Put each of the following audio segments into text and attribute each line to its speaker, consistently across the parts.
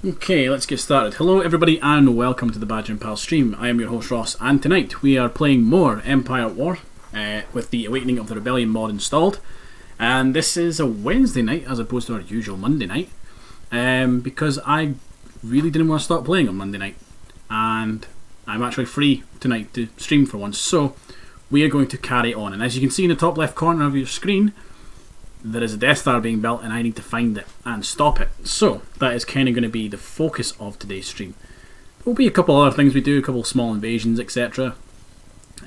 Speaker 1: Okay, let's get started. Hello everybody and welcome to the Badger and Pal stream. I am your host Ross, and tonight we are playing more Empire at War with the Awakening of the Rebellion mod installed. And this is a Wednesday night as opposed to our usual Monday night, because I really didn't want to stop playing on Monday night, and I'm actually free tonight to stream for once, so we are going to carry on. And as you can see in the top left corner of your screen, there is a Death Star being built and I need to find it and stop it. So that is kind of going to be the focus of today's stream. There will be a couple other things we do, a couple small invasions, etc.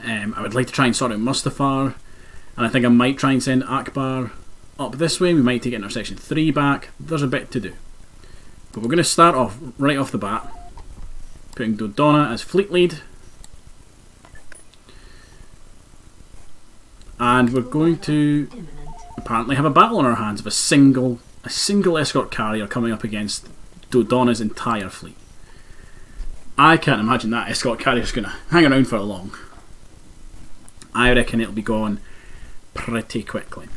Speaker 1: I would like to try and sort out Mustafar, and I think I might try and send Akbar up this way. We might take Intersection 3 back. There's a bit to do. But we're going to start off right off the bat, putting Dodonna as fleet lead. And we're going to apparently have a battle on our hands of a single escort carrier coming up against Dodonna's entire fleet. I can't imagine that escort carrier is going to hang around for long. I reckon it'll be gone pretty quickly.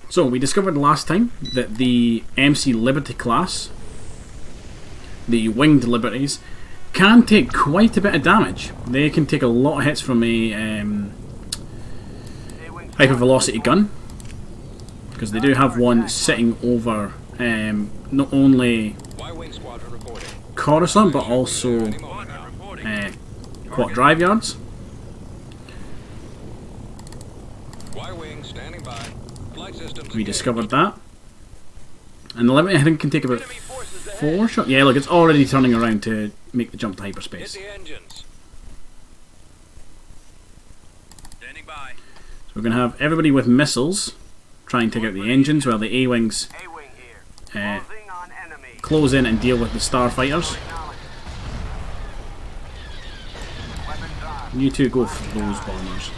Speaker 1: So we discovered last time that the MC Liberty class, the Winged Liberties, can take quite a bit of damage. They can take a lot of hits from a hypervelocity gun, because they do have one sitting over not only Coruscant but also Quat Drive Yards. We discovered that. And the Liberty I think can take about 4 shots. Yeah, look, it's already turning around to make the jump to hyperspace. So we're going to have everybody with missiles try and take out the engines, while the A-Wings close in and deal with the starfighters. You two go for those bombers.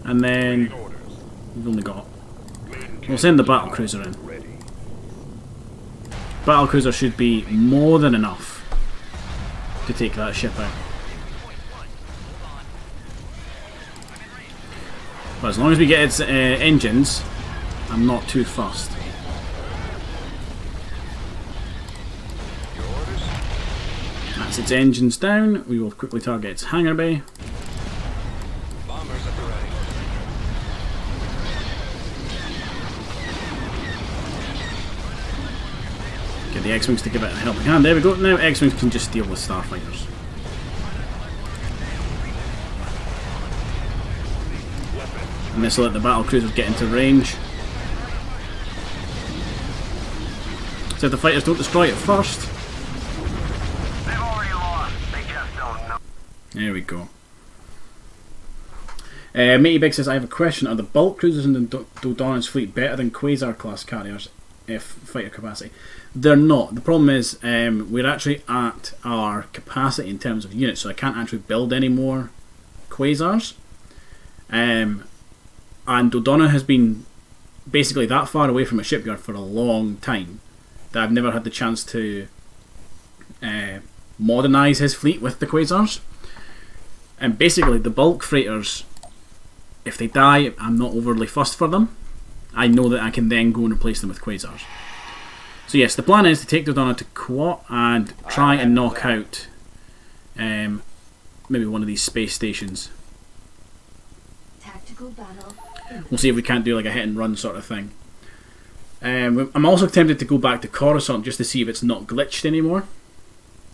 Speaker 1: And then we've only got... We'll send the battlecruiser in. Battlecruiser should be more than enough to take that ship out. But as long as we get its engines, I'm not too fussed. That's its engines down. We will quickly target its hangar bay. Get the X-Wings to give it a helping hand. There we go. Now X-Wings can just deal with starfighters. And this will let the battlecruisers get into range. So if the fighters don't destroy it first.
Speaker 2: They've already lost. They just don't know.
Speaker 1: There we go. Matey Big says, I have a question. Are the bulk cruisers in the Dodonna's fleet better than Quasar class carriers if fighter capacity? They're not. The problem is we're actually at our capacity in terms of units, so I can't actually build any more Quasars. And Dodonna has been basically that far away from a shipyard for a long time that I've never had the chance to modernise his fleet with the Quasars. And basically the bulk freighters, if they die, I'm not overly fussed for them. I know that I can then go and replace them with Quasars. So yes, the plan is to take Dodonna to Quat and try and knock out maybe one of these space stations.
Speaker 3: Tactical battle.
Speaker 1: We'll see if we can't do like a hit and run sort of thing. I'm also tempted to go back to Coruscant just to see if it's not glitched anymore.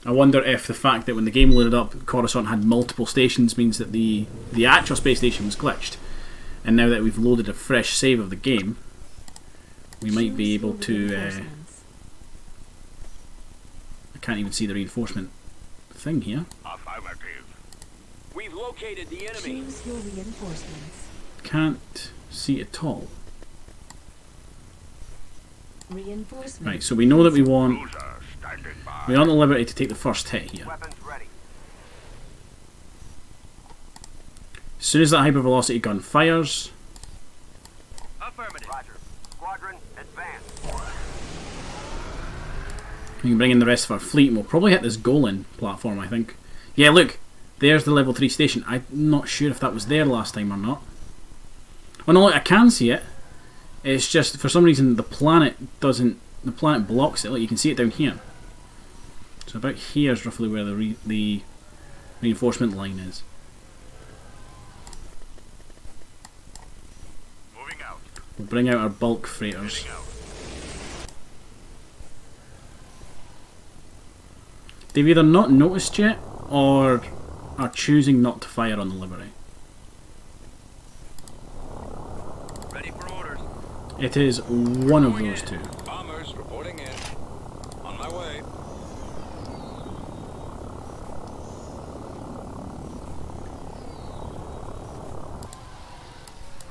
Speaker 1: I wonder if the fact that when the game loaded up, Coruscant had multiple stations means that the actual space station was glitched. And now that we've loaded a fresh save of the game, we might be able to... I can't even see the reinforcement thing here.
Speaker 2: Affirmative. We've located the enemy.
Speaker 3: Choose your reinforcements.
Speaker 1: Can't see it at all.
Speaker 3: Reinforcements.
Speaker 1: Right, so we know that we want the Liberty to take the first hit here.
Speaker 2: Weapons ready.
Speaker 1: As soon as that hypervelocity gun fires,
Speaker 2: Affirmative. Roger. Squadron, advance.
Speaker 1: we can bring in the rest of our fleet and we'll probably hit this Golan platform, I think. Yeah, look, There's the level 3 station. I'm not sure if that was there last time or not. Oh no, look, I can see it. It's just, for some reason, the planet doesn't... The planet blocks it. Look, you can see it down here. So about here is roughly where the reinforcement line is.
Speaker 2: Moving out.
Speaker 1: We'll bring out our bulk freighters. They've either not noticed yet, or are choosing not to fire on the Liberty.
Speaker 2: Ready for orders.
Speaker 1: It is one of those two.
Speaker 2: Bombers reporting in. On my way.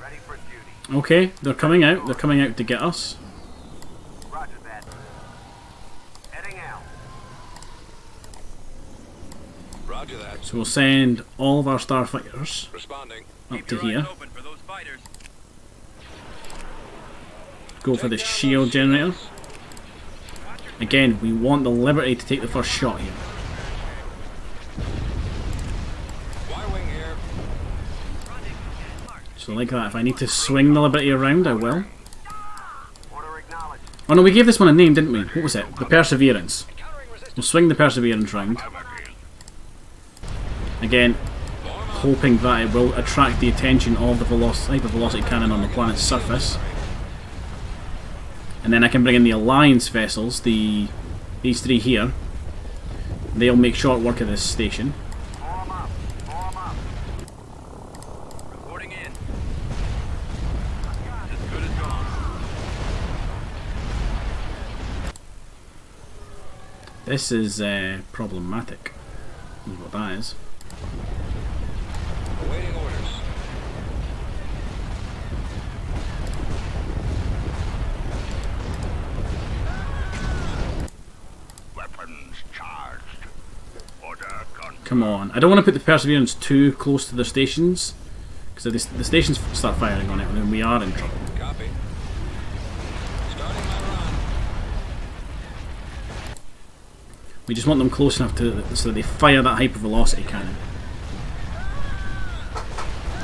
Speaker 2: Ready for duty.
Speaker 1: Okay, they're coming out. They're coming out to get us.
Speaker 2: Roger that. Heading out. Roger that.
Speaker 1: So we'll send all of our starfighters
Speaker 2: Responding.
Speaker 1: up to here.
Speaker 2: Open for those fighters.
Speaker 1: Go for the shield generator. Again, we want the Liberty to take the first shot here.
Speaker 2: Y-wing here.
Speaker 1: So like that, if I need to swing the Liberty around, I will.
Speaker 2: Order acknowledged.
Speaker 1: Oh no, we gave this one a name, didn't we? What was it? The Perseverance. We'll swing the Perseverance round. Again, hoping that it will attract the attention of the hypervelocity cannon on the planet's surface. And then I can bring in the Alliance vessels, these three here. They'll make short work of this station.
Speaker 2: Form up. Form up. Reporting in. As good as gone.
Speaker 1: This is problematic, is what that is.
Speaker 2: Awaiting orders. Weapons charged. Order confirmed.
Speaker 1: Come on. I don't want to put the Perseverance too close to the stations, because if the stations start firing on it, then we are in trouble.
Speaker 2: Copy. Starting my run.
Speaker 1: We just want them close enough to so they fire that hypervelocity cannon.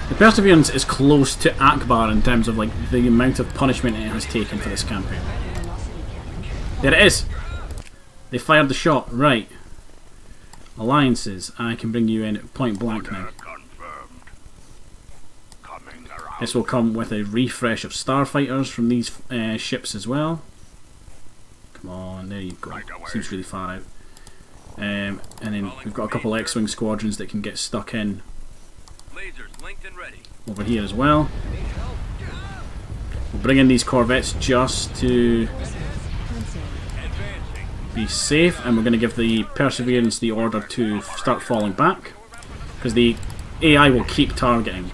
Speaker 1: The Perseverance is close to Akbar in terms of like the amount of punishment it has taken for this campaign. There it is! They fired the shot, right. Alliances, I can bring you in at point blank now.
Speaker 2: Confirmed. Coming around.
Speaker 1: This will come with a refresh of starfighters from these ships as well. Come on, there you go. Seems really far out. And then we've got a couple X-Wing squadrons that can get stuck in
Speaker 2: Lasers linked and ready.
Speaker 1: over here as well. We'll bring in these corvettes just to
Speaker 2: Advancing.
Speaker 1: be safe, and we're going to give the Perseverance the order to start falling back, because the AI will keep targeting.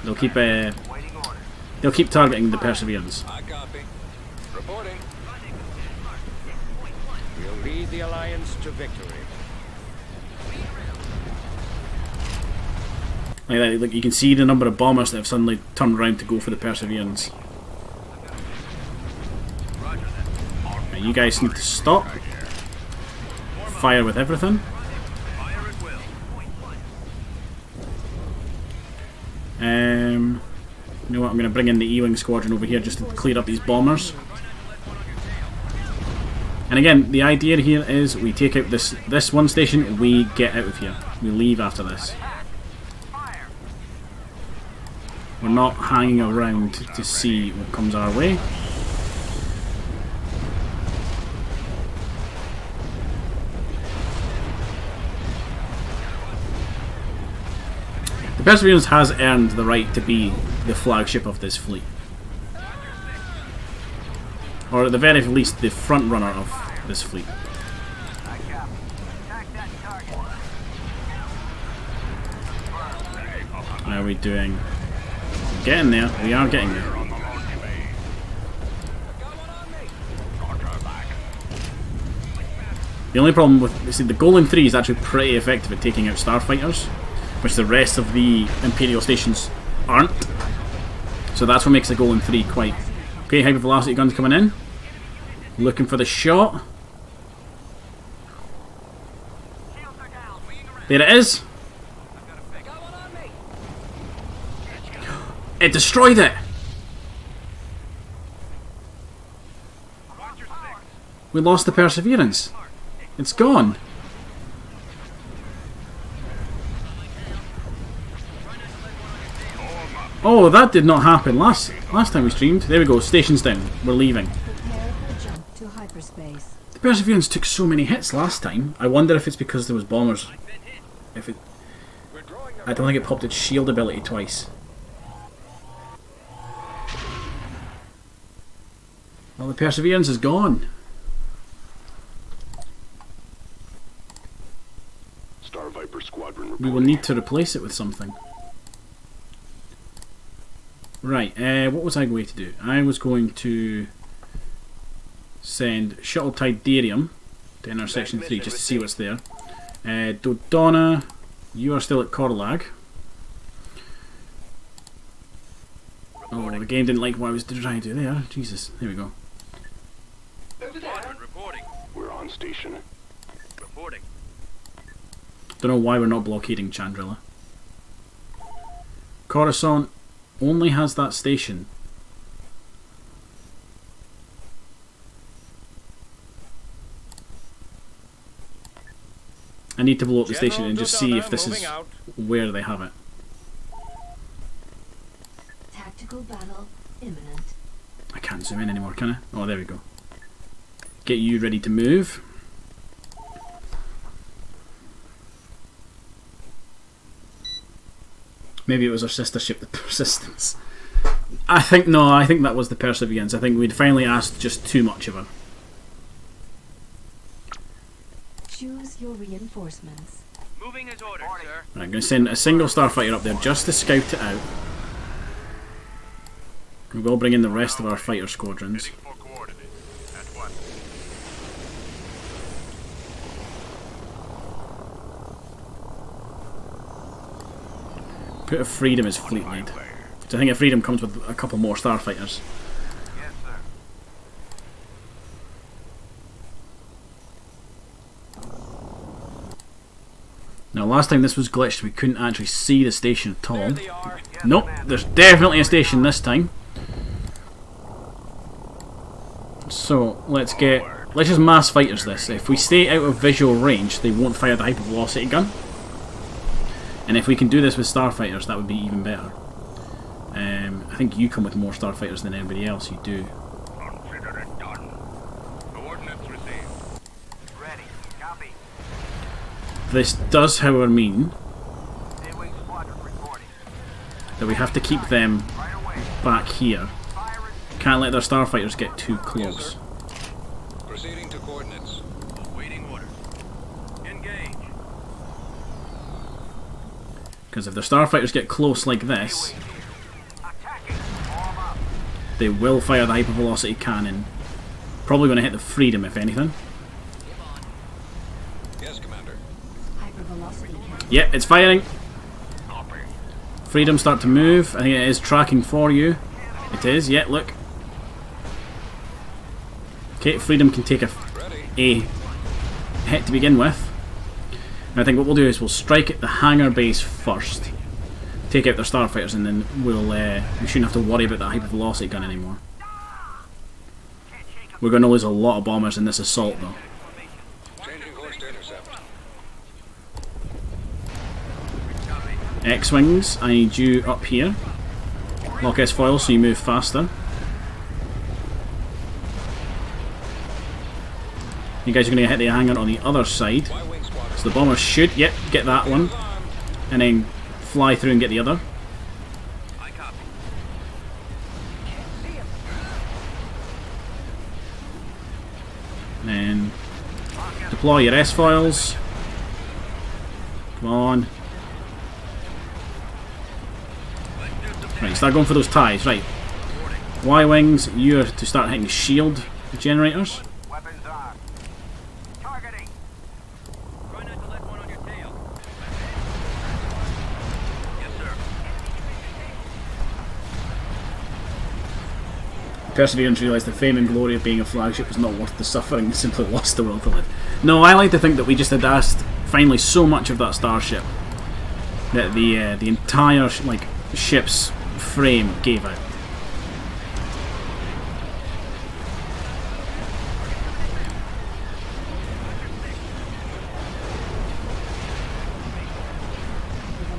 Speaker 1: They'll keep
Speaker 2: Waiting orders.
Speaker 1: they'll keep targeting the Perseverance.
Speaker 2: I copy. Reporting.
Speaker 4: We'll lead the Alliance to victory.
Speaker 1: Like that, like you can see the number of bombers that have suddenly turned around to go for the Perseverance.
Speaker 2: Roger that.
Speaker 1: Right, you guys need to stop. Fire with everything.
Speaker 2: Fire at will.
Speaker 1: You know what? I'm going to bring in the E-Wing squadron over here just to clear up these bombers. And again, the idea here is we take out this one station, we get out of here. We leave after this. We're not hanging around to see what comes our way. The Perseverance has earned the right to be the flagship of this fleet. Or at the very least, the front runner of this fleet.
Speaker 2: I copy. Attack that target.
Speaker 1: How are we doing? Getting there. We are getting there.
Speaker 2: On the launch bay. Got one on me.
Speaker 1: The only problem with the Golem 3 is actually pretty effective at taking out starfighters, which the rest of the Imperial stations aren't. So that's what makes the Golem 3 quite... Okay, hypervelocity guns coming in. Looking for the shot.
Speaker 2: Shields are down. Swinging around.
Speaker 1: There it is.
Speaker 2: Got one on me.
Speaker 1: It destroyed it. We lost the Perseverance. It's gone. Oh, that did not happen last time we streamed. There we go. Station's down. We're leaving.
Speaker 3: Prepare for jump to hyperspace.
Speaker 1: The Perseverance took so many hits last time. I wonder if it's because there was bombers. If it, I don't think it popped its shield ability twice. Well, the Perseverance is gone.
Speaker 5: Star Viper Squadron
Speaker 1: We
Speaker 5: reporting.
Speaker 1: will need to replace it with something. Right, what was I going to do? I was going to send Shuttle Tidarium to Intersection 3 just to see what's there. Dodonna, you are still at Korlag. Oh, the game didn't like what I was trying to do there. Jesus, there we go.
Speaker 2: Squadron reporting.
Speaker 5: We're on station.
Speaker 2: Reporting.
Speaker 1: Don't know why we're not blockading Chandrilla. Coruscant only has that station. I need to blow up the station and just see if this is where they have it.
Speaker 3: Tactical battle imminent.
Speaker 1: I can't zoom in anymore, can I? Oh, there we go. Get you ready to move. Maybe it was our sister ship, the Persistence. I think that was the Perseverance. I think we'd finally asked just too much of her.
Speaker 3: Choose your reinforcements.
Speaker 2: Moving as ordered, sir.
Speaker 1: Right, I'm going to send a single starfighter up there just to scout it out. We will bring in the rest of our fighter squadrons.
Speaker 2: For coordinates. At once.
Speaker 1: Put a Freedom as fleet lead. So I think a Freedom comes with a couple more starfighters.
Speaker 2: Yes, sir.
Speaker 1: Now last time this was glitched, we couldn't actually see the station at all.
Speaker 2: There they are. Yes,
Speaker 1: Nope,
Speaker 2: Commander.
Speaker 1: there's definitely a station this time. So let's just mass fighters this. If we stay out of visual range, they won't fire the hypervelocity gun. And if we can do this with starfighters, that would be even better. I think you come with more starfighters than anybody else. You do.
Speaker 2: Consider it done. Coordinates received. Ready. Copy.
Speaker 1: This does, however, mean
Speaker 2: Wing squadron reporting.
Speaker 1: that we have to keep them
Speaker 2: Right away.
Speaker 1: back here.
Speaker 2: Fire
Speaker 1: Can't let their starfighters get too close.
Speaker 5: Proceeding to coordinates.
Speaker 2: awaiting orders. Engage.
Speaker 1: Because if their starfighters get close like this,
Speaker 2: Attacking. Form up.
Speaker 1: they will fire the hypervelocity cannon. Probably going to hit the Freedom, if anything.
Speaker 5: Yes, Commander.
Speaker 3: Hypervelocity cannon.
Speaker 1: Yep, it's firing.
Speaker 2: Copy.
Speaker 1: Freedom start to move. I think it is tracking for you. It is, yeah, look. Okay, Freedom can take a hit to begin with. And I think what we'll do is we'll strike at the hangar base first. Take out their starfighters and then we shouldn't have to worry about that hypervelocity gun anymore. We're going to lose a lot of bombers in this assault though.
Speaker 5: Changing course to intercept.
Speaker 1: X-Wings, I need you up here. Lock S-foil so you move faster. You guys are going to hit the hangar on the other side.
Speaker 5: Y-wing squadron.
Speaker 1: So the bombers should, yep, get that one. And then fly through and get the other.
Speaker 2: I copy.
Speaker 1: And then deploy your S-foils. Come on. Right, start going for those ties. Right. Y-Wings, you are to start hitting shield generators.
Speaker 2: Weapons on. Targeting. Try not to let one on your tail. Yes, sir.
Speaker 1: Perseverance realised the fame and glory of being a flagship was not worth the suffering, simply lost the will to live. No, I like to think that we just had asked finally so much of that starship that the entire ship's frame gave out.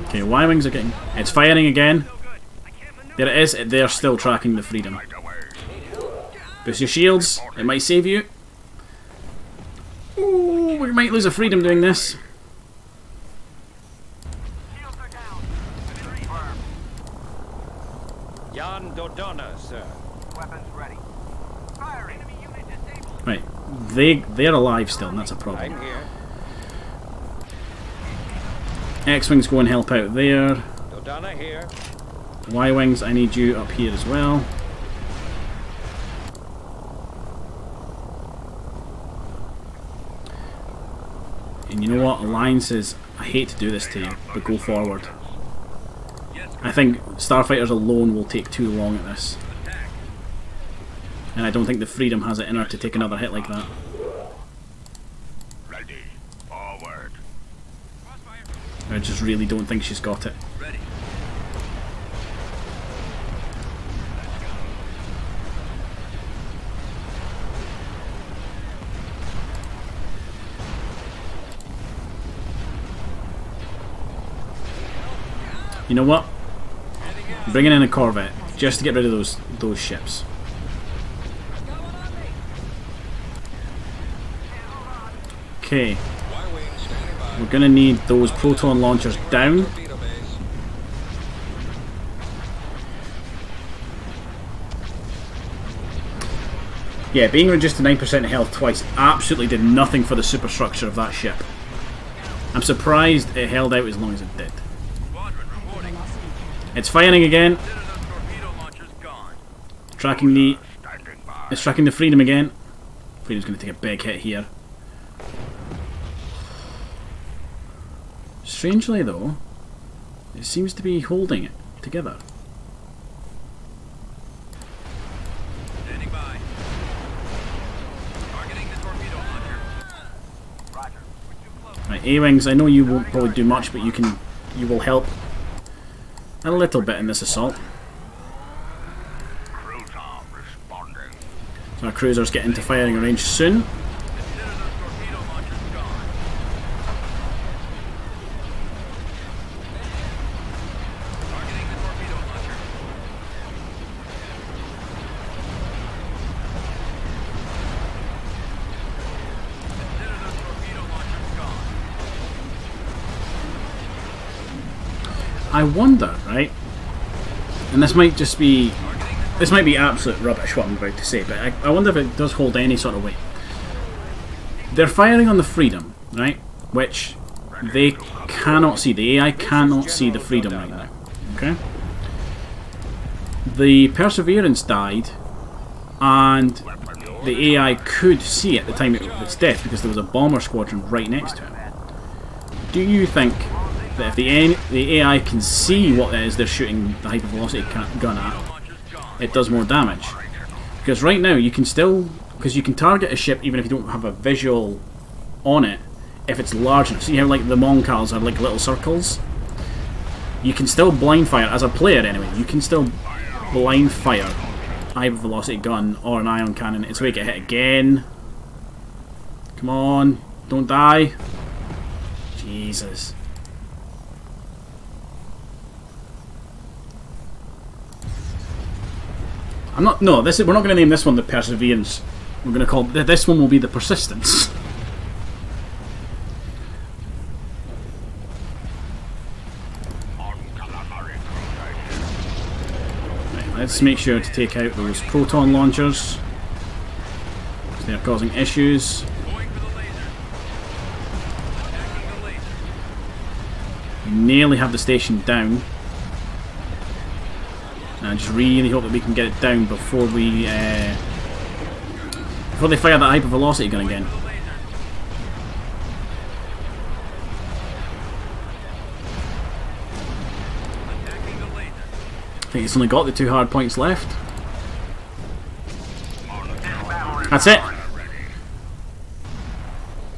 Speaker 1: Okay, Y-wings are getting... It's firing again. There it is. They're still tracking the Freedom. Boost your shields. It might save you. Ooh, we might lose a Freedom doing this.
Speaker 4: Jan Dodonna, sir.
Speaker 2: Weapons ready. Fire! Enemy unit disabled.
Speaker 1: Right, they're alive still, and that's a problem.
Speaker 4: I'm here.
Speaker 1: X-wings go and help out there.
Speaker 4: Dodonna here.
Speaker 1: Y-wings, I need you up here as well. And you know what, alliances, I hate to do this to you, but go forward. I think starfighters alone will take too long at this. And I don't think the Freedom has it in her to take another hit like that.
Speaker 5: Ready. Forward.
Speaker 1: I just really don't think she's got it.
Speaker 2: Ready.
Speaker 1: You know what? Bringing in a Corvette just to get rid of those ships. Okay,
Speaker 5: Y-wing standing by.
Speaker 1: we're gonna need those proton launchers down.
Speaker 5: Torpedo base.
Speaker 1: Yeah, being reduced to 9% health twice absolutely did nothing for the superstructure of that ship. I'm surprised it held out as long as it did.
Speaker 2: Squadron reporting.
Speaker 3: Hypervelocity cannon.
Speaker 1: It's firing again.
Speaker 2: Citadel torpedo launchers gone.
Speaker 1: Tracking the...
Speaker 5: Standing by.
Speaker 1: It's tracking the Freedom again. Freedom's going to take a big hit here. Strangely though, it seems to be holding it together.
Speaker 2: Standing by. Targeting the torpedo launcher. Roger. We're too close.
Speaker 1: Right, A-wings, I know you won't probably do much, but you will help a little bit in this assault.
Speaker 5: Cruiser responding.
Speaker 1: So our cruisers get into firing range soon.
Speaker 2: Citadel torpedo launchers gone. Targeting the torpedo launcher. Citadel torpedo launchers gone.
Speaker 1: I wonder, right? And this might just be... This might be absolute rubbish what I'm about to say, but I wonder if it does hold any sort of weight. They're firing on the Freedom, right? Which they cannot see. The AI cannot see the Freedom right now. Okay? The Perseverance died, and the AI could see at the time of its death because there was a bomber squadron right next to it. Do you think that if the AI can see what it is they're shooting the hypervelocity gun at, it does more damage? Because right now you can still, because you can target a ship even if you don't have a visual on it, if it's large enough. See how like the Moncals are like little circles? You can still blind fire, as a player anyway, you can still blind fire a hypervelocity gun or an ion cannon. It's where you get hit again. Come on, don't die. Jesus. I'm not. No, we're not going to name this one the Perseverance. We're going to call this one will be the Persistence. Right, let's make sure to take out those proton launchers. They're causing issues.
Speaker 2: Going for the laser. Attacking the laser.
Speaker 1: We nearly have the station down. And I just really hope that we can get it down before we before they fire that hypervelocity gun again.
Speaker 2: The laser. Attacking the laser.
Speaker 1: I think it's only got the 2 hard points left. That's it.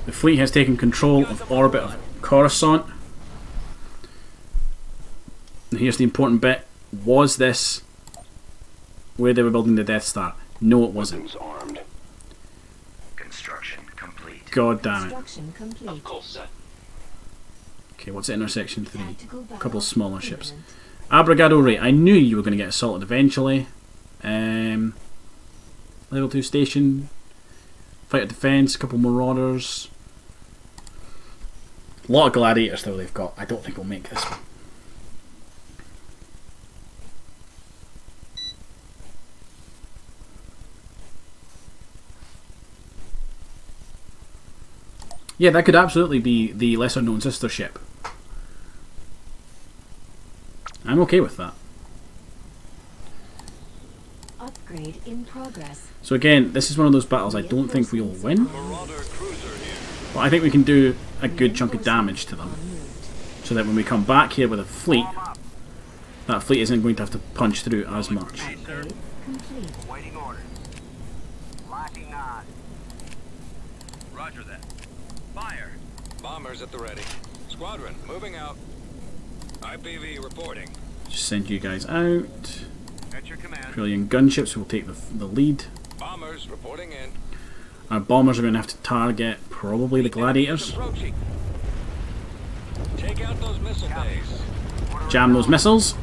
Speaker 1: The fleet has taken control of orbit of Coruscant. And here's the important bit. Was this where they were building the Death Star? No, it wasn't.
Speaker 5: Armed. Construction complete.
Speaker 1: God damn it.
Speaker 3: Construction complete.
Speaker 1: Okay, what's intersection 3?
Speaker 3: Tactical
Speaker 1: A
Speaker 3: battle
Speaker 1: couple smaller ships.
Speaker 3: imminent.
Speaker 1: Abrigado Ray. I knew you were going to get assaulted eventually. Level 2 station. Fighter defense, a couple marauders. A lot of gladiators though they've got. I don't think we'll make this one. Yeah, that could absolutely be the lesser known sister ship. I'm okay with that.
Speaker 3: Upgrade in progress.
Speaker 1: So again, this is one of those battles I don't think we'll win. But I think we can do a good chunk of damage to them. So that when we come back here with a fleet, that fleet isn't going to have to punch through as much.
Speaker 3: Upgrade complete.
Speaker 2: Waiting orders. Locking on. Roger that. Fire.
Speaker 5: Bombers at the ready. Squadron, moving out. IPV reporting.
Speaker 1: Just send you guys out.
Speaker 2: At your command.
Speaker 1: Brilliant gunships will take the lead.
Speaker 5: Bombers reporting in.
Speaker 1: Our bombers are going to have to target probably the gladiators.
Speaker 5: Approaching. Take out those missile bays.
Speaker 1: Jam those missiles.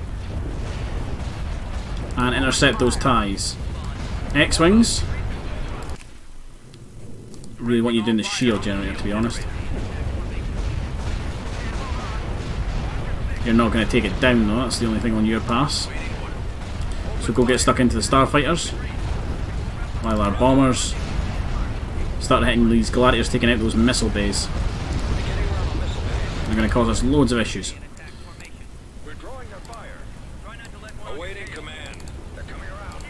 Speaker 1: And intercept those ties. X-Wings. Really want you doing the shield generator, to be honest. You're not going to take it down though, that's the only thing on your pass. So go get stuck into the starfighters. While our bombers start hitting these gladiators, taking out those missile bays. They're going to cause us loads of issues.
Speaker 5: We're drawing their fire. Awaiting command. They're coming around.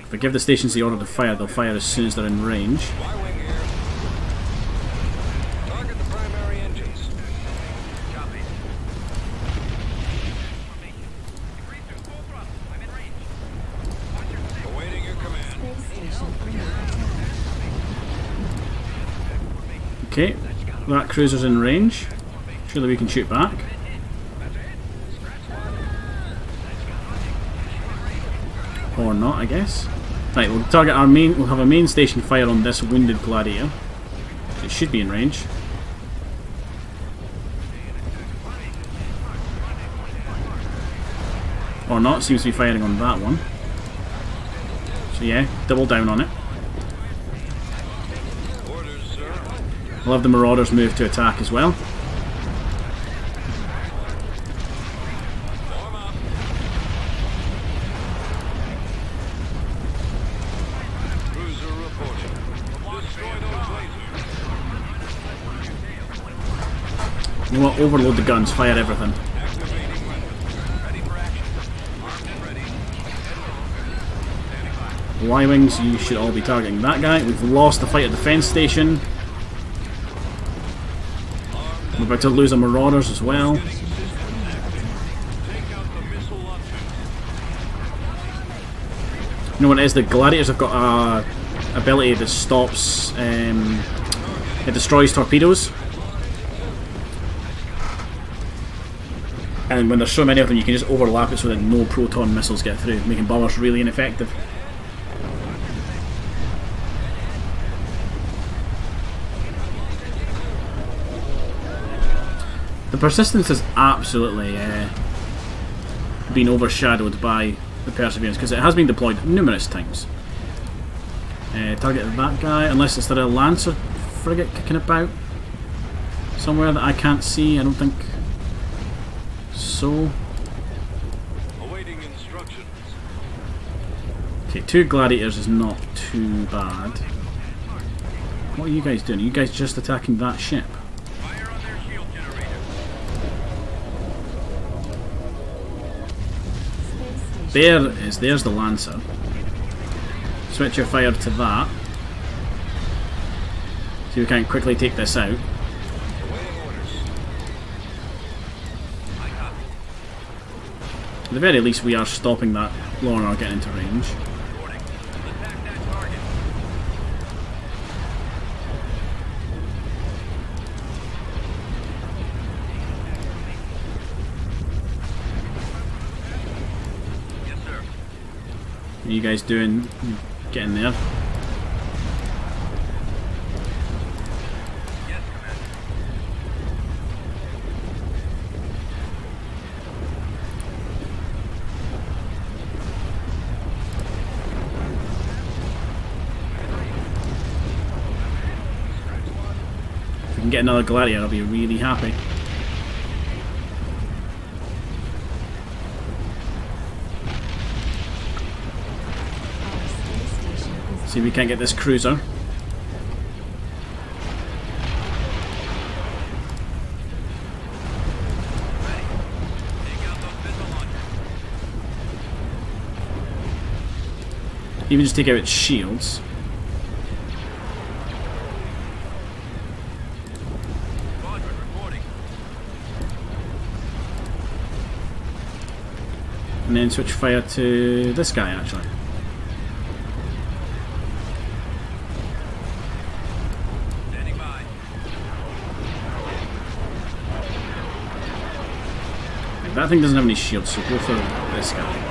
Speaker 1: If we give the stations the order to fire, they'll fire as soon as they're in range.
Speaker 5: Y-wing here. Target the primary engines.
Speaker 2: Copy.
Speaker 5: Awaiting your command.
Speaker 3: Space station under attack.
Speaker 1: Okay, that cruiser's in range. Surely we can shoot back. Or not, I guess. Right, we'll target our main. We'll have a main station fire on this wounded gladiator. It should be in range. Or not, seems to be firing on that one. So yeah, double down on it.
Speaker 5: Orders, sir.
Speaker 1: We'll have the marauders move to attack as well.
Speaker 5: Warm up. Cruiser reporting. Destroy those lasers.
Speaker 1: You know what? Overload the guns, fire everything.
Speaker 5: Activating weapons. Ready for action. Armed and ready.
Speaker 1: Y-Wings, you should all be targeting that guy. We've lost the fighter defense station. We're about to lose our marauders as well.
Speaker 5: Take out the missile launcher.
Speaker 1: You know what it is? The gladiators have got a ability that stops, it destroys torpedoes. And when there's so many of them, you can just overlap it so that no proton missiles get through, making bombers really ineffective. The Persistence has absolutely been overshadowed by the Perseverance because it has been deployed numerous times. Target that guy, unless it's there a Lancer frigate kicking about somewhere that I can't see. I don't think so.
Speaker 5: Awaiting instructions.
Speaker 1: Okay, 2 gladiators is not too bad. What are you guys doing? Are you guys just attacking that ship?
Speaker 2: Fire on their shield generator.
Speaker 3: Space station.
Speaker 1: There's the Lancer. Switch your fire to that. So we can quickly take this out.
Speaker 5: Awaiting orders.
Speaker 1: At the very least we are stopping that Lorna getting into range.
Speaker 2: Attack that target.
Speaker 1: What are you guys doing? Getting there.
Speaker 2: Yes, Commander.
Speaker 1: If we can get another Gladiator, I'll be really happy.
Speaker 3: Our space station is
Speaker 1: See if we can't get this cruiser.
Speaker 2: Take out those missile launchers.
Speaker 1: Even just take out its shields.
Speaker 2: Squadron reporting.
Speaker 1: And then switch fire to this guy actually.
Speaker 2: Standing by.
Speaker 1: Like, that thing doesn't have any shields, so go for this guy.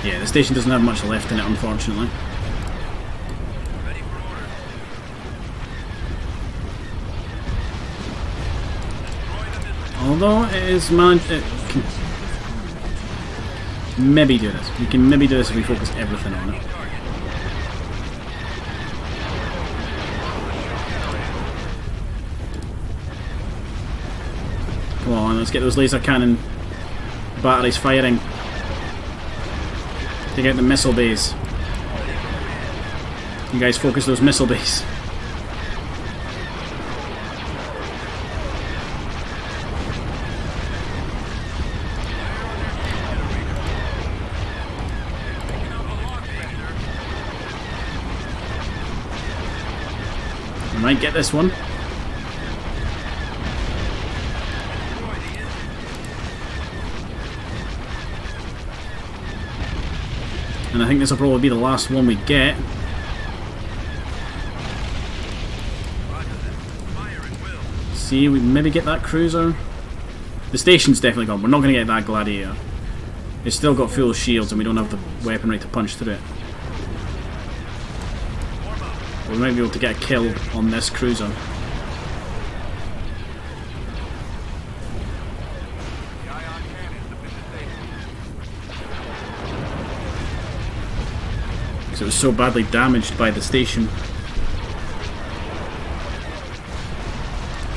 Speaker 1: Yeah, the station doesn't have much left in it, unfortunately.
Speaker 2: Ready for orders. Destroy the missile.
Speaker 1: Although it is managed, it can maybe do this. We can maybe do this if we focus everything on it.
Speaker 2: Target.
Speaker 1: Come on, let's get those laser cannon batteries firing. Take out the missile bays. You guys focus those missile bays. We might get this one. And I think this will probably be the last one we get.
Speaker 2: Roger that. Fire at will.
Speaker 1: See, we maybe get that cruiser. The station's definitely gone. We're not going to get that Gladiator. It's still got full shields and we don't have the weaponry to punch through it. We might be able to get a kill on this cruiser.
Speaker 2: The ion cannons have been disabled.
Speaker 1: Because it was so badly damaged by the station.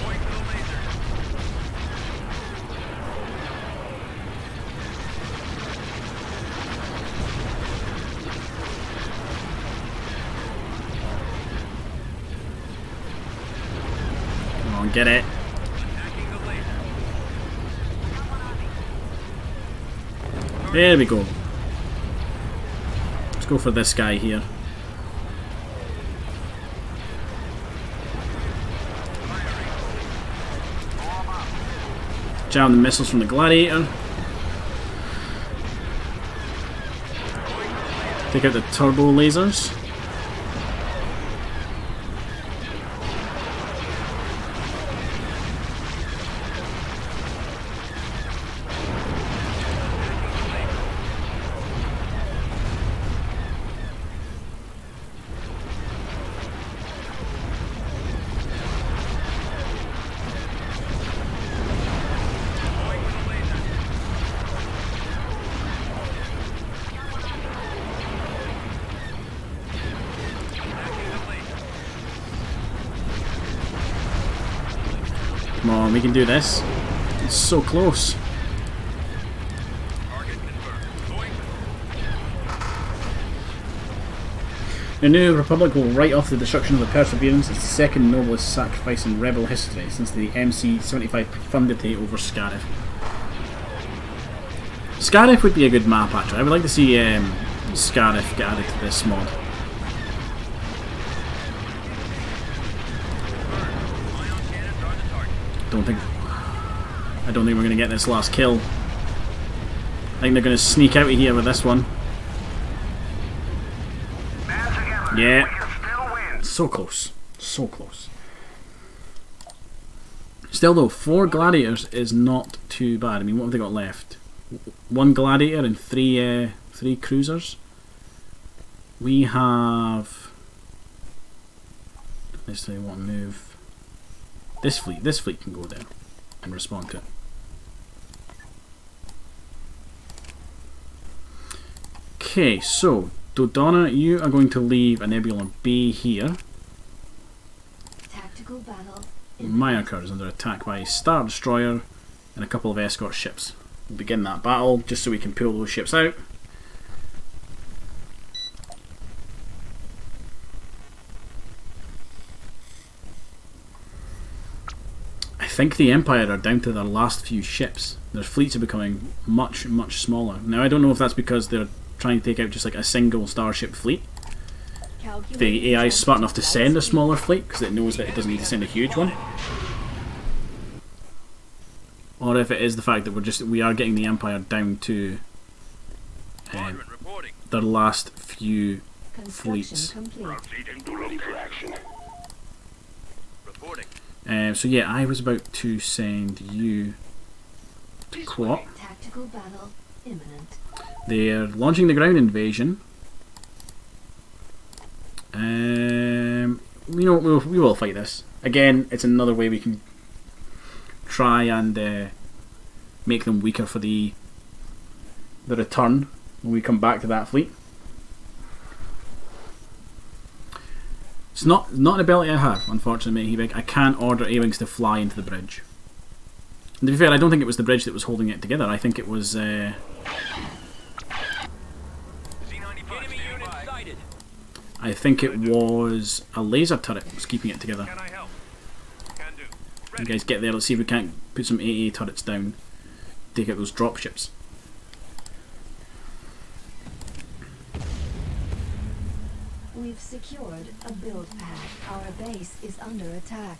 Speaker 2: Going to the laser.
Speaker 1: Come on, get it.
Speaker 2: Attacking the laser.
Speaker 1: There we go. Let's go for this guy here. Jam the missiles from the Gladiator. Take out the turbo lasers. Come on, we can do this. It's so close.
Speaker 2: Target confirmed. Going.
Speaker 1: The New Republic will write off the destruction of the Perseverance as the second noblest sacrifice in Rebel history since the MC-75 profundity over Scarif. Scarif would be a good map actually. I would like to see Scarif get added to this mod.
Speaker 2: Ion cannons are the target.
Speaker 1: I don't think we're going to get this last kill. I think they're going to sneak out of here with this one.
Speaker 5: Band together.
Speaker 1: Yeah.
Speaker 5: We can still win.
Speaker 1: So close. So close. Still though, 4 gladiators is not too bad. I mean, what have they got left? 1 gladiator and 3 cruisers. We have. Let's say what move. This fleet can go there and respond to it. Okay, so Dodonna, you are going to leave a Nebula B here.
Speaker 3: Tactical battle.
Speaker 1: Myakar is under attack by a Star Destroyer and a couple of escort ships. We'll begin that battle just so we can pull those ships out. I think the Empire are down to their last few ships. Their fleets are becoming much, much smaller. Now I don't know if that's because they're trying to take out just like a single starship fleet. The AI is smart enough to send a smaller fleet because it knows that it doesn't need to send a huge one. Or if it is the fact that we are getting the Empire down to their last few fleets. So yeah, I was about to send you to Quat.
Speaker 3: Tactical battle imminent.
Speaker 1: They're launching the ground invasion. We will fight this. Again, it's another way we can try and make them weaker for the return when we come back to that fleet. It's not an ability I have, unfortunately. I can't order A-Wings to fly into the bridge. And to be fair, I don't think it was the bridge that was holding it together. I think it was. I think it was a laser turret that was keeping it together. You guys get there, let's see if we can't put some AA turrets down. Take out those dropships.
Speaker 3: We've secured a build pad. Our base is under attack.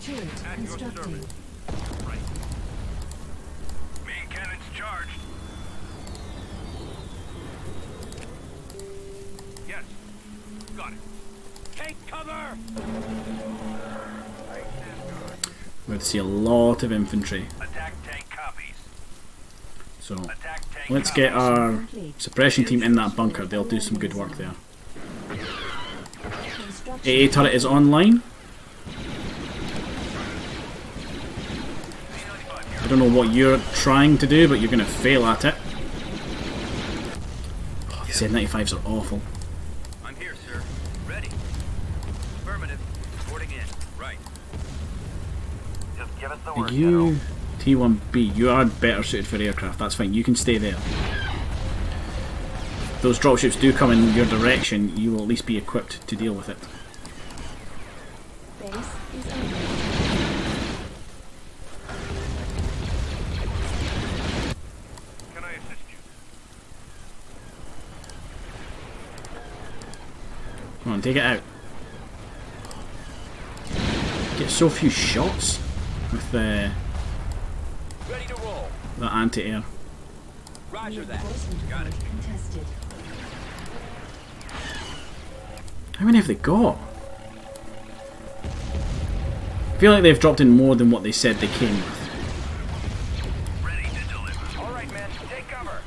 Speaker 3: Turret constructing.
Speaker 5: Main cannons charged. Yes. Got it. Take cover!
Speaker 1: We're going to see a lot of infantry.
Speaker 5: Attack tank copies.
Speaker 1: So
Speaker 5: Attack tank
Speaker 1: let's get our suppression team in that bunker. They'll do some good work there. AA turret is online. I don't know what you're trying to do, but you're going to fail at it. Oh, the Z95s are awful.
Speaker 2: I'm here, sir. Ready. Affirmative. Reporting in. Right.
Speaker 5: Just give us the word.
Speaker 1: You, T1B, you are better suited for aircraft. That's fine. You can stay there. If those dropships do come in your direction, you will at least be equipped to deal with it.
Speaker 3: Base is under attack.
Speaker 5: Can I assist you?
Speaker 1: Come on, take it out. Get so few shots with
Speaker 2: Ready to roll.
Speaker 1: the anti-air.
Speaker 2: Roger that.
Speaker 3: Reinforcement
Speaker 2: Got it.
Speaker 3: point contested.
Speaker 1: How many have they got? I feel like they've dropped in more than what they said they came with.
Speaker 5: Ready to deliver. All right, men. Take cover.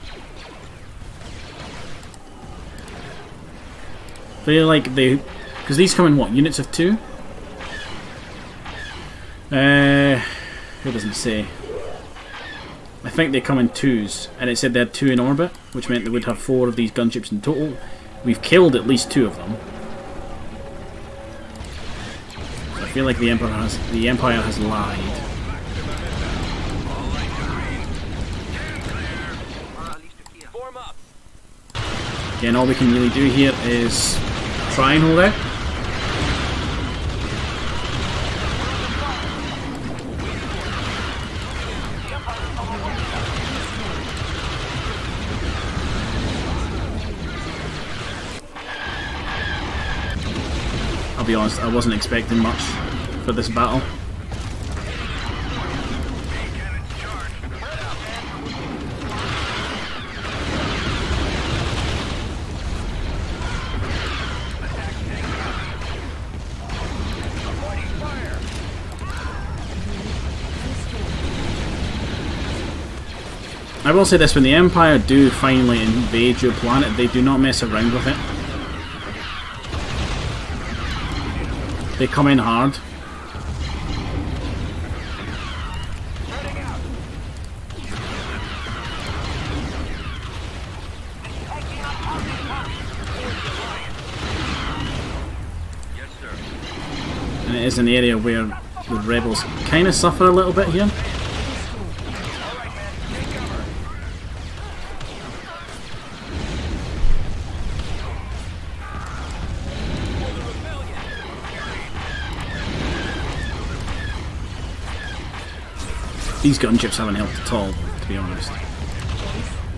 Speaker 1: I feel like they... Because these come in what? Units of 2? It doesn't say. I think they come in 2s, and it said they had 2 in orbit, which meant they would have 4 of these gunships in total. We've killed at least 2 of them. So I feel like the Empire has lied.
Speaker 2: Form up.
Speaker 1: Again, all we can really do here is try and hold out. I'll be honest, I wasn't expecting much for this battle. I will say this, when the Empire do finally invade your planet, they do not mess around with it. They come in hard.
Speaker 2: Yes, sir.
Speaker 1: And it is an area where the rebels kind of suffer a little bit here. These gunships haven't helped at all, to be honest.
Speaker 3: Base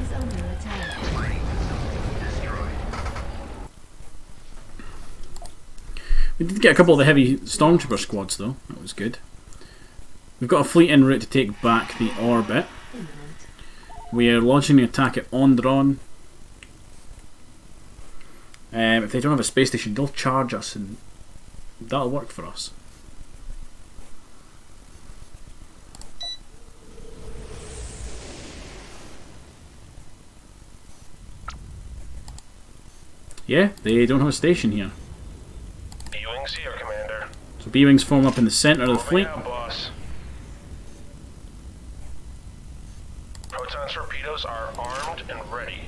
Speaker 3: is under attack.
Speaker 1: We did get a couple of the heavy stormtrooper squads though, that was good. We've got a fleet en route to take back the orbit.
Speaker 3: Imminent.
Speaker 1: We are launching an attack at Ondron. If they don't have a space station, they'll charge us and that'll work for us. Yeah, they don't have a station here.
Speaker 5: B-Wings here, Commander.
Speaker 1: So B-Wings form up in the centre of the fleet.
Speaker 5: Over now, boss. Proton torpedoes are armed and ready.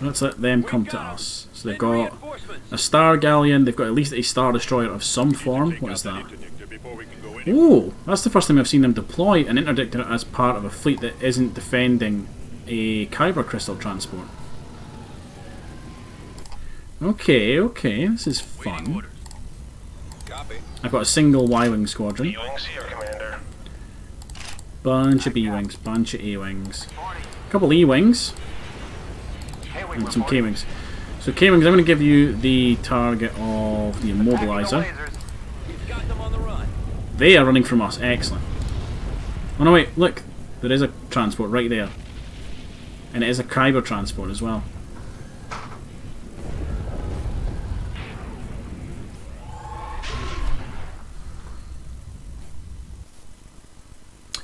Speaker 1: Let's let them come to us. So they've got a Star Galleon, they've got at least a Star Destroyer of some form. What is that? Oh, that's the first time I've seen them deploy an interdictor as part of a fleet that isn't defending a Kyber crystal transport. Okay, okay, this is fun.
Speaker 5: Copy.
Speaker 1: I've got a single Y-Wing squadron.
Speaker 5: B-Wings here, Commander.
Speaker 1: Bunch of B-Wings, bunch of A-Wings. A couple E-Wings. And some K-Wings. So K-Wings, I'm going to give you the target of the Immobilizer.
Speaker 2: We've got them on the run.
Speaker 1: They are running from us, excellent. Oh no wait, look, there is a transport right there. And it is a Kyber transport as well.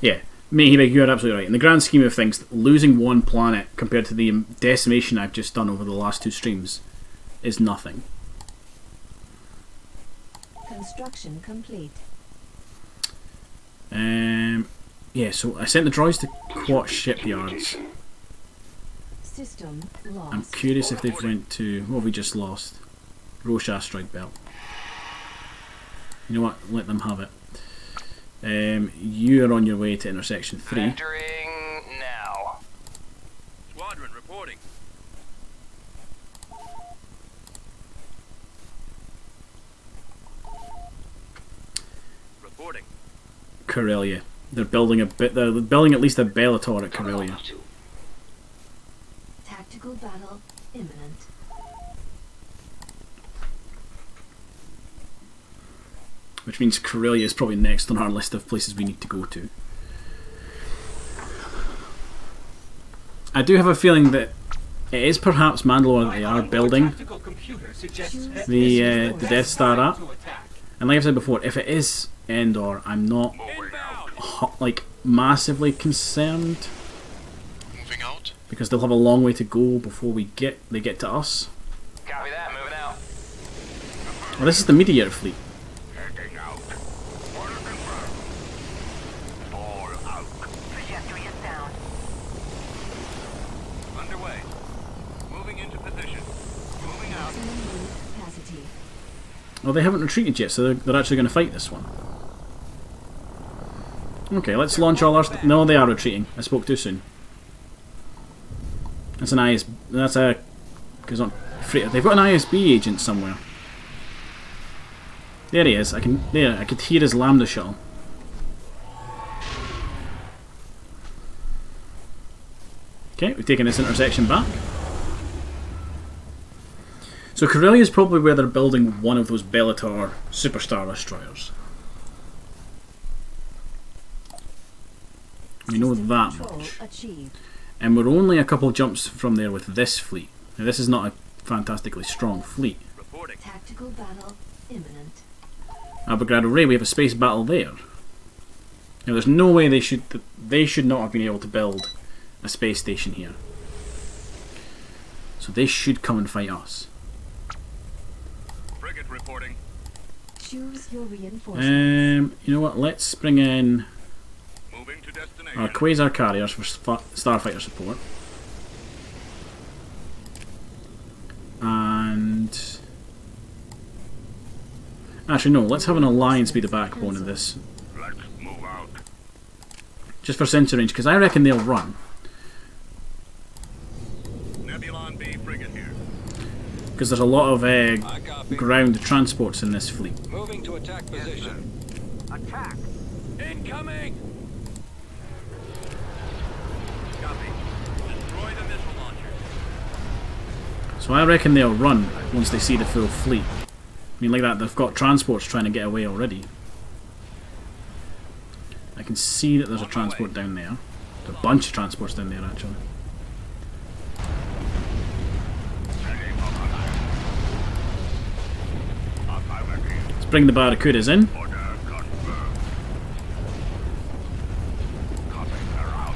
Speaker 1: Yeah, Mayhebe, you're absolutely right. In the grand scheme of things, losing one planet compared to the decimation I've just done over the last two streams is nothing.
Speaker 3: Construction complete.
Speaker 1: Yeah, so I sent the droids to Quat shipyards.
Speaker 3: System lost.
Speaker 1: I'm curious if they've went to... What have we just lost? Roche Asteroid Belt. You know what? Let them have it. You are on your way to intersection 3.
Speaker 2: Entering now. Squadron reporting. Reporting.
Speaker 1: Corellia. They're building a bit. They're building at least a Bellator at Corellia.
Speaker 3: Tactical battle imminent.
Speaker 1: Which means Corellia is probably next on our list of places we need to go to. I do have a feeling that it is perhaps Mandalore that they are building the Death Star at. And like I've said before, if it is Endor, I'm not like massively concerned.
Speaker 5: Moving out.
Speaker 1: Because they'll have a long way to go before they get to us.
Speaker 2: Copy that. Moving out.
Speaker 1: Well, this is the Meteor fleet.
Speaker 5: Heading out. Order confirmed. All out.
Speaker 3: Trajectory is down.
Speaker 2: Underway. Moving into position. Moving out.
Speaker 3: Maximum load capacity.
Speaker 1: Oh, they haven't retreated yet, so they're actually going to fight this one. Okay, let's launch all our... No, they are retreating. I spoke too soon. That's an IS... That's a... They've got an ISB agent somewhere. There he is. I could hear his Lambda shuttle. Okay, we've taken this intersection back. So Corellia is probably where they're building one of those Bellator Superstar destroyers. We know
Speaker 3: System
Speaker 1: that
Speaker 3: control
Speaker 1: much.
Speaker 3: achieved.
Speaker 1: And we're only a couple jumps from there with this fleet. Now this is not a fantastically strong fleet.
Speaker 2: Reporting.
Speaker 3: Tactical battle imminent.
Speaker 1: Abergrado Ray, we have a space battle there. Now, there's no way they should not have been able to build a space station here. So they should come and fight us.
Speaker 5: Frigate reporting.
Speaker 3: Choose your reinforcements.
Speaker 1: You know what? Let's bring in
Speaker 5: Moving to destination.
Speaker 1: our Quasar carriers for starfighter support. And actually, no. Let's have an alliance be the backbone of this,
Speaker 5: Let's move out.
Speaker 1: just for sensor range, because I reckon they'll run.
Speaker 5: Nebulon B frigate here.
Speaker 1: Because there's a lot of
Speaker 4: I copy.
Speaker 1: ground transports in this fleet.
Speaker 4: Moving to attack position.
Speaker 2: Attack! Incoming! Copy. Destroy the missile launchers.
Speaker 1: So I reckon they'll run once they see the full fleet. I mean, like that, they've got transports trying to get away already. I can see that there's a transport down there. There's a bunch of transports down there, actually. Let's bring the Barracudas in.
Speaker 5: Order confirmed. Copy around.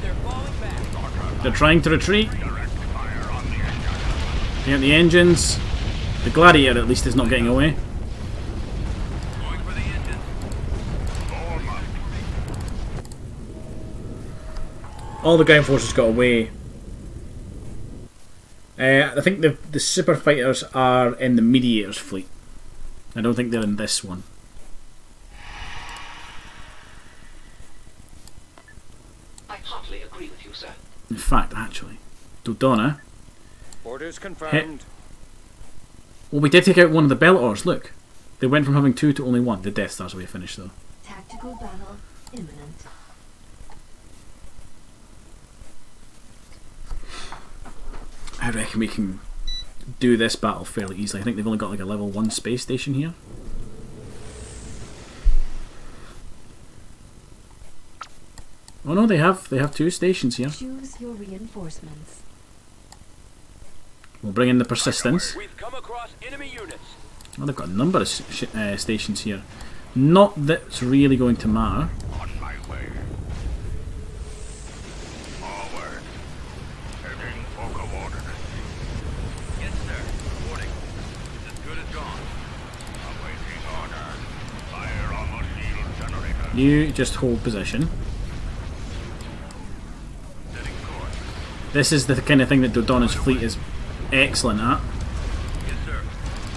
Speaker 2: They're falling back.
Speaker 1: They're trying to retreat.
Speaker 5: Direct fire on the engine.
Speaker 1: They got the engines. The Gladiator, at least, is not getting away.
Speaker 2: Going for the engine.
Speaker 5: Form up.
Speaker 1: All the ground forces got away. I think the super fighters are in the Mediator's fleet. I don't think they're in this one.
Speaker 6: I heartily agree with you, sir.
Speaker 1: In fact, actually, Dodonna.
Speaker 4: Orders confirmed.
Speaker 1: Well, we did take out one of the Bellaors. Look, they went from having 2 to only 1. The Death Star's way to finish, though.
Speaker 3: Tactical battle imminent.
Speaker 1: I reckon we can do this battle fairly easily. I think they've only got like a level 1 space station here. Oh no, they have 2 stations here.
Speaker 3: Choose your reinforcements.
Speaker 1: We'll bring in the Persistence.
Speaker 2: We've come across enemy units.
Speaker 1: Oh, they've got a number of stations here. Not that's really going to matter.
Speaker 5: On my way. Forward. Heading for coordinates.
Speaker 2: Yes, sir. Reporting. It's as good as gone.
Speaker 5: Awaiting orders. Fire on the shield generator.
Speaker 1: You just hold position.
Speaker 5: Setting course.
Speaker 1: This is the kind of thing that Dodonna's fleet is excellent at.
Speaker 2: Yes, sir.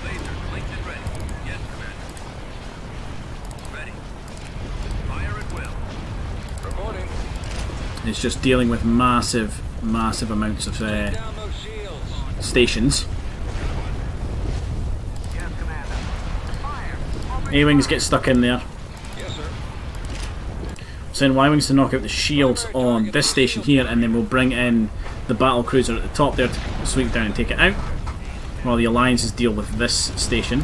Speaker 2: Lasers linked and ready. Yes, Commander. Ready. Fire at will.
Speaker 4: Reporting.
Speaker 1: It's just dealing with massive amounts of
Speaker 4: Down those shields.
Speaker 1: stations.
Speaker 2: Yes, Commander. Fire!
Speaker 1: A-Wings get stuck in there.
Speaker 4: Yes, sir.
Speaker 1: Send Y-Wings to knock out the shields on this station here, and then we'll bring in the battle cruiser at the top there to sweep down and take it out, while the alliances deal with this station.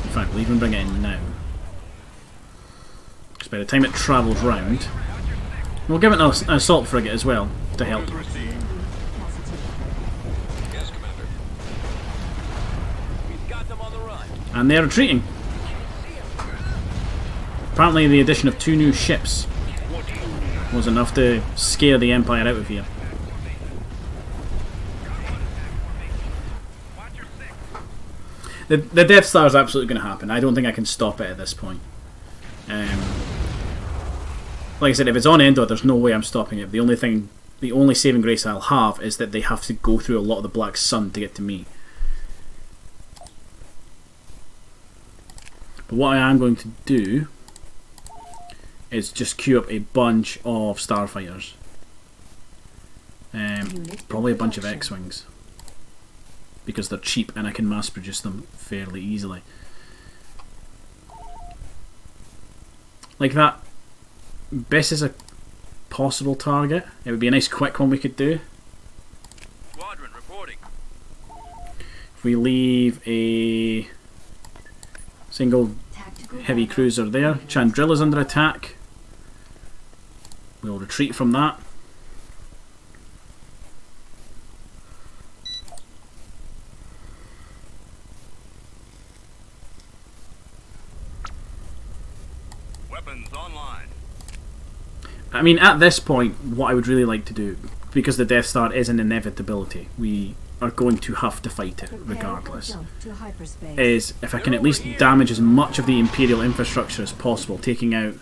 Speaker 1: In fact, we'll even bring it in now, because by the time it travels round, we'll give it an assault frigate as well to help.
Speaker 3: Capacity.
Speaker 4: Yes, Commander.
Speaker 2: We've got them on the run.
Speaker 1: And they're retreating. Apparently the addition of 2 new ships was enough to scare the Empire out of here. The Death Star is absolutely going to happen. I don't think I can stop it at this point. Like I said, if it's on Endor, there's no way I'm stopping it. The only saving grace I'll have is that they have to go through a lot of the Black Sun to get to me. But what I am going to do is just queue up a bunch of starfighters. Probably a bunch of X-Wings. Because they're cheap and I can mass produce them fairly easily. Like that. Bess is a possible target. It would be a nice quick one we could do.
Speaker 2: Squadron reporting.
Speaker 1: If we leave a single
Speaker 3: Tactical
Speaker 1: heavy
Speaker 3: battle
Speaker 1: cruiser there. Chandrilla's under attack. We'll retreat from that.
Speaker 5: Weapons online.
Speaker 1: I mean, at this point, what I would really like to do, because the Death Star is an inevitability, we are going to have to fight it regardless, is if I can at least damage as much of the Imperial infrastructure as possible, taking out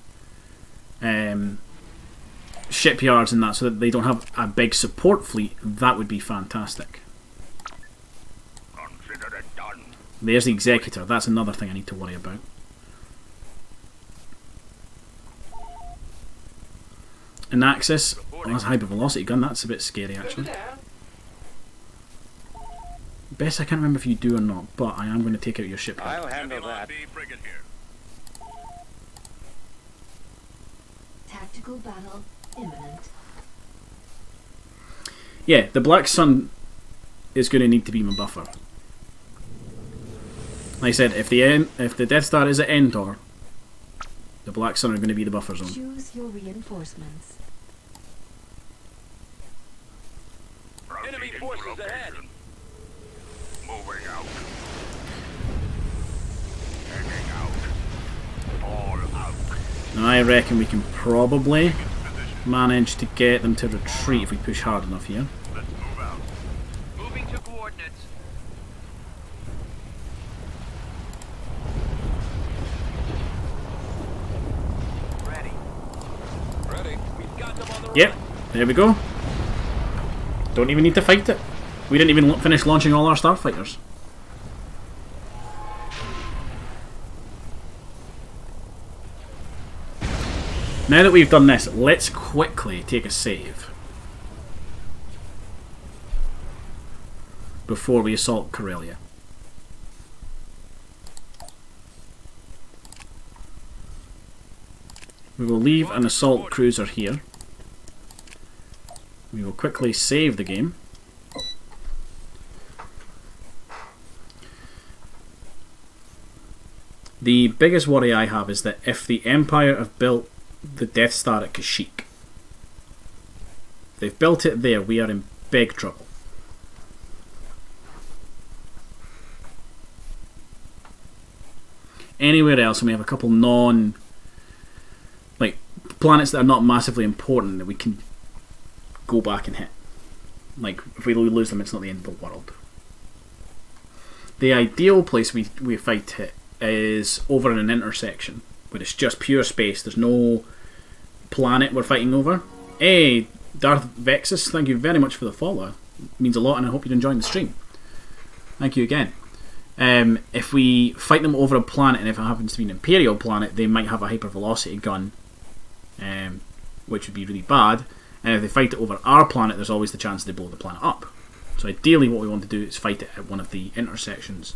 Speaker 1: shipyards and that, so that they don't have a big support fleet, that would be fantastic.
Speaker 5: Consider it done.
Speaker 1: There's the Executor, that's another thing I need to worry about. An Axis, oh, that's a hypervelocity gun, that's a bit scary actually. Best I can't remember if you do or not, but I am going to take out your shipyard.
Speaker 4: I'll handle that.
Speaker 5: Frigate here.
Speaker 3: Tactical battle imminent.
Speaker 1: Yeah, the Black Sun is going to need to be my buffer. Like I said, if the Death Star is at Endor, the Black Sun are going to be the buffer zone.
Speaker 3: Choose your reinforcements.
Speaker 2: Enemy forces ahead.
Speaker 5: Moving out. Heading out. All out.
Speaker 1: Now I reckon we can probably manage to get them to retreat if we push hard enough here.
Speaker 5: Let's move out.
Speaker 2: Moving to coordinates. Ready.
Speaker 4: Ready.
Speaker 2: We've got them on the
Speaker 1: Yep,
Speaker 2: run.
Speaker 1: there we go. Don't even need to fight it. We didn't even finish launching all our starfighters. Now that we've done this, let's quickly take a save before we assault Corellia. We will leave an assault cruiser here. We will quickly save the game. The biggest worry I have is that if the Empire have built the Death Star at Kashyyyk, if they've built it there, we are in big trouble. Anywhere else, and we have a couple planets that are not massively important that we can go back and hit. Like, if we lose them, it's not the end of the world. The ideal place we fight it is over in an intersection where it's just pure space. There's no planet we're fighting over. Hey, Darth Vexus, thank you very much for the follow. It means a lot, and I hope you're enjoying the stream. Thank you again. If we fight them over a planet, and if it happens to be an Imperial planet, they might have a hypervelocity gun, which would be really bad. And if they fight it over our planet, there's always the chance they blow the planet up. So ideally what we want to do is fight it at one of the intersections,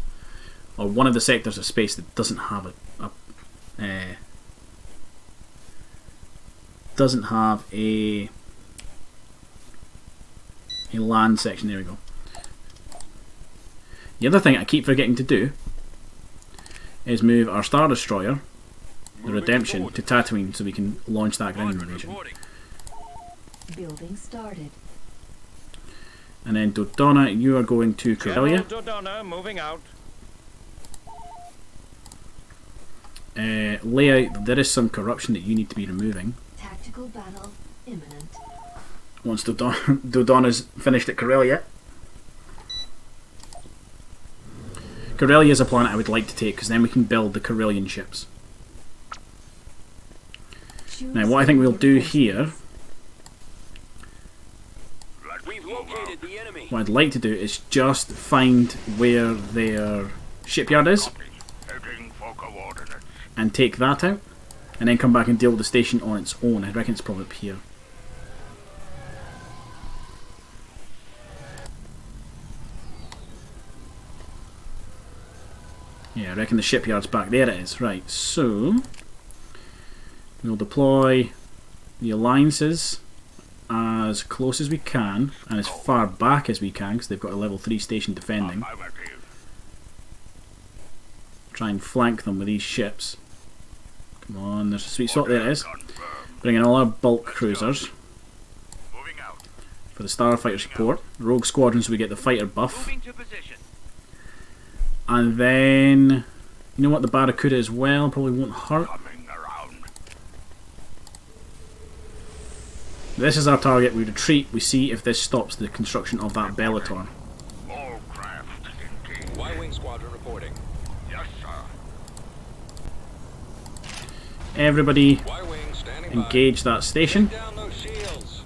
Speaker 1: or one of the sectors of space that doesn't have a land section. There we go. The other thing I keep forgetting to do is move our Star Destroyer, the Redemption, to Tatooine so we can launch that ground invasion.
Speaker 3: Building started.
Speaker 1: And then Dodonna, you are going to Corellia.
Speaker 4: Dodonna, moving out.
Speaker 1: Layout, there is some corruption that you need to be removing.
Speaker 3: Tactical battle imminent.
Speaker 1: Once Dodonna's finished at Corellia. Corellia is a planet I would like to take, because then we can build the Corellian ships. Now what I think we'll do here,
Speaker 2: We've located the enemy.
Speaker 1: what I'd like to do is just find where their shipyard is
Speaker 5: Heading for coordinates.
Speaker 1: and take that out, and then come back and deal with the station on its own. I reckon it's probably up here. Yeah, I reckon the shipyard's back there. It is. Right, so we'll deploy the alliances as close as we can and as far back as we can, because they've got a level 3 station defending.
Speaker 5: Affirmative.
Speaker 1: Try and flank them with these ships. Come on, there's a sweet spot. There it is.
Speaker 5: Confirmed.
Speaker 1: Bring in all our bulk cruisers
Speaker 5: Moving out.
Speaker 1: for the starfighter support. Rogue squadron so we get the fighter buff.
Speaker 2: Moving to position.
Speaker 1: And then, you know what, the Barracuda as well probably won't hurt.
Speaker 5: Coming around.
Speaker 1: This is our target. We retreat. We see if this stops the construction of that Bellator.
Speaker 5: All craft engaged.
Speaker 4: Y-Wing Squadron reporting.
Speaker 5: Yes, sir.
Speaker 1: Everybody
Speaker 4: Y-Wing standing
Speaker 1: engage that station.
Speaker 4: by. Down those shields.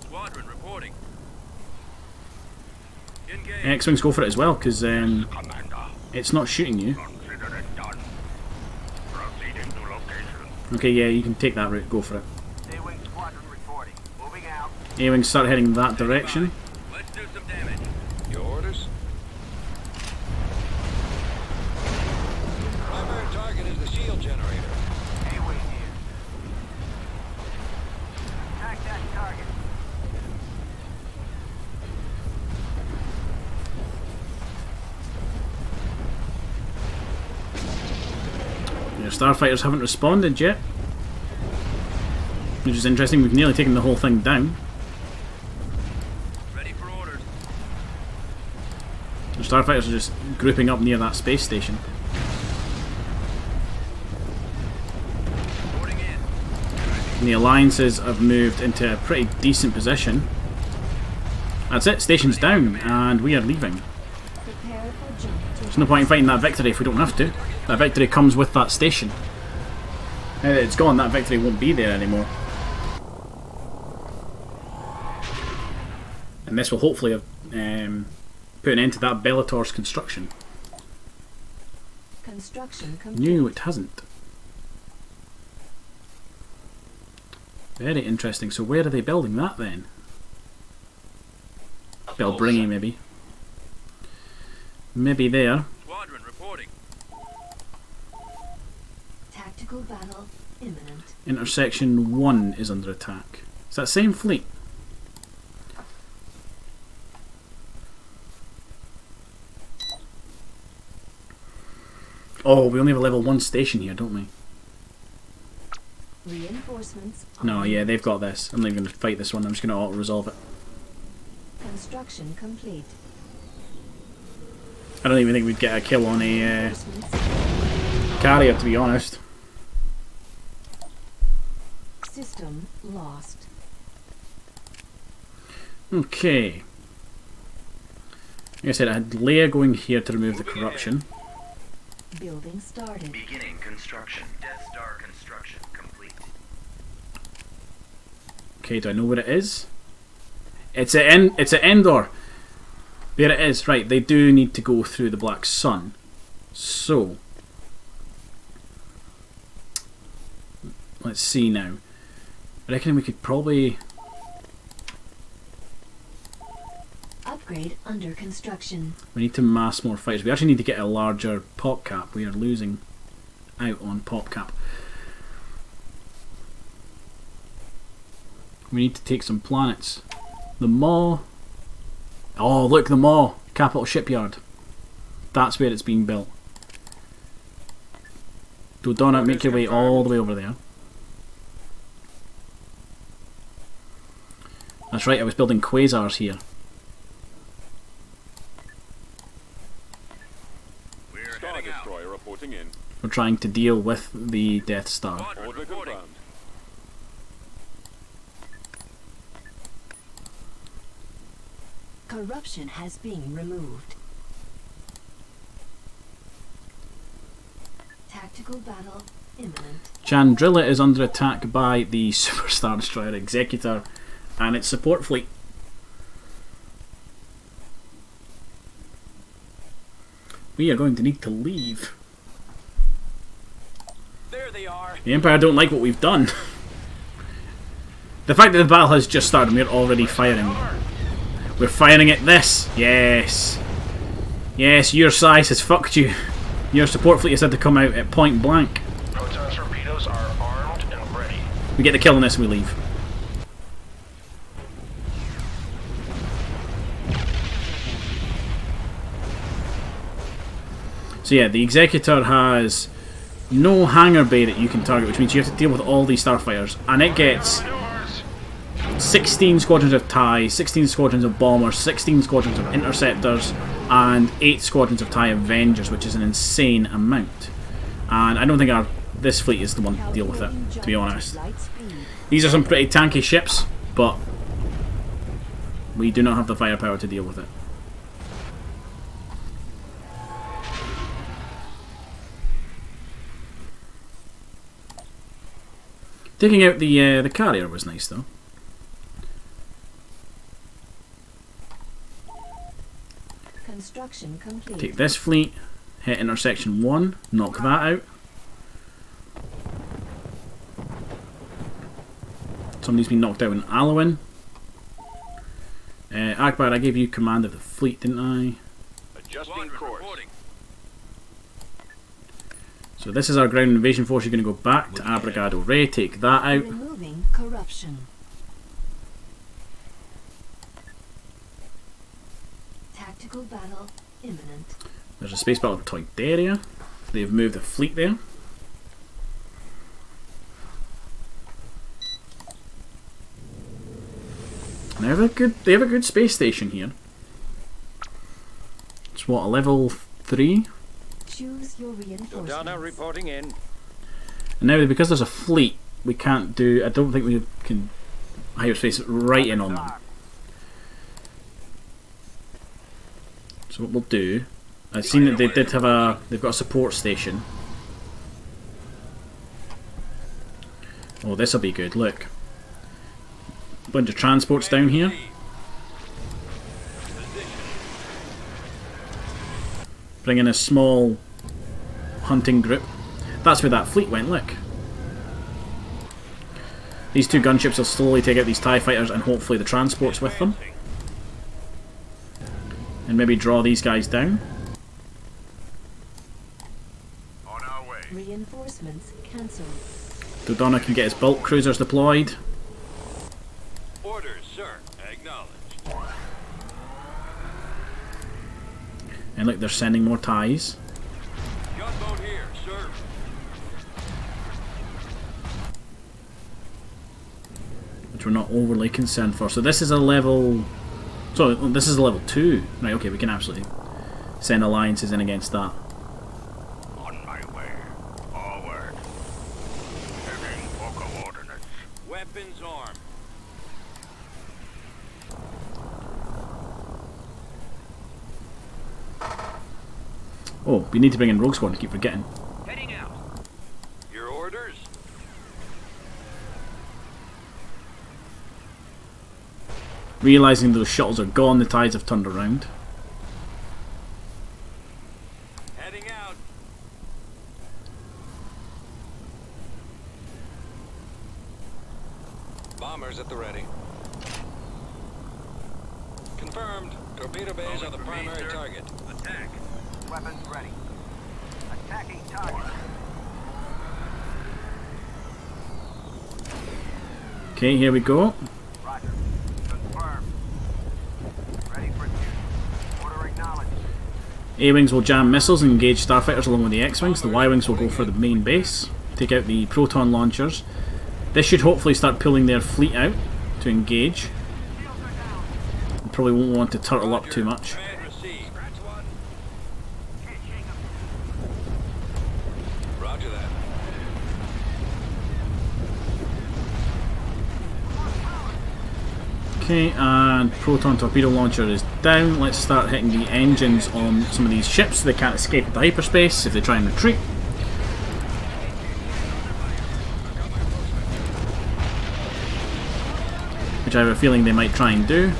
Speaker 2: Squadron reporting. Engage.
Speaker 1: X-Wings go for it as well, because
Speaker 5: Commander.
Speaker 1: it's not shooting you.
Speaker 5: Consider it done. Proceeding to location.
Speaker 1: Okay, yeah, you can take that route. Go for it.
Speaker 2: A-Wing Squadron reporting. Moving out.
Speaker 1: A-Wings start heading that direction.
Speaker 2: Let's do some damage.
Speaker 4: Your orders? Primary target is the shield generator.
Speaker 2: A-Wing here. Attack that target.
Speaker 1: Your starfighters haven't responded yet, which is interesting. We've nearly taken the whole thing down.
Speaker 2: Ready for orders.
Speaker 1: The starfighters are just grouping up near that space station.
Speaker 2: Reporting in.
Speaker 1: And the alliances have moved into a pretty decent position. That's it, station's down, and we are leaving.
Speaker 3: Prepare for jump to
Speaker 1: There's no point in fighting that victory if we don't have to. That victory comes with that station. Now that it's gone, that victory won't be there anymore. And this will hopefully have put an end to that Bellator's construction.
Speaker 3: construction complete.
Speaker 1: No, it hasn't. Very interesting. So where are they building that then? Belbringy, maybe. Maybe there.
Speaker 2: Squadron reporting.
Speaker 3: Tactical battle imminent.
Speaker 1: Intersection 1 is under attack. Is that same fleet? Oh, we only have a level 1 station here, don't we?
Speaker 3: Reinforcements.
Speaker 1: No,
Speaker 3: on.
Speaker 1: yeah, they've got this. I'm not even going to fight this one. I'm just going to auto-resolve it.
Speaker 3: Construction complete.
Speaker 1: I don't even think we'd get a kill on a
Speaker 3: Reinforcements.
Speaker 1: carrier, to be honest.
Speaker 3: System lost.
Speaker 1: Okay. Like I said, I had Leia going here to remove the corruption.
Speaker 3: Building started.
Speaker 7: Beginning construction. Death Star construction complete.
Speaker 1: Okay, do I know where it is? It's at Endor. There it is. Right, they do need to go through the Black Sun. So let's see now. I reckon we could probably...
Speaker 3: Upgrade under construction.
Speaker 1: We need to mass more fighters. We actually need to get a larger pop cap. We are losing out on pop cap. We need to take some planets. The Maw. Oh, look, the Maw. Capital Shipyard. That's where it's being built. Dodonna, make your way all the way over there. That's right, I was building Quasars here.
Speaker 2: We're
Speaker 5: Star
Speaker 2: heading out.
Speaker 5: Destroyer reporting in.
Speaker 1: We're trying to deal with the Death Star.
Speaker 2: Squadron
Speaker 5: Order
Speaker 2: reporting.
Speaker 5: confirmed.
Speaker 3: Corruption has been removed. Tactical battle imminent.
Speaker 1: Chandrilla is under attack by the Super Star Destroyer Executor and its support fleet. We are going to need to leave.
Speaker 2: There they are.
Speaker 1: The Empire don't like what we've done. The fact that the battle has just started and we're already firing. We're firing at this. Yes. Yes, your size has fucked you. Your support fleet has had to come out at point blank.
Speaker 5: Proton torpedoes are armed and ready.
Speaker 1: We get the kill on this and we leave. So yeah, the Executor has no hangar bay that you can target, which means you have to deal with all these starfighters. And it gets 16 squadrons of TIE, 16 squadrons of bombers, 16 squadrons of interceptors, and 8 squadrons of TIE Avengers, which is an insane amount. And I don't think this fleet is the one to deal with it, to be honest.
Speaker 3: Light speed.
Speaker 1: These are some pretty tanky ships. but we do not have the firepower to deal with it. Taking out the carrier was nice though.
Speaker 3: Construction complete.
Speaker 1: Take this fleet, hit intersection 1, knock that out. Somebody's been knocked out in Alwyn. Akbar, I gave you command of the fleet, didn't I?
Speaker 5: Adjusting course.
Speaker 1: So this is our ground invasion force. You're going to go back to Abrigado Ray, take that out.
Speaker 3: Removing corruption. Tactical battle imminent.
Speaker 1: There's a space battle of Toydaria. They've moved a fleet there. They have a good space station here. It's what, a level 3?
Speaker 3: Choose your reinforcements.
Speaker 5: Donna reporting in.
Speaker 1: And now because there's a fleet, we can't do. I don't think we can hyperspace right in on them. So what we'll do, I've seen that they did have they've got a support station. Oh, this will be good. Look, a bunch of transports down here. Bring in a small hunting group. That's where that fleet went, look. These two gunships will slowly take out these TIE fighters and hopefully the transports with them. And maybe draw these guys down.
Speaker 5: On our way.
Speaker 3: Reinforcements cancelled.
Speaker 1: Dodonna can get his bulk cruisers deployed.
Speaker 5: Orders, sir. Acknowledged.
Speaker 1: And look, they're sending more TIEs.
Speaker 5: Gunboat here, sir.
Speaker 1: Which we're not overly concerned for. So this is a level... So this is a level 2. Right, okay, we can absolutely send alliances in against that.
Speaker 5: On my way. Forward. Heading for coordinates. Weapons armed.
Speaker 1: Oh, we need to bring in Rogue Squad, I keep forgetting.
Speaker 2: Heading out.
Speaker 5: Your orders?
Speaker 1: Realising those shuttles are gone, the tides have turned around.
Speaker 5: Heading out. Bombers at the ready. Confirmed. Torpedo bays are the primary target.
Speaker 2: Attack. Weapons ready. Attacking target.
Speaker 1: Okay, here we go.
Speaker 2: Roger. Confirmed. Ready for duty. Order acknowledged.
Speaker 1: A-Wings will jam missiles and engage starfighters along with the X-Wings. The Y-Wings will go for the main base. Take out the proton launchers. This should hopefully start pulling their fleet out to engage. Probably won't want to turtle up too much.
Speaker 5: Command received. Scratch one.
Speaker 2: Can't shake 'em.
Speaker 5: Roger that.
Speaker 1: Okay, and proton torpedo launcher is down. Let's start hitting the engines on some of these ships so they can't escape into hyperspace if they try and retreat. Which I have a feeling they might try and do.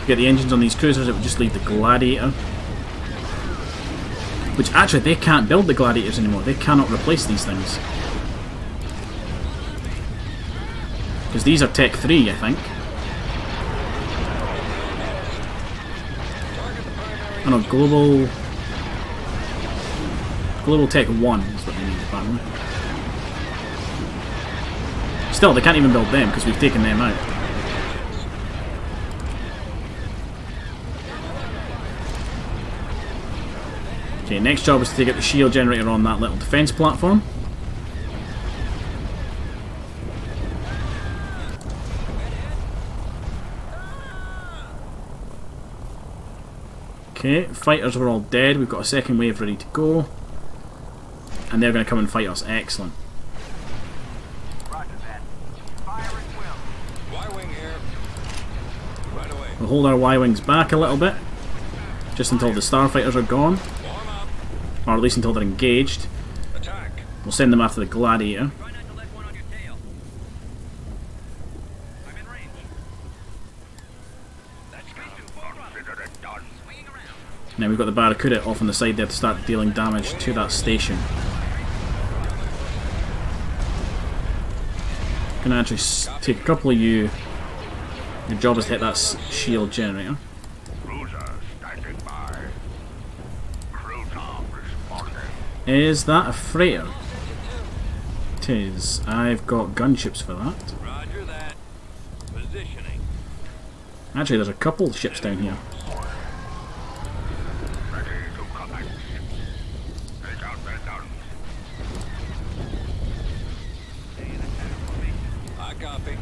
Speaker 1: Get the engines on these cruisers, it would just leave the Gladiator. Which actually, they can't build the Gladiators anymore. They cannot replace these things. Because these are Tech 3, I think. Oh no, Global Tech 1 is what they need apparently. Still, they can't even build them because we've taken them out. Okay, next job is to take out the shield generator on that little defence platform. Okay, fighters were all dead. We've got a second wave ready to go. And they're going to come and fight us. Excellent.
Speaker 2: Roger that. Fire at will.
Speaker 4: Y-wing here. Right away.
Speaker 1: We'll hold our Y-wings back a little bit. Just until the starfighters are gone.
Speaker 4: Warm up.
Speaker 1: Or at least until they're engaged.
Speaker 4: Attack.
Speaker 1: We'll send them after the Gladiator.
Speaker 2: Try not to let one on your tail. I'm in range. That's good.
Speaker 5: Consider it done.
Speaker 2: Swinging around.
Speaker 1: Now we've got the Barracuda off on the side there to start dealing damage to that station. Gonna actually take a couple of you. Your job is to hit that shield generator.
Speaker 5: Cruiser standing by. Cruiser responding.
Speaker 1: Is that a freighter? It is. I've got gunships for that.
Speaker 4: Roger that. Positioning.
Speaker 1: Actually, there's a couple ships down here.
Speaker 5: Ready to commence. Take out their guns.
Speaker 4: I copy.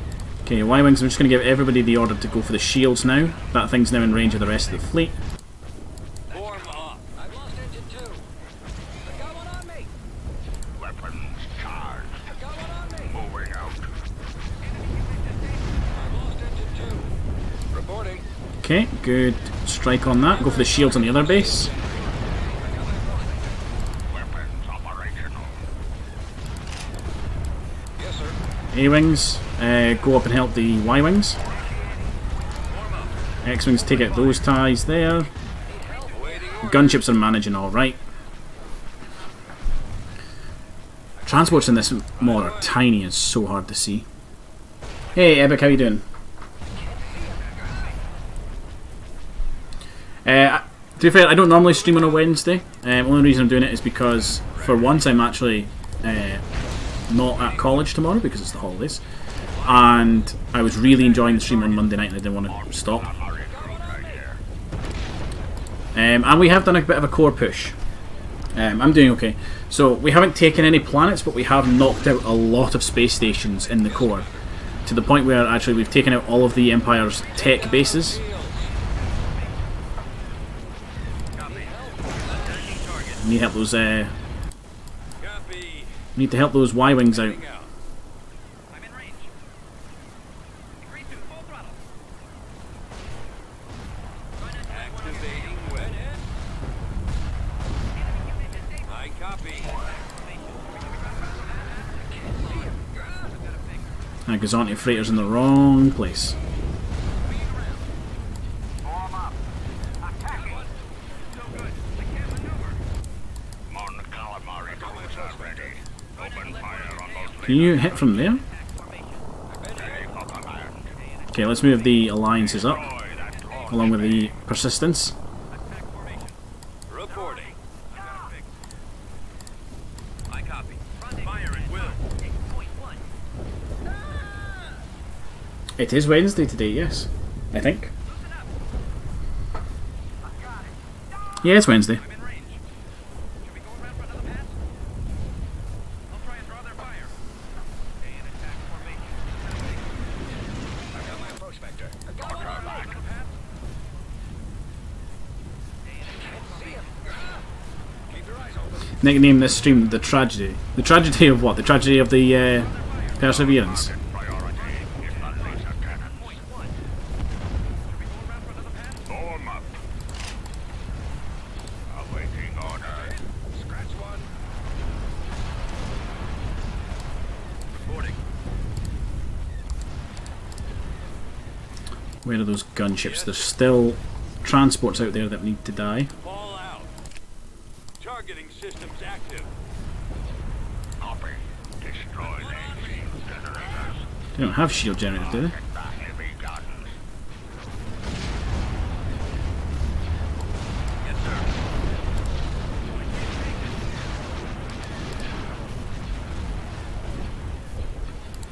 Speaker 1: Okay, Y-Wings, I'm just going to give everybody the order to go for the shields now. That thing's now in range of the rest of the fleet.
Speaker 4: Form up. I've lost engine 2. I got one on me.
Speaker 5: Weapons charged.
Speaker 4: I got one on me.
Speaker 5: Moving out.
Speaker 4: I've lost engine 2. Reporting.
Speaker 1: Okay, good strike on that. Go for the shields on the other base.
Speaker 5: Weapons operational.
Speaker 4: Yes, sir.
Speaker 1: A-Wings, go up and help the Y-Wings. X-Wings take out those ties there.
Speaker 4: Awaiting order.
Speaker 1: Gunships are managing alright. Transports in this mod are tiny and so hard to see. Hey Epic, how you doing? To be fair, I don't normally stream on a Wednesday. Only reason I'm doing it is because for once I'm actually not at college tomorrow because it's the holidays. And I was really enjoying the stream on Monday night and I didn't want to stop. And we have done a bit of a core push. I'm doing okay. So we haven't taken any planets, but we have knocked out a lot of space stations in the core. To the point where actually we've taken out all of the Empire's tech bases. We need help those
Speaker 4: Copy.
Speaker 1: need to help those Y-Wings out.
Speaker 2: I'm in range. Degree 2, full throttle. Try not to let one on your tail.
Speaker 4: Activating weapon. I copy.
Speaker 1: That goes on to freighters in the wrong place.
Speaker 2: Form up. Attacking. So good. I can't maneuver.
Speaker 5: Mon calamari cruiser ready. Open fire on those
Speaker 1: Can you hit from there?
Speaker 5: ready for command.
Speaker 1: Okay, let's move the alliances up,
Speaker 5: Destroy that torch.
Speaker 1: along with the persistence.
Speaker 2: Attack formation.
Speaker 4: Reporting.
Speaker 2: I copy. Fire at will. Point 1.
Speaker 1: It is Wednesday today, yes. I think.
Speaker 2: Loosen up. I got it.
Speaker 1: Yeah, it's Wednesday.
Speaker 2: I'm in range. Should we go around for another pass? I'll try and draw their fire. Okay, an attack formation.
Speaker 5: I got my approach vector.
Speaker 2: Another pass. Okay, an attack formation.
Speaker 5: Keep your eyes open.
Speaker 1: Nickname this stream The Tragedy. The tragedy of what? The tragedy of the Perseverance.
Speaker 5: Priority is the laser cannon.
Speaker 2: Point 1. Should we go around for another pass?
Speaker 5: Form up. Awaiting order.
Speaker 4: Scratch one. Reporting.
Speaker 1: Where are those gunships? There's still transports out there that need to die.
Speaker 4: Fall out. Targeting systems active.
Speaker 5: Copy. Destroy the shield generators.
Speaker 1: They don't have shield generators, do they?
Speaker 5: Get the heavy guns.
Speaker 4: Yes, sir.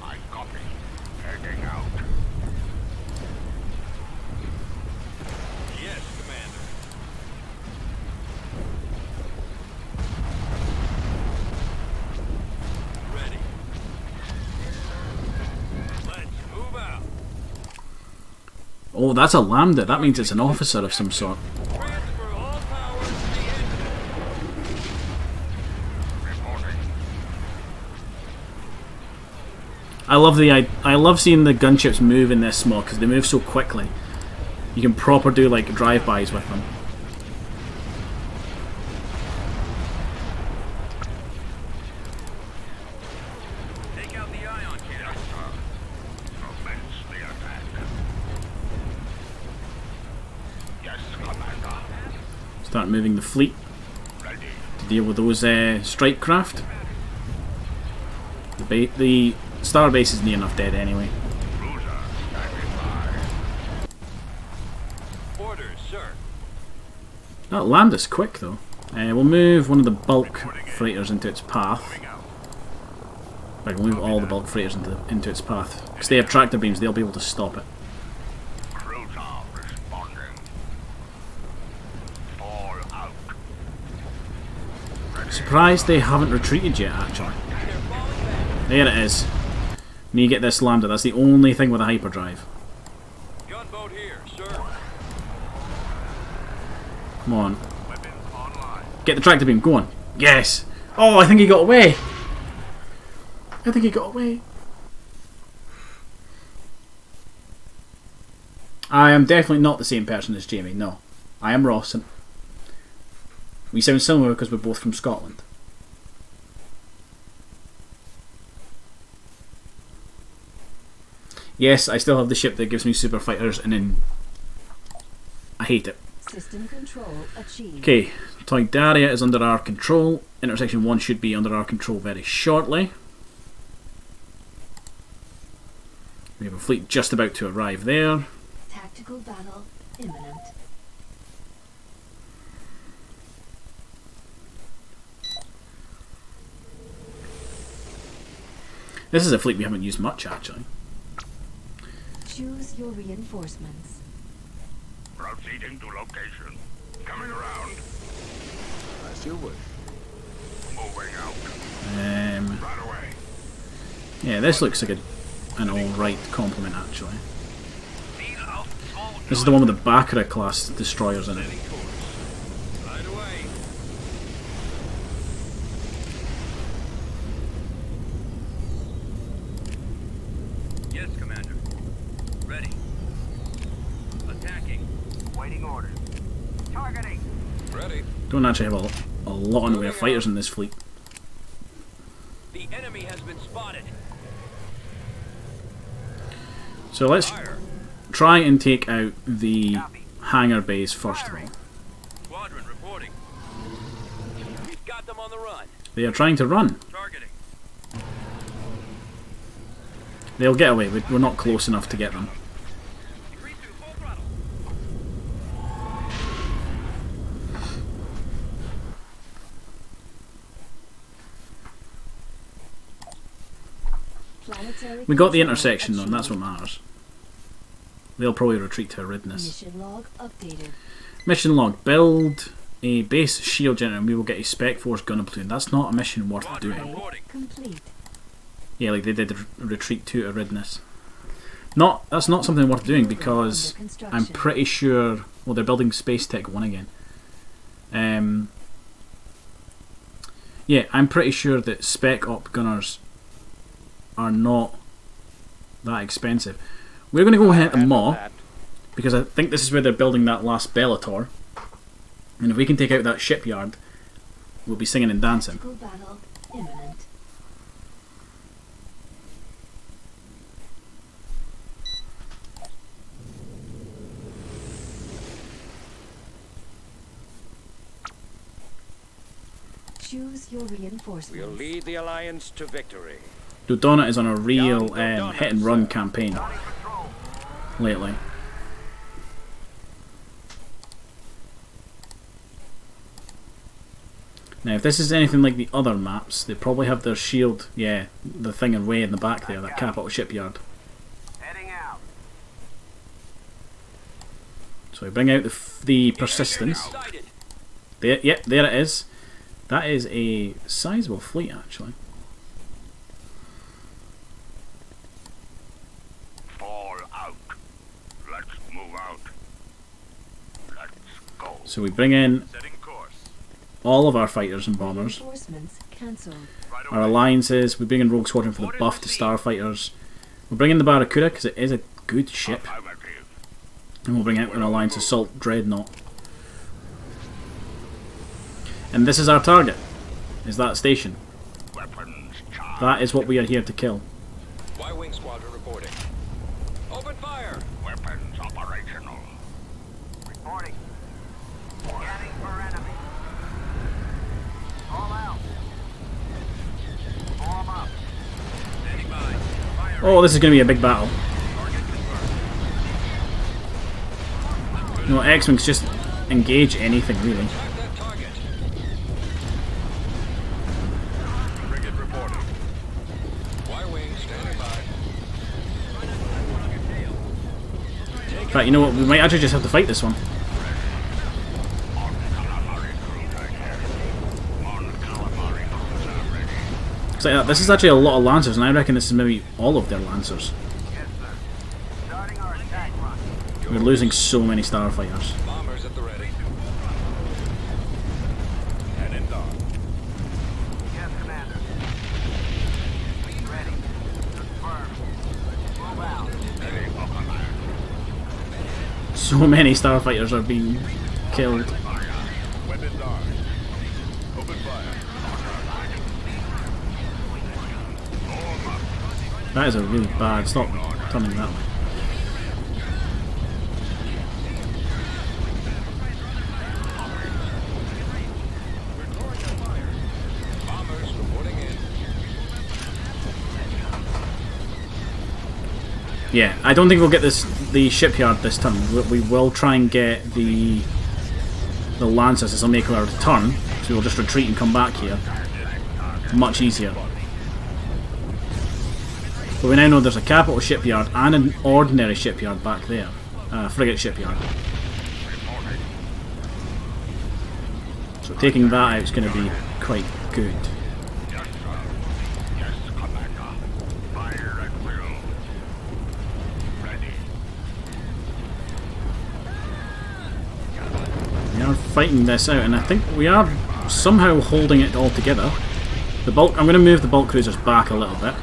Speaker 5: I copy. Heading out.
Speaker 4: Yes, Commander. Ready. Let's move out.
Speaker 1: Oh, that's a lambda. That means it's an officer of some sort.
Speaker 4: Transfer
Speaker 1: I love seeing the gunships move in this mod because they move so quickly. You can proper do like drive-bys with them.
Speaker 2: Take out the ion cannon.
Speaker 5: Commence the attack. Yes, Commander.
Speaker 1: Start moving the fleet
Speaker 5: Ready.
Speaker 1: to deal with those strike craft. The star base is near enough dead anyway.
Speaker 5: Cruiser standing by.
Speaker 4: Orders, sir.
Speaker 1: That land is quick though. We'll move one of the bulk freighters into its path. Right, we'll move all the bulk freighters into its path. Because they have tractor beams, they'll be able to stop it.
Speaker 5: Cruiser responding. Fall out.
Speaker 1: Surprised they haven't retreated yet, actually. There it is. When you get this lambda, that's the only thing with a hyperdrive.
Speaker 4: Gunboat here, sir.
Speaker 1: Come on.
Speaker 5: Weapons online.
Speaker 1: Get the tractor beam, go on. Yes! Oh, I think he got away! I think he got away. I am definitely not the same person as Jamie, no. I am Ross, and we sound similar because we're both from Scotland. Yes, I still have the ship that gives me super fighters, and then I hate it.
Speaker 3: System control achieved.
Speaker 1: Okay, Toydaria is under our control. Intersection 1 should be under our control very shortly. We have a fleet just about to arrive there.
Speaker 3: Tactical battle imminent.
Speaker 1: This is a fleet we haven't used much, actually.
Speaker 3: Choose your reinforcements.
Speaker 5: Proceeding to location. Coming around. As you wish. Moving out. Right away.
Speaker 1: Yeah, this looks like an alright compliment, actually. This is the one with the Baccarat class destroyers in it.
Speaker 4: Right away.
Speaker 2: Yes, Commander. Ready. Attacking.
Speaker 6: Waiting orders. Targeting.
Speaker 4: Ready.
Speaker 1: Don't actually have a lot in the way of fighters in this fleet.
Speaker 4: The enemy has been spotted.
Speaker 1: So let's
Speaker 4: Fire.
Speaker 1: try and take out the hangar base first of all.
Speaker 2: Squadron reporting.
Speaker 4: We've got them on the run.
Speaker 1: They are trying to run.
Speaker 2: Targeting.
Speaker 1: They'll get away, we're not close enough to get them.
Speaker 2: Decrease to full throttle.
Speaker 3: Planetary
Speaker 1: We got the
Speaker 3: control
Speaker 1: intersection though, and that's what
Speaker 3: achieved.
Speaker 1: matters. They'll probably retreat to Aridness.
Speaker 3: Mission log updated.
Speaker 1: Mission log. Build a base shield generator and we will get a Spec Force gunner platoon. That's not a mission worth doing.
Speaker 2: Reporting.
Speaker 3: Complete.
Speaker 1: Yeah, like they did retreat to Aridness. That's not something worth doing because I'm pretty sure... Well, they're building Space Tech 1 again. Yeah, I'm pretty sure that Spec Op gunners are not that expensive. We're going to go ahead and Maw, because I think this is where they're building that last Bellator. And if we can take out that shipyard, we'll be singing and dancing.
Speaker 3: Tactical battle imminent. Choose your reinforcements.
Speaker 4: We'll lead the Alliance to victory.
Speaker 1: Dodonna is on a real hit and run campaign lately. Now, if this is anything like the other maps, they probably have their shield, yeah, the thing away in the back there, that capital shipyard.
Speaker 6: Heading out.
Speaker 1: So we bring out the Persistence.
Speaker 4: Sighted.
Speaker 1: There, yep, there it is. That is a sizable fleet, actually.
Speaker 5: Fall out. Let's move out. Let's go.
Speaker 1: So we bring in
Speaker 5: Setting course.
Speaker 1: all of our fighters and bombers.
Speaker 3: Reinforcements cancelled.
Speaker 5: Right
Speaker 1: Our alliances, we bring in Rogue Squadron for the buff to starfighters. We'll bring in the Barracuda because it is a good ship. And we'll bring out an Alliance Assault Dreadnought. And this is our target. Is that station. That is what we are here to kill.
Speaker 4: Y-Wing Squadron reporting. Open fire!
Speaker 5: Weapons operational.
Speaker 6: Reporting. Scanning for enemy. All out. Form up.
Speaker 2: Standing by. Fire.
Speaker 1: Oh, this is going to be a big battle. No, X-Wings just engage anything, really.
Speaker 4: Track that target.
Speaker 5: Frigate reporting.
Speaker 4: Y-Wing standing by.
Speaker 1: In fact, you know what? We might actually just have to fight this one. It's like that. This is actually a lot of Lancers, and I reckon this is maybe all of their Lancers.
Speaker 6: Yes, sir. Starting our attack run.
Speaker 1: We're losing so many starfighters.
Speaker 4: Bombers at the ready.
Speaker 5: Cannon down.
Speaker 6: Yes, Commander. Ready. Confirmed. Move out.
Speaker 1: So many starfighters are being killed.
Speaker 5: Weapons armed. Open fire.
Speaker 1: That is a really bad. Stop turning that way.
Speaker 4: Bombers reporting in.
Speaker 1: Yeah, I don't think we'll get the shipyard this turn. We will try and get the Lancers. This will make our return, so we'll just retreat and come back here. Much easier. But we now know there's a capital shipyard and an ordinary shipyard back there. Frigate shipyard. So taking that out is going to be quite good.
Speaker 5: Yes, Commander. Fire at will. Ready.
Speaker 1: We are fighting this out, and I think we are somehow holding it all together. I'm going to move the bulk cruisers back a little bit.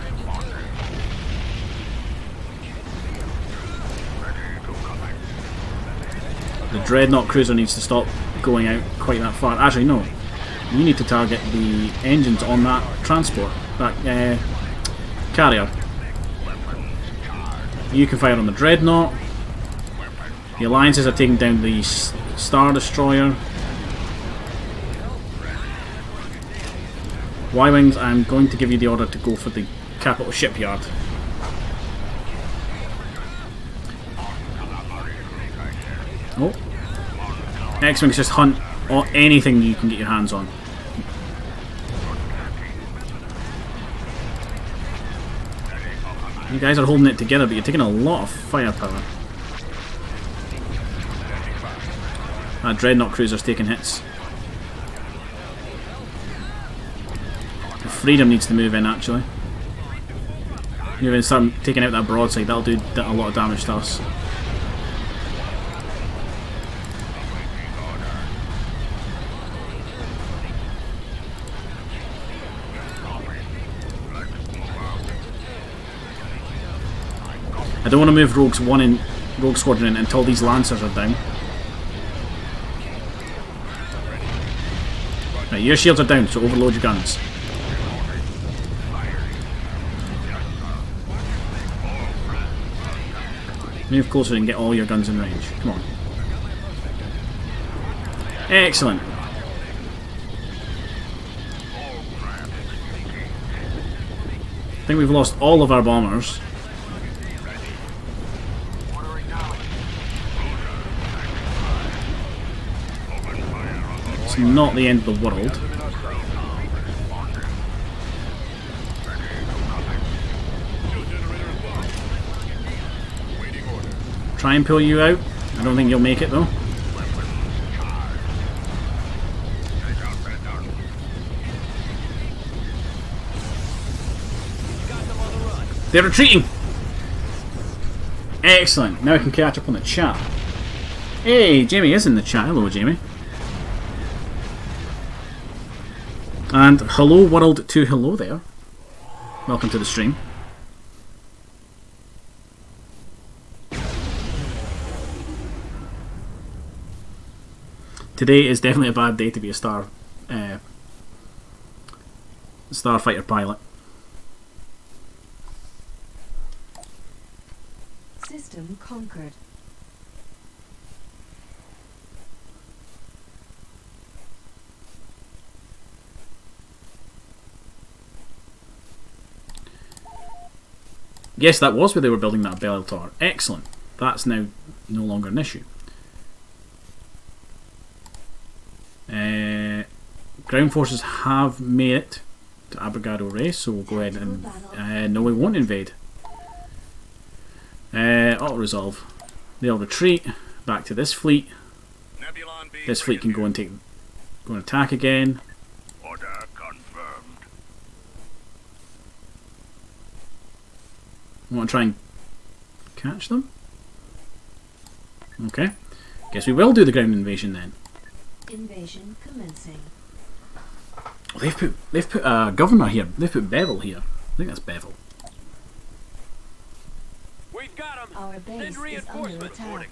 Speaker 1: The Dreadnought cruiser needs to stop going out quite that far. Actually, no. You need to target the engines on that transport, that carrier. You can fire on the Dreadnought. The Alliances are taking down the Star Destroyer. Y-Wings, I'm going to give you the order to go for the capital shipyard. Oh. X-Wings just hunt anything you can get your hands on. You guys are holding it together, but you're taking a lot of firepower. That Dreadnought cruiser's taking hits. The Freedom needs to move in, actually. Move in, start taking out that broadside. That'll do a lot of damage to us. I don't want to move Rogue Squadron in until these Lancers are down. Right, your shields are down, so overload your guns. Move closer and get all your guns in range. Come on. Excellent. I think we've lost all of our bombers. It's not the end of the world. Try and pull you out. I don't think you'll make it though. They're retreating! Excellent. Now I can catch up on the chat. Hey, Jamie is in the chat. Hello, Jamie. And hello world to hello there. Welcome to the stream. Today is definitely a bad day to be a starfighter pilot.
Speaker 3: System conquered.
Speaker 1: Yes, that was where they were building that Bell Tower. Excellent. That's now no longer an issue. Ground forces have made it to Abrigado Ray, so we'll go ahead and no, we won't invade. Auto resolve. They'll retreat back to this fleet.
Speaker 5: Nebulon being
Speaker 1: This fleet can go and attack again.
Speaker 5: Order confirmed.
Speaker 1: Want to try and catch them? Okay. Guess we will do the ground invasion then.
Speaker 3: Invasion commencing.
Speaker 1: Oh, they've put a governor here. They've put Bevel here. I think that's Bevel.
Speaker 4: We've got him.
Speaker 3: Our base
Speaker 4: Send
Speaker 3: is under
Speaker 4: reinforcements.
Speaker 3: attack.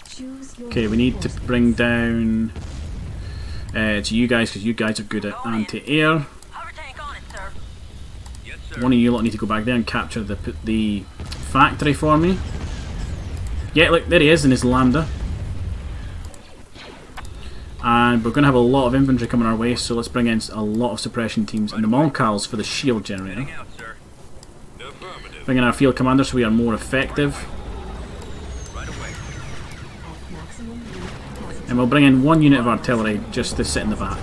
Speaker 3: Choose your
Speaker 1: Okay, we need to bring down to you guys because you guys are good at anti-air.
Speaker 8: Hover tank on it, sir.
Speaker 5: Yes, sir.
Speaker 1: One of you lot need to go back there and capture the factory for me. Yeah, look, there he is in his lander. And we're going to have a lot of infantry coming our way, so let's bring in a lot of suppression teams and the Moncals for the shield generator.
Speaker 5: Heading out, sir. Affirmative.
Speaker 1: Bring in our field commander so we are more effective.
Speaker 5: Right away.
Speaker 3: at maximum capacity.
Speaker 1: And we'll bring in one unit of artillery just to sit in the back.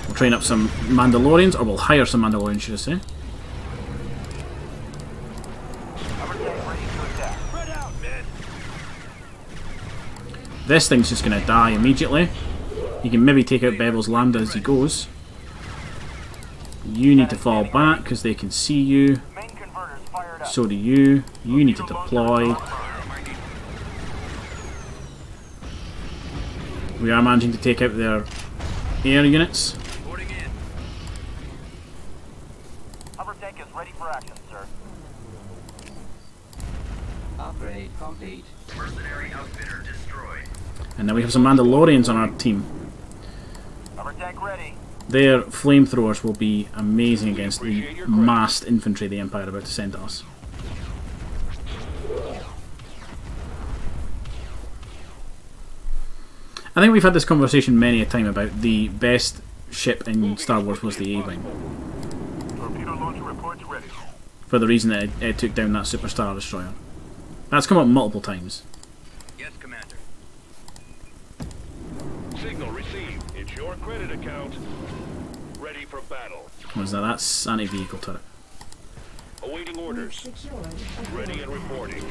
Speaker 1: We'll train up some Mandalorians, or we'll hire some Mandalorians, should I say.
Speaker 6: Hover tank ready to attack.
Speaker 5: Spread out, men.
Speaker 1: This thing's just going to die immediately. You can maybe take out Bevel's lambda as he goes. You need to fall back because they can see you.
Speaker 6: Main converters fired up.
Speaker 1: So do you. You need to deploy. We are managing to take out their air units.
Speaker 5: Reporting in.
Speaker 6: Hover tank is ready for action, sir.
Speaker 9: Upgrade complete.
Speaker 7: Mercenary outfitter destroyed.
Speaker 1: And now we have some Mandalorians on our team.
Speaker 6: Hover tank ready.
Speaker 1: Their flamethrowers will be amazing against the massed infantry the Empire are about to send to us. I think we've had this conversation many a time about the best ship in Star Wars was the A-Wing,
Speaker 6: Torpedo launcher reports ready.
Speaker 1: for the reason that it took down that Super Star Destroyer. That's come up multiple times.
Speaker 5: Yes, Commander.
Speaker 2: Signal received. It's your credit account. Ready for battle.
Speaker 1: What is that? That's anti-vehicle turret.
Speaker 2: Awaiting
Speaker 3: We've
Speaker 2: orders.
Speaker 3: secured a
Speaker 2: Ready
Speaker 3: build
Speaker 2: and
Speaker 3: pad.
Speaker 2: reporting.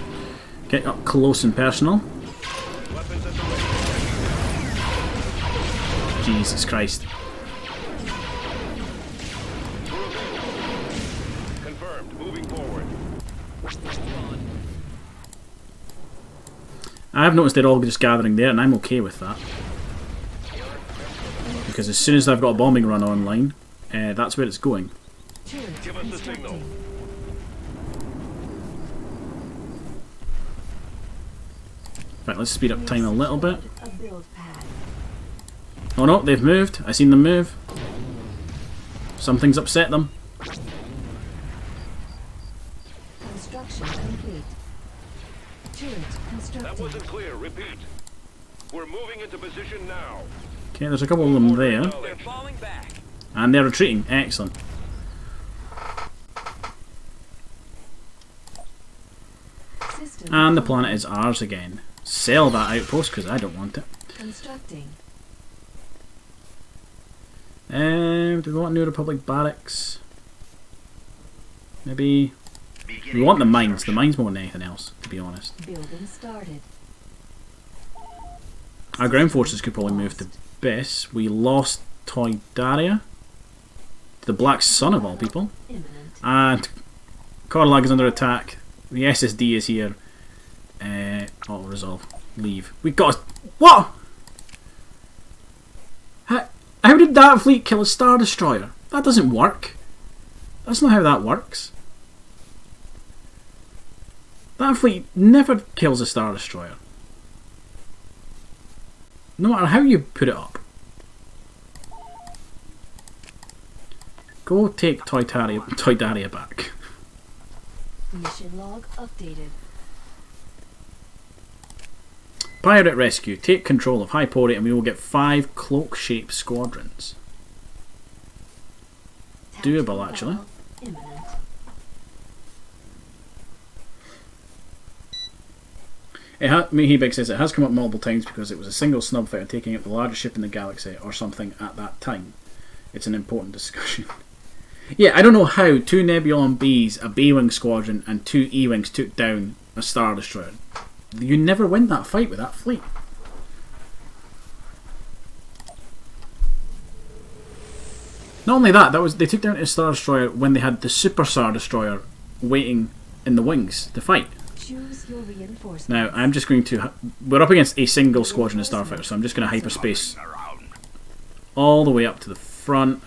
Speaker 1: Get up close and personal.
Speaker 2: Weapons at the ready.
Speaker 1: Jesus Christ.
Speaker 2: Confirmed. Moving forward.
Speaker 1: I have noticed they're all just gathering there, and I'm okay with that. Because as soon as I've got a bombing run online, that's where it's going.
Speaker 3: Turret
Speaker 2: Give us the signal.
Speaker 3: constructing.
Speaker 1: Right, let's speed up time a little bit.
Speaker 3: A build pad.
Speaker 1: Oh no, they've moved. I seen them move. Something's upset them.
Speaker 3: Construction complete. Turret
Speaker 2: That
Speaker 3: constructed.
Speaker 2: wasn't clear. Repeat. We're moving into position now.
Speaker 1: Okay, there's a couple of them there.
Speaker 4: They're falling back.
Speaker 1: And they're retreating. Excellent.
Speaker 3: System
Speaker 1: And the planet is ours again. Sell that outpost because I don't want it.
Speaker 3: constructing.
Speaker 1: Do we want New Republic barracks? Maybe.
Speaker 7: Beginning
Speaker 1: We want the mines. The
Speaker 7: construction.
Speaker 1: mines more than anything else, to be honest.
Speaker 3: Building started.
Speaker 1: Our ground forces could probably move to Biss. We lost Toydaria. The Black Sun of all people.
Speaker 3: Imminent.
Speaker 1: And Corlag is under attack. The SSD is here. Auto resolve. Leave. We got. What? How did that fleet kill a Star Destroyer? That doesn't work. That's not how that works. That fleet never kills a Star Destroyer. No matter how you put it up. Go take Toydaria back.
Speaker 3: Mission log updated.
Speaker 1: Pirate rescue. Take control of Hypori and we will get 5 cloak-shaped squadrons. Doable, actually.
Speaker 3: Battle imminent.
Speaker 1: Mihibig says it has come up multiple times because it was a single snub fighter taking out the largest ship in the galaxy or something at that time. It's an important discussion. Yeah, I don't know how 2 Nebulon Bs, a B-Wing squadron, and 2 E-Wings took down a Star Destroyer. You never win that fight with that fleet. Not only that, they took down a Star Destroyer when they had the Super Star Destroyer waiting in the wings to fight.
Speaker 3: Choose your reinforcements.
Speaker 1: Now, I'm just going to... We're up against a single squadron of Starfighter, so I'm just going to hyperspace all the way up to the front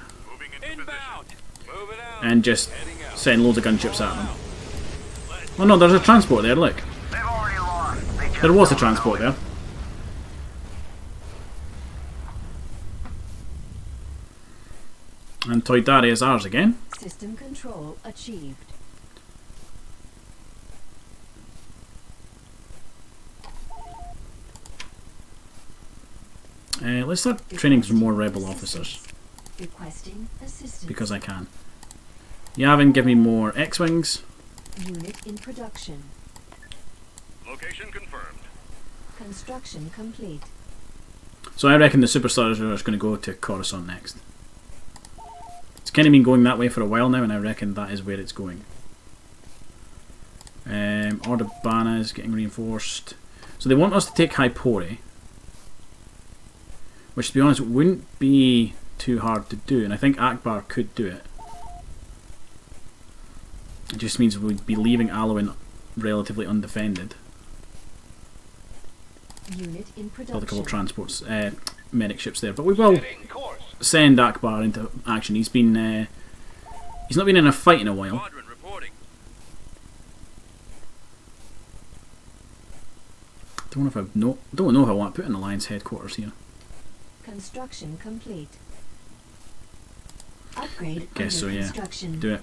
Speaker 1: and just send loads of gunships at them. Oh no, there's a transport there, look. There was a transport there. And Toydari is ours again.
Speaker 3: System control achieved.
Speaker 1: Let's start training some more rebel officers.
Speaker 3: Requesting assistance.
Speaker 1: Because I can. Yavin, give me more X-Wings.
Speaker 3: Unit in production.
Speaker 5: Location confirmed.
Speaker 3: Construction complete.
Speaker 1: So I reckon the Super Star Destroyer is going to go to Coruscant next. It's kind of been going that way for a while now, and I reckon that is where it's going. Order Bana is getting reinforced. So they want us to take Hypori, which, to be honest, wouldn't be too hard to do, and I think Akbar could do it. It just means we'd be leaving Alloin relatively undefended.
Speaker 3: Unit in production.
Speaker 1: Got a couple of transports, medic ships there, but we will send Akbar into action. He's not been in a fight in a while.
Speaker 2: Squadron reporting.
Speaker 1: Don't know if I want to put an Alliance headquarters here.
Speaker 3: Construction complete. Upgrade
Speaker 1: Guess so,
Speaker 3: under
Speaker 1: yeah.
Speaker 3: construction.
Speaker 1: Do it.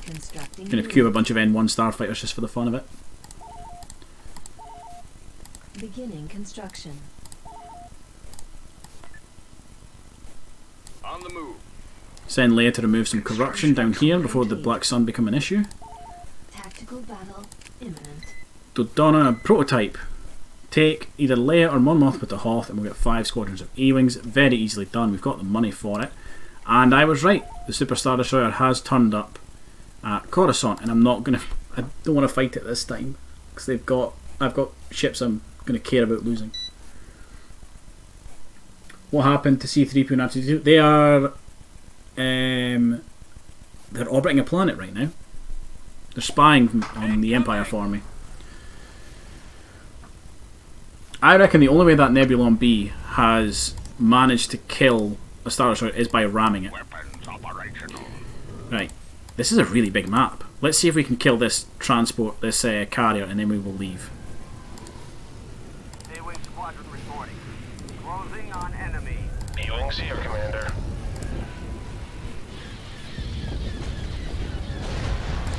Speaker 3: Constructing.
Speaker 1: Gonna cube a bunch of N1 starfighters just for the fun of it.
Speaker 3: Beginning construction.
Speaker 5: On the move.
Speaker 1: Send Leia to remove some corruption down here before the Black Sun become an issue.
Speaker 3: Tactical battle imminent.
Speaker 1: Dodonna prototype. Take either Leia or Mon Mothma to Hoth and we'll get 5 squadrons of E-Wings. Very easily done. We've got the money for it. And I was right. The Super Star Destroyer has turned up at Coruscant, and I don't want to fight it this time because I've got ships I'm going to care about losing. What happened to C-3PO and R2-D2? They're orbiting a planet right now. They're spying on the Empire for me. I reckon the only way that Nebulon B has managed to kill a Star Destroyer is by ramming it.
Speaker 5: Weapons operational.
Speaker 1: Right. This is a really big map. Let's see if we can kill this transport, this carrier, and then we will leave.
Speaker 6: A-Wing squadron reporting. Closing on enemy.
Speaker 5: E-Wings here, Commander.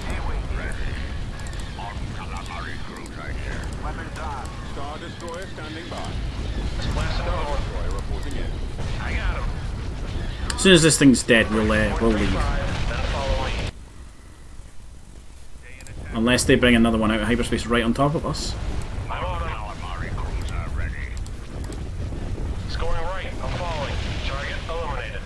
Speaker 6: A-Wing
Speaker 5: Ready. On calamari cruiser here.
Speaker 6: weapons on.
Speaker 5: Star Destroyer standing by. Star Destroyer reporting in. I got him.
Speaker 1: As soon as this thing's dead, we'll leave.
Speaker 5: Then follow me.
Speaker 1: Unless they bring another one out of hyperspace right on top of us.
Speaker 5: I'm on him. Calamari cruiser ready. It's going right. I'm following. Target eliminated.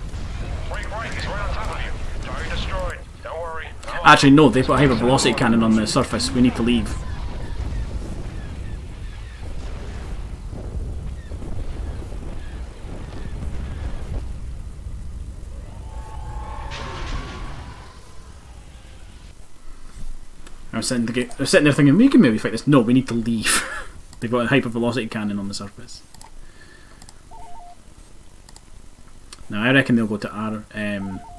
Speaker 5: Right. He's right on top of you. Target destroyed. Don't worry.
Speaker 1: Actually, no, they've got a hypervelocity cannon on the surface. We need to leave. I'm sitting there thinking, we can maybe fight this. No, we need to leave. They've got a hypervelocity cannon on the surface. Now, I reckon they'll go to our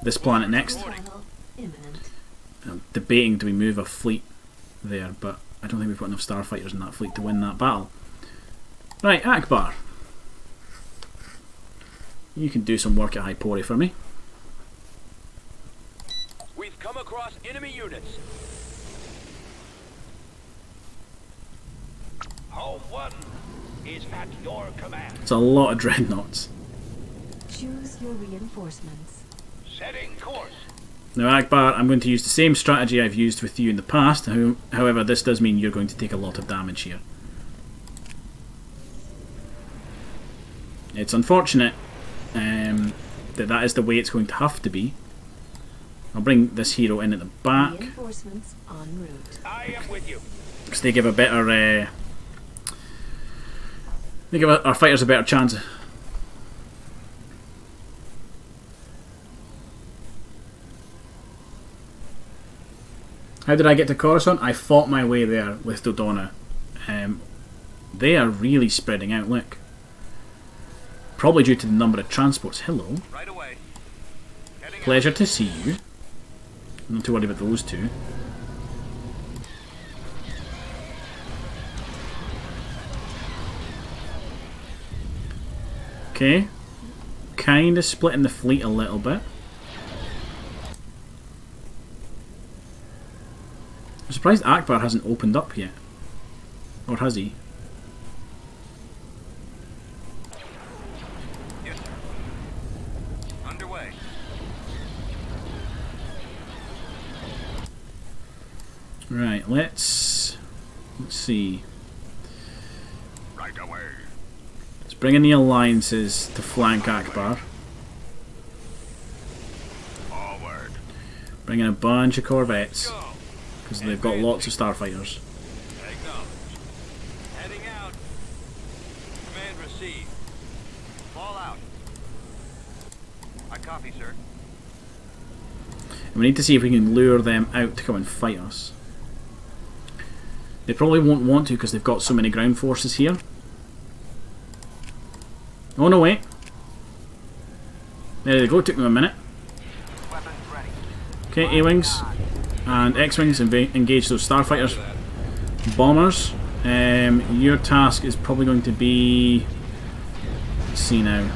Speaker 1: this planet next.
Speaker 3: Battle imminent.
Speaker 1: I'm debating, do we move a fleet there, but I don't think we've got enough starfighters in that fleet to win that battle. Right, Akbar. You can do some work at Hypori for me.
Speaker 4: We've come across enemy units.
Speaker 6: Home 1 is at your command.
Speaker 1: It's a lot of dreadnoughts.
Speaker 3: Choose your reinforcements.
Speaker 6: Setting course.
Speaker 1: Now Akbar, I'm going to use the same strategy I've used with you in the past, however this does mean you're going to take a lot of damage here. It's unfortunate that is the way it's going to have to be. I'll bring this hero in at the back.
Speaker 3: Reinforcements en route.
Speaker 6: I am with you.
Speaker 1: Because they give a better... they give our fighters a better chance. How did I get to Coruscant? I fought my way there with Dodonna. They are really spreading out, look. Probably due to the number of transports. Hello.
Speaker 2: Right away. Heading
Speaker 1: Pleasure to see you. I'm not too worried about those two. Okay. Kind of splitting the fleet a little bit. I'm surprised Akbar hasn't opened up yet. Or has he?
Speaker 2: Yes, sir. Underway.
Speaker 1: Right, let's see.
Speaker 5: Right away.
Speaker 1: Let's bring in the alliances to flank Akbar.
Speaker 5: Forward.
Speaker 1: Bring in a bunch of corvettes,
Speaker 2: Go.
Speaker 1: because they've got lots of starfighters.
Speaker 2: Acknowledged. Heading out. Command received. Fall out. I copy, sir.
Speaker 1: And we need to see if we can lure them out to come and fight us. They probably won't want to because they've got so many ground forces here. Oh no, wait. There they go, took them a minute.
Speaker 6: Weapons ready.
Speaker 1: Okay, A-Wings and X-Wings engage those starfighters. Bombers. Your task is probably going to be... Let's see now.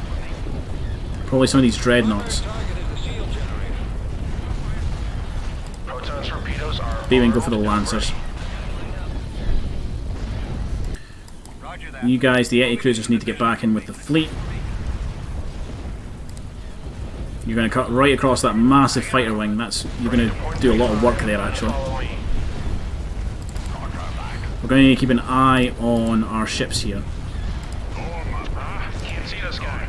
Speaker 1: Probably some of these dreadnoughts.
Speaker 4: Target is the shield generator.
Speaker 5: Proton torpedoes are...
Speaker 1: B-Wing, go for the Lancers.
Speaker 2: Roger that.
Speaker 1: You guys, the Yeti cruisers, need to get back in with the fleet. You're going to cut right across that massive fighter wing. You're going to do a lot of work there, actually.
Speaker 5: Follow me.
Speaker 1: We're going to need to keep an eye on our ships here.
Speaker 5: Can't see this guy.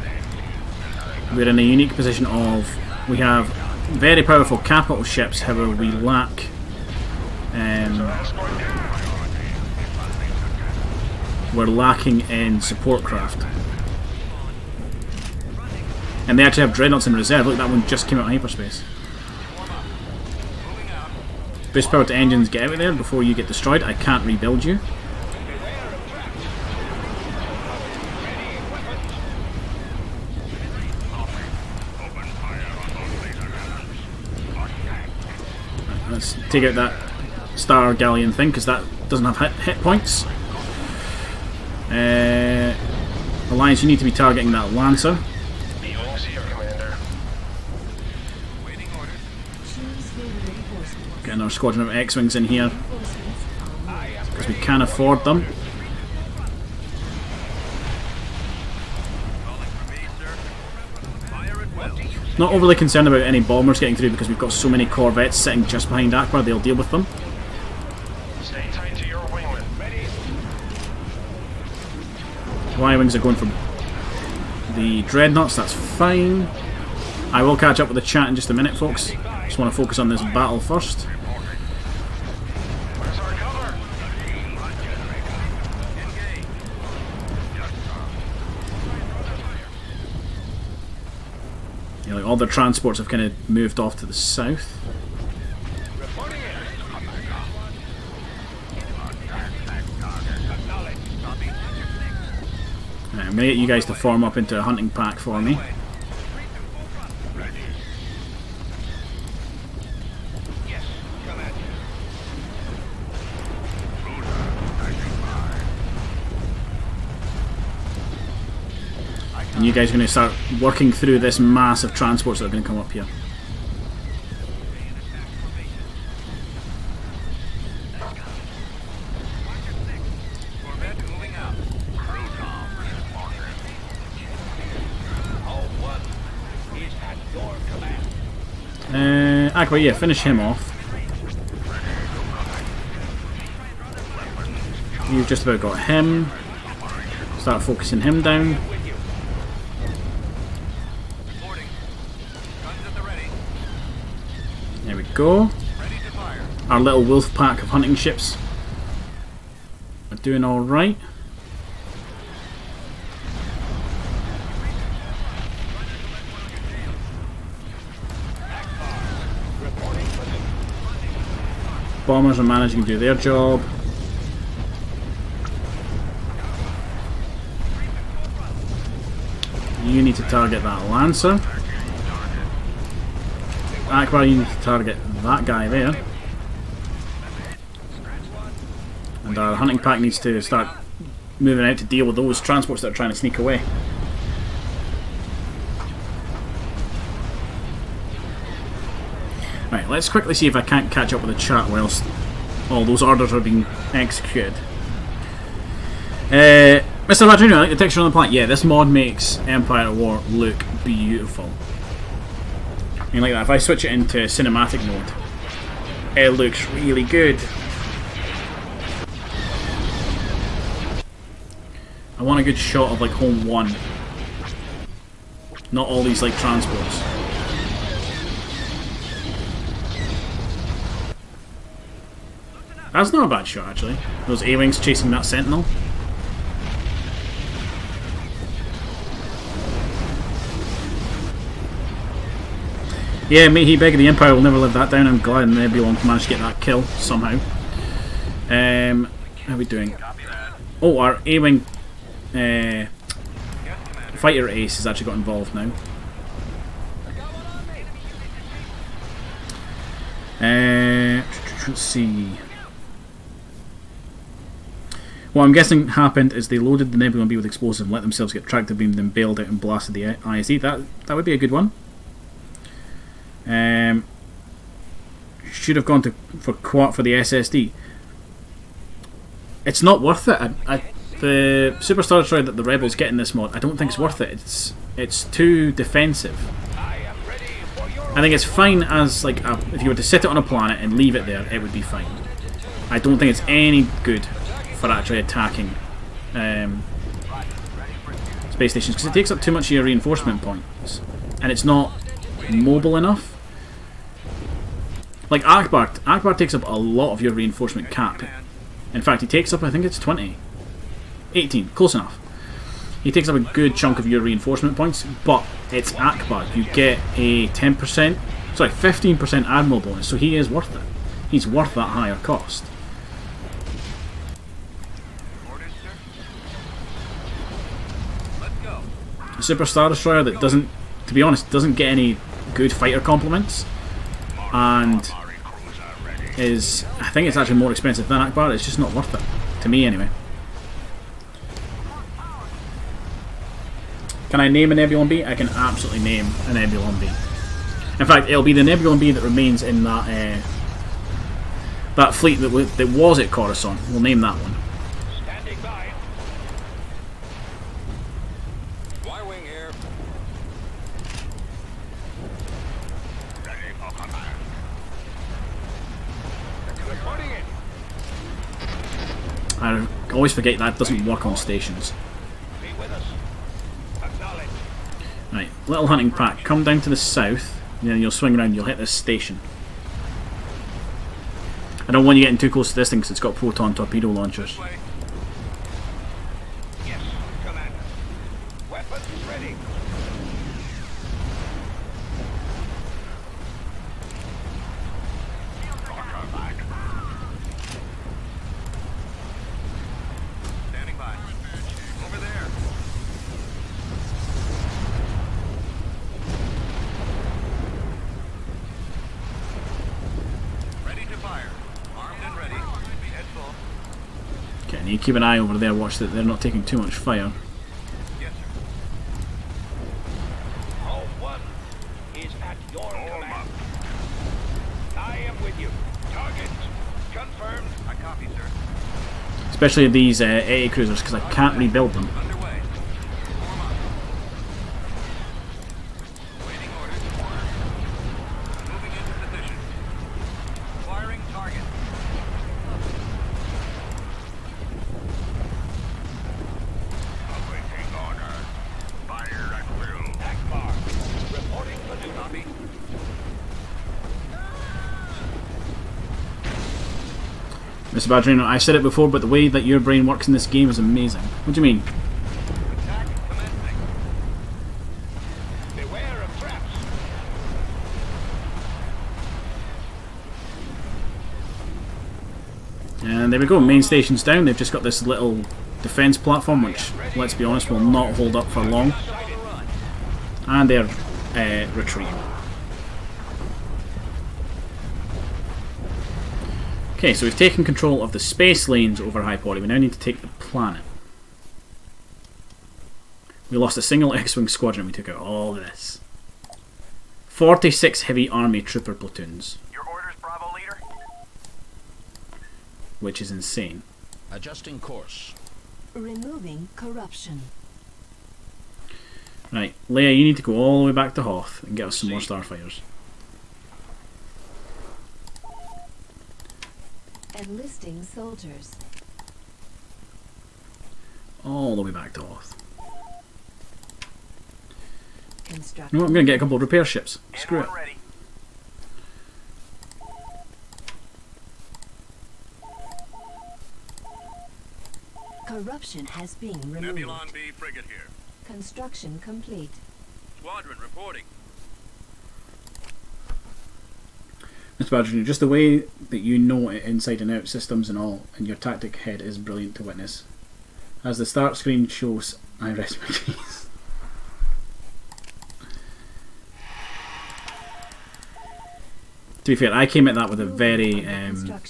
Speaker 1: We're in a unique position of... We have very powerful capital ships, however we lack... we're lacking in support craft. And they actually have dreadnoughts in reserve. Look, that one just came out of hyperspace. Boost power to engines, get out of there before you get destroyed. I can't rebuild you. Let's take out that Star Galleon thing because that doesn't have hit points. Alliance, you need to be targeting that Lancer.
Speaker 5: B-Wings here, Commander.
Speaker 2: Waiting orders.
Speaker 3: Choose your reinforcements.
Speaker 1: Getting our squadron of X-Wings in here
Speaker 3: Reinforcements en route.
Speaker 1: because we can afford them.
Speaker 2: Calling for me, sir. Fire at will.
Speaker 1: Not overly concerned about any bombers getting through because we've got so many corvettes sitting just behind Akbar, they'll deal with them.
Speaker 5: Stay tight to your wingman.
Speaker 1: Y-Wings are going for the dreadnoughts, that's fine. I will catch up with the chat in just a minute, folks. Just want to focus on this battle first.
Speaker 5: Where's our cover?
Speaker 2: Engage.
Speaker 1: Yeah, like all the transports have kind of moved off to the south. Right, I'm going to get you guys to form up into a hunting pack for me. And you guys are going to start working through this mass of transports that are going to come up here.
Speaker 2: Corvette moving out. Hold one. He's at your command.
Speaker 1: Akbar, yeah, finish him off. You've just about got him. Start focusing him down.
Speaker 2: Reporting. Guns at the ready.
Speaker 1: There we go.
Speaker 2: Ready to fire.
Speaker 1: Our little wolf pack of hunting ships are doing alright. Bombers are managing to do their job. You need to target that Lancer. Akbar, you need to target that guy there. And our hunting pack needs to start moving out to deal with those transports that are trying to sneak away. Right, let's quickly see if I can't catch up with the chat whilst all those orders are being executed. Mr. Madrino, I like the texture on the planet. Yeah, this mod makes Empire at War look beautiful. I mean, like that. If I switch it into cinematic mode, it looks really good. I want a good shot of like Home 1. Not all these like transports. That's not a bad shot actually. Those A-Wings chasing that Sentinel. Yeah, may he beg, the Empire will never live that down. I'm glad Nebulon managed to get that kill somehow. How are we doing? Oh, our A-Wing fighter ace has actually got involved now. Let's see. What I'm guessing happened is they loaded the Nebulon B with explosive and let themselves get tractor beamed, then bailed out and blasted the ISD. That would be a good one. Should have gone for the SSD. It's not worth it. The Super Star Destroyer that the Rebels get in this mod, I don't think it's worth it. It's too defensive. I think it's fine as like if you were to sit it on a planet and leave it there, it would be fine. I don't think it's any good for actually attacking space stations because it takes up too much of your reinforcement points, and it's not mobile enough. Like Akbar takes up a lot of your reinforcement cap. In fact, he takes up, I think it's 20. 18, close enough. He takes up a good chunk of your reinforcement points, but it's Akbar. You get a 10%, sorry, 15% Admiral bonus, so he is worth it. He's worth that higher cost.
Speaker 2: Orders, sir. Let's go.
Speaker 1: A Super Star Destroyer that doesn't, to be honest, doesn't get any good fighter complements, and is, I think it's actually more expensive than Akbar. It's just not worth it, to me anyway. Can I name a Nebulon B? I can absolutely name a Nebulon B. In fact, it'll be the Nebulon B that remains in that that fleet that was at Coruscant. We'll name that one.
Speaker 2: Standing by.
Speaker 4: Y-wing here.
Speaker 2: Reporting it.
Speaker 1: I always forget that doesn't work on stations.
Speaker 2: Be with us. Acknowledge.
Speaker 1: Right, little hunting pack, come down to the south, and then you'll swing around, you'll hit this station. I don't want you getting too close to this thing because it's got proton torpedo launchers.
Speaker 2: Way. Yes, Commander. Weapons ready. Standing by. Over there. Ready to fire. Armed and ready. Head full.
Speaker 1: Okay, and you keep an eye over there, watch that they're not taking too much fire.
Speaker 2: Yes, sir.
Speaker 1: Especially these AE cruisers, because I can't rebuild them.
Speaker 2: Underway. Form up. Waiting orders. Moving into position. Firing target.
Speaker 5: Awaiting order. Fire at will.
Speaker 2: Akbar. Reporting for new copy.
Speaker 1: Mr. Badgerino, I said it before, but the way that your brain works in this game is amazing. What do you mean?
Speaker 2: Attack commencing. Beware of traps.
Speaker 1: And there we go, main station's down. They've just got this little defence platform, which, let's be honest, will not hold up for long. And they're retreating. Okay, so we've taken control of the space lanes over Hypodi. We now need to take the planet. We lost a single X-Wing squadron. We took out all this. 46 heavy army trooper platoons,
Speaker 6: Your orders, Bravo leader?
Speaker 1: which is insane.
Speaker 4: Adjusting course.
Speaker 3: Removing corruption.
Speaker 1: Right, Leia, you need to go all the way back to Hoth and get us some more starfighters.
Speaker 3: Enlisting soldiers.
Speaker 1: All the way back to Hoth.
Speaker 3: Construct.
Speaker 1: You know what, I'm going to get a couple of repair ships. Screw it.
Speaker 6: Anyone ready?
Speaker 3: Corruption has been removed.
Speaker 2: Nebulon B frigate here.
Speaker 3: Construction complete.
Speaker 2: Squadron reporting.
Speaker 1: Mr. Badger, just the way that you know it inside and out, systems and all, and your tactic head is brilliant to witness. As the start screen shows, I rest my case. To be fair, I came at that with a very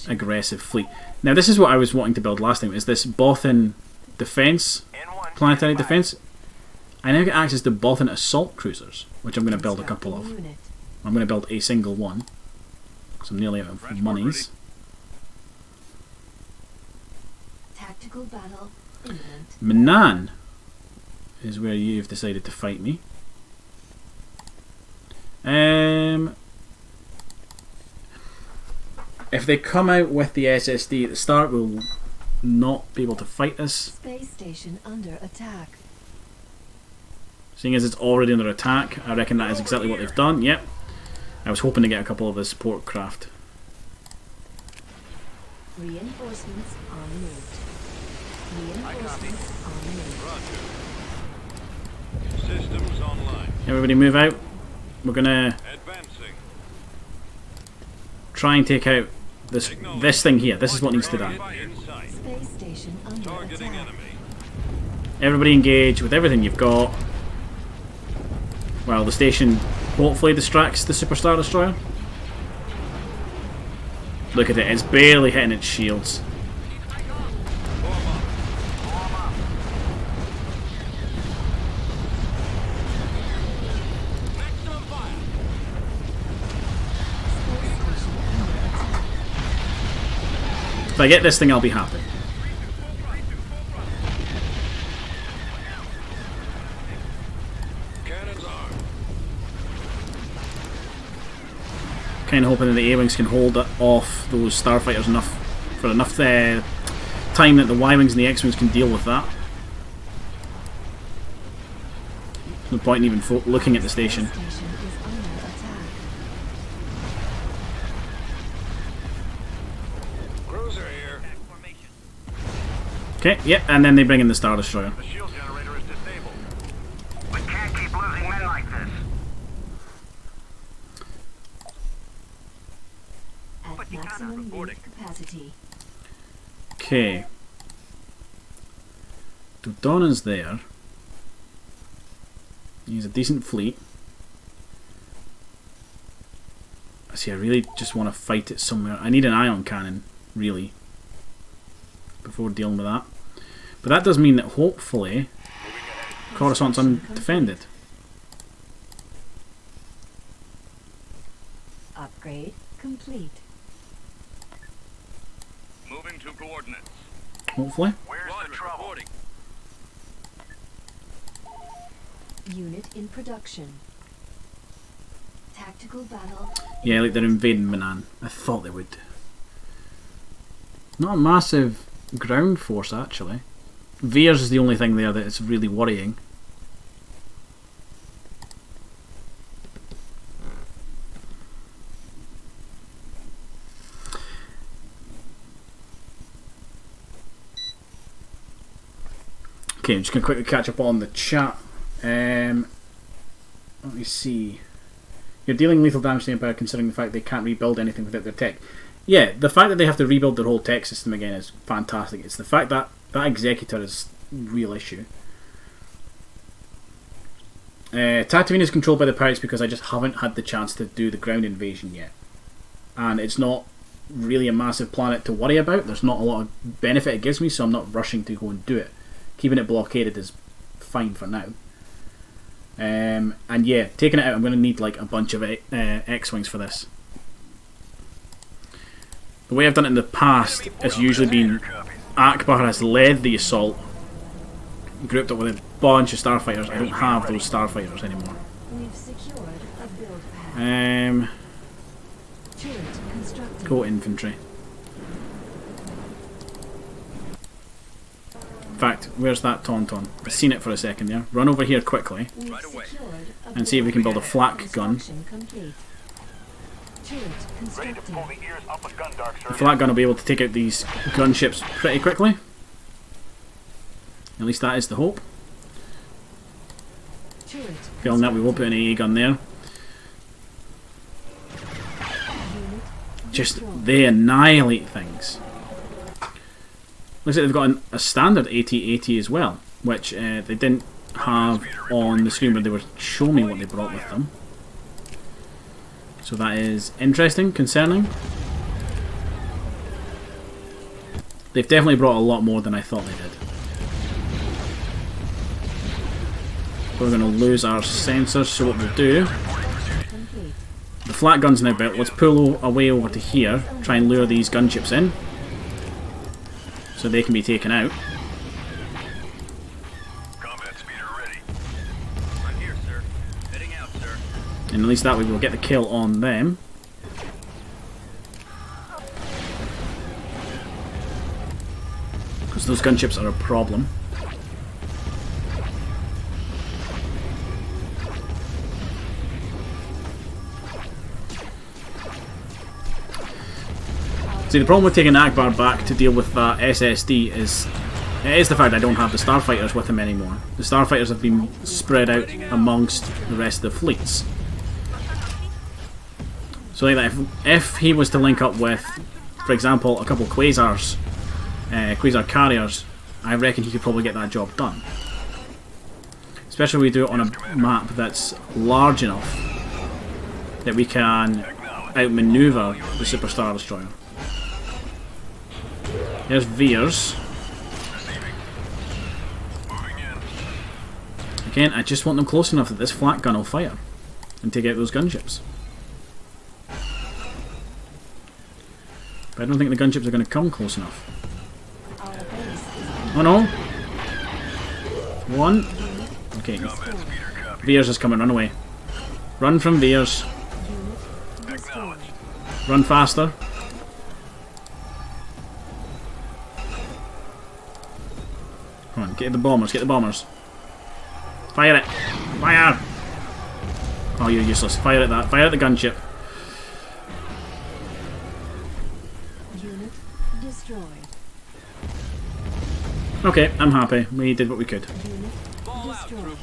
Speaker 1: aggressive fleet. Now, this is what I was wanting to build last time, is this Bothan defence,
Speaker 6: N1
Speaker 1: planetary
Speaker 6: standby.
Speaker 1: defence. I now get access to Bothan assault cruisers, which I'm going to build a couple of.
Speaker 3: Constructing unit.
Speaker 1: I'm going to build a single one, because I'm nearly out of
Speaker 2: Transport
Speaker 1: monies.
Speaker 3: Tactical battle imminent.
Speaker 1: Manan is where you've decided to fight me. If they come out with the SSD at the start, we'll not be able to fight this.
Speaker 3: Space station under attack.
Speaker 1: Seeing as it's already under attack, I reckon that is exactly what they've done. Yep. I was hoping to get a couple of the support craft.
Speaker 3: Reinforcements en route. Reinforcements en route.
Speaker 2: Roger. Systems online.
Speaker 1: Everybody move out. We're gonna
Speaker 2: Advancing.
Speaker 1: try and take out this thing here. This is what needs to die.
Speaker 2: In sight.
Speaker 3: Space station under
Speaker 2: Targeting
Speaker 3: attack.
Speaker 2: enemy.
Speaker 1: Everybody engage with everything you've got. Well, the station hopefully distracts the Superstar Destroyer. Look at it, it's barely hitting its shields.
Speaker 2: Form up.
Speaker 6: Form up.
Speaker 2: Maximum fire.
Speaker 3: Space station under attack.
Speaker 1: If I get this thing, I'll be happy.
Speaker 2: Cannons armed.
Speaker 1: Kind of hoping that the A-Wings can hold off those starfighters enough for enough time that the Y-Wings and the X-Wings can deal with that. No point in even looking at the station.
Speaker 3: Space station is under attack.
Speaker 2: Cruiser here.
Speaker 1: Okay, yep, and then they bring in the Star Destroyer.
Speaker 2: The shield generator is disabled.
Speaker 6: We can't keep losing men like this.
Speaker 3: At
Speaker 6: you cannot
Speaker 3: maximum
Speaker 2: reporting.
Speaker 3: unit capacity.
Speaker 1: Okay. Dodonna's there. He's a decent fleet. See, I really just want to fight it somewhere. I need an ion cannon, really, before dealing with that. But that does mean that hopefully Coruscant's undefended.
Speaker 3: Upgrade complete.
Speaker 2: Moving to coordinates.
Speaker 1: hopefully.
Speaker 5: Where's the trouble?
Speaker 3: Unit in production. Tactical battle.
Speaker 1: Yeah, like they're invading Manan. I thought they would. Not a massive ground force, actually. Veers is the only thing there that is really worrying. Okay, I'm just going to quickly catch up on the chat. Let me see. You're dealing lethal damage to the Empire considering the fact they can't rebuild anything without their tech. Yeah, the fact that they have to rebuild their whole tech system again is fantastic. It's the fact that that Executor is a real issue. Tatooine is controlled by the pirates because I just haven't had the chance to do the ground invasion yet. And it's not really a massive planet to worry about. There's not a lot of benefit it gives me, so I'm not rushing to go and do it. Keeping it blockaded is fine for now. And yeah, taking it out, I'm going to need like a bunch of X-Wings for this. The way I've done it in the past has usually been Akbar has led the assault, grouped up with a bunch of starfighters. I don't have those starfighters anymore.
Speaker 3: We've secured a build pad. Turret constructed.
Speaker 1: Go infantry. In fact, where's that Tauntaun? I've seen it for a second there. Run over here quickly
Speaker 3: We've secured a
Speaker 1: and see if we can build a flak gun.
Speaker 3: construction complete. Turret
Speaker 5: Ready to
Speaker 3: constructed.
Speaker 5: pull the ears up a gun, Dark
Speaker 1: The
Speaker 5: Surgeon.
Speaker 1: flak gun will be able to take out these gunships pretty quickly. At least that is the hope.
Speaker 3: Turret
Speaker 1: Failing that, we will put an AA gun there.
Speaker 3: unit
Speaker 1: Just,
Speaker 3: destroyed.
Speaker 1: they annihilate things. Looks like they've got a standard AT-AT as well, which they didn't have on the screen where they were showing me what they brought with them. So that is interesting, concerning. They've definitely brought a lot more than I thought they did. We're going to lose our sensors, so what we'll do...
Speaker 3: Complete.
Speaker 1: The flat gun's now built, let's pull away over to here, try and lure these gunships in. So they can be taken out.
Speaker 5: Combat speeder ready.
Speaker 4: I'm here, sir. Heading out, sir.
Speaker 1: And at least that way we'll get the kill on them. Because those gunships are a problem. See, the problem with taking Akbar back to deal with that SSD is the fact I don't have the starfighters with him anymore. The starfighters have been spread out amongst the rest of the fleets. So like that, if he was to link up with, for example, a couple of Quasars, Quasar carriers, I reckon he could probably get that job done. Especially if we do it on a map that's large enough that we can outmaneuver the Super Star Destroyer. There's Veers. Again, I just want them close enough that this flak gun will fire and take out those gunships. But I don't think the gunships are going to come close enough.
Speaker 3: Our base is
Speaker 1: Oh no! One. Okay. Veers is coming, run away. Run from Veers.
Speaker 3: unit destroyed.
Speaker 1: Run faster. Come on, get the bombers, get the bombers. Fire it! Fire! Oh, you're useless. Fire at that. Fire at the gunship.
Speaker 3: Unit destroyed.
Speaker 1: Okay, I'm happy. We did what we could.
Speaker 3: Unit
Speaker 4: Fall out,
Speaker 3: destroyed.
Speaker 4: troops.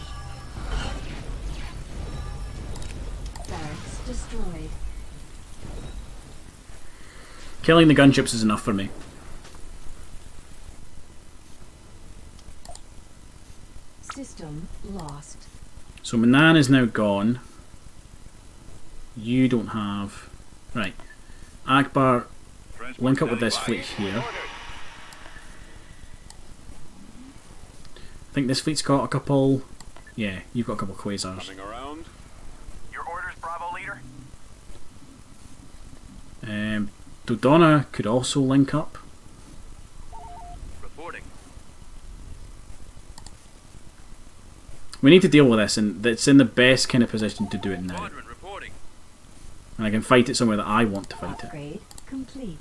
Speaker 3: Barracks destroyed.
Speaker 1: Killing the gunships is enough for me.
Speaker 3: System lost.
Speaker 1: So Manan is now gone. You don't have... Right. Akbar, link up with this fleet here. I think this fleet's got a couple... Yeah, you've got a couple Quasars.
Speaker 5: Around. Your orders, Bravo leader.
Speaker 1: Dodonna could also link up. We need to deal with this, and it's in the best kind of position to do it now.
Speaker 2: Squadron reporting.
Speaker 1: And I can fight it somewhere that I want to fight it.
Speaker 3: Upgrade complete.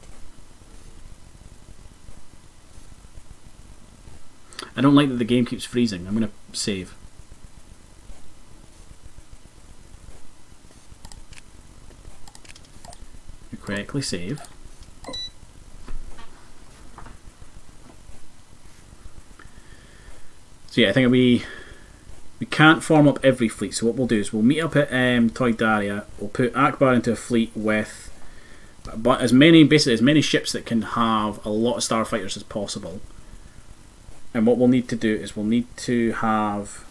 Speaker 1: I don't like that the game keeps freezing. I'm going to save. Correctly save. So yeah, I think we can't form up every fleet. So what we'll do is we'll meet up at Toy Daria. We'll put Akbar into a fleet with as many ships that can have a lot of starfighters as possible. And what we'll need to do is we'll need to have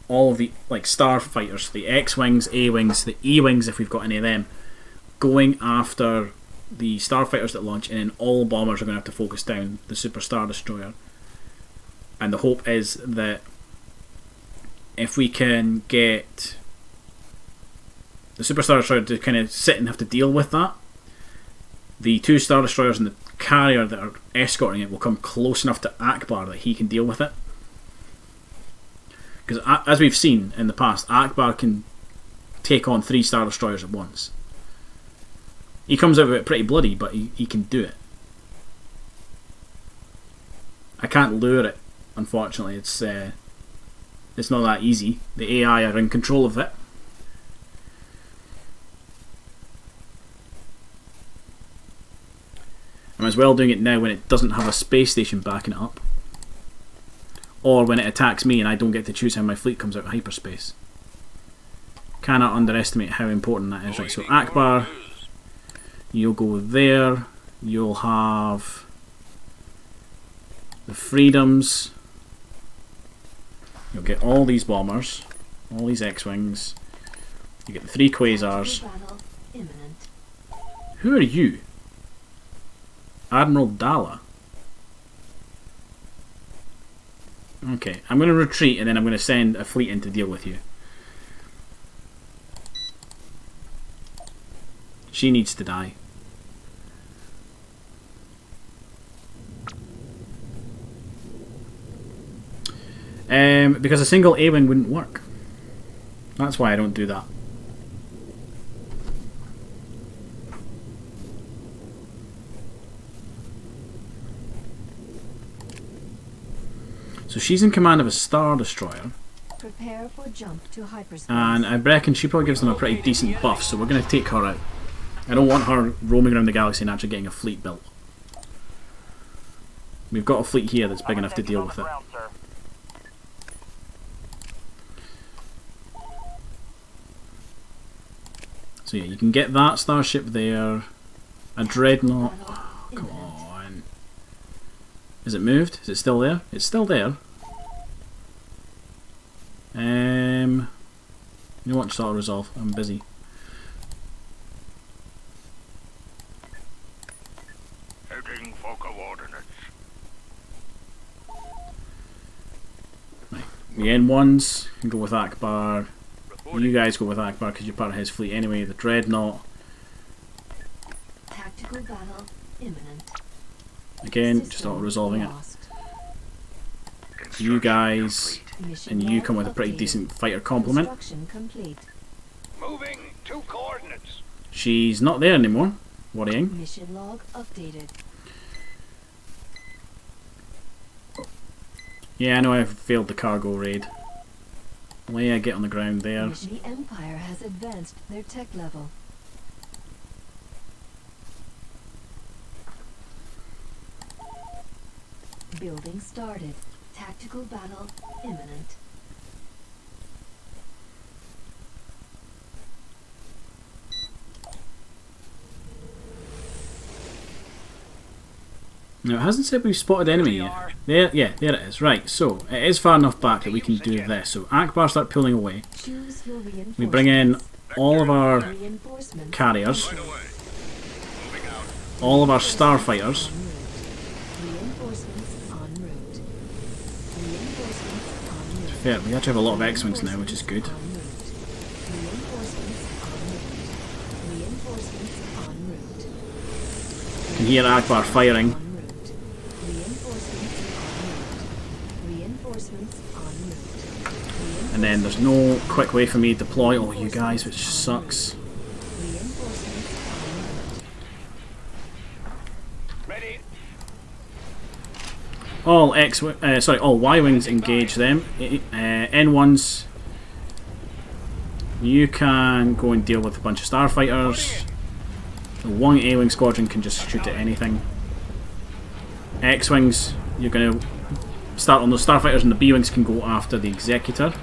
Speaker 1: all of the starfighters, the X-wings, A-wings, the E-wings if we've got any of them, going after the starfighters that launch, and then all bombers are going to have to focus down the Super Star Destroyer. And the hope is that if we can get the Super Star Destroyer to kind of sit and have to deal with that, the 2 Star Destroyers and the carrier that are escorting it will come close enough to Akbar that he can deal with it. Because as we've seen in the past, Akbar can take on 3 Star Destroyers at once. He comes out of it pretty bloody, but he can do it. I can't lure it, unfortunately. It's not that easy. The AI are in control of it. I'm as well doing it now when it doesn't have a space station backing it up. Or when it attacks me and I don't get to choose how my fleet comes out of hyperspace. Cannot underestimate how important that is. Right, so Akbar, you'll go there. You'll have the Freedoms. You'll get all these bombers, all these X-wings. You get the 3 Quasars.
Speaker 3: Battle imminent.
Speaker 1: Who are you? Admiral Dala. Okay, I'm going to retreat and then I'm going to send a fleet in to deal with you. She needs to die. Because a single A-wing wouldn't work. That's why I don't do that. So she's in command of a Star Destroyer.
Speaker 3: Prepare for jump to hyperspace.
Speaker 1: And I reckon she probably gives them a pretty decent buff, so we're going to take her out. I don't want her roaming around the galaxy and actually getting a fleet built. We've got a fleet here that's big enough to deal with it. So yeah, you can get that starship there. A Dreadnought. Oh, come on. Is it moved? Is it still there? It's still there. You know what? Just auto-resolve. I'm busy.
Speaker 5: Heading for coordinates.
Speaker 1: Right. The N1s can go with Akbar. You guys go with Akbar because you're part of his fleet anyway. The Dreadnought.
Speaker 3: Tactical battle imminent.
Speaker 1: Again, just
Speaker 3: System
Speaker 1: auto-resolving it.
Speaker 3: lost.
Speaker 1: You guys,
Speaker 3: Mission
Speaker 1: and you
Speaker 3: log
Speaker 1: come with a pretty
Speaker 3: updated.
Speaker 1: decent fighter complement.
Speaker 3: Construction complete.
Speaker 6: Moving to coordinates.
Speaker 1: She's not there anymore. Worrying.
Speaker 3: Mission log updated.
Speaker 1: Yeah, I know I've failed the cargo raid. Leia, get on the ground there.
Speaker 3: The Empire has advanced their tech level. Building started. Tactical battle imminent.
Speaker 1: Now, it hasn't said we've spotted enemy yet. There it is. Right, so it is far enough back that we can do this. So Akbar start pulling away.
Speaker 3: Choose your reinforcements.
Speaker 1: We bring in all of our
Speaker 3: Reinforcements
Speaker 1: carriers,
Speaker 2: Right away. Moving out.
Speaker 1: all of our starfighters.
Speaker 3: Reinforcements en route. Reinforcements en route.
Speaker 1: Fair, we actually have a lot of X-wings now, which is good.
Speaker 3: Reinforcements en route.
Speaker 1: You can hear Akbar firing.
Speaker 3: En route. Reinforcements en route. Reinforcements en route.
Speaker 1: And then there's no quick way for me to deploy all you guys, which sucks.
Speaker 6: Ready.
Speaker 1: All all Y-wings engage them. N1s, you can go and deal with a bunch of starfighters. The one A-wing squadron can just shoot at anything. X-wings, you're going to start on those starfighters, and the B-wings can go after the Executor.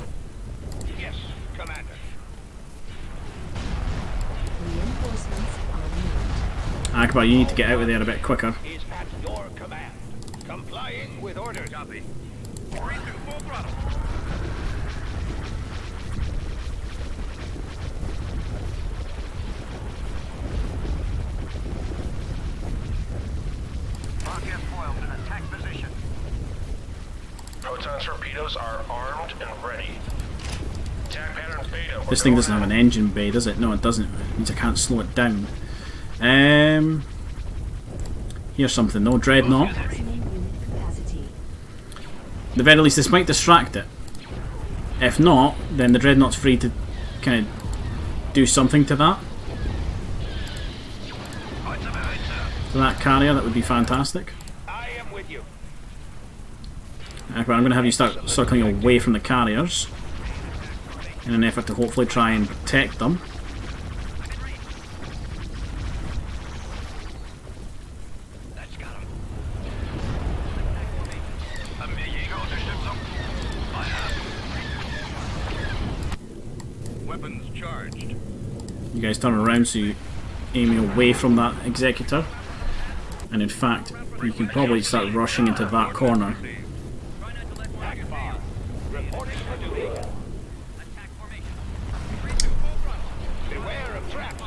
Speaker 6: Yes, Commander.
Speaker 3: Reinforcements are needed.
Speaker 1: Akbar, you need to get out of there a bit quicker.
Speaker 6: Is at your command. Complying with orders. Copy.
Speaker 2: Three to full throttle.
Speaker 6: Rocket foils in attack position.
Speaker 5: Proton torpedoes are armed and ready. Attack pattern beta.
Speaker 1: This thing doesn't have an engine bay, does it? No, it doesn't. It means I can't slow it down. Here's something though. Dreadnought.
Speaker 3: Maximum unit capacity.
Speaker 1: At the very least, this might distract it. If not, then the Dreadnought's free to kind of do something to that. To that carrier, that would be fantastic.
Speaker 6: I am with you.
Speaker 1: Akbar, I'm going to have you start circling away from the carriers in an effort to hopefully try and protect them.
Speaker 2: That's got him. Weapons charged.
Speaker 1: You guys turn around so you're aiming away from that Executor. And in fact, you can probably start rushing into that corner.
Speaker 6: Akbar. Reporting for duty.
Speaker 2: Attack formation. Three to full throttle.
Speaker 6: Beware of traps.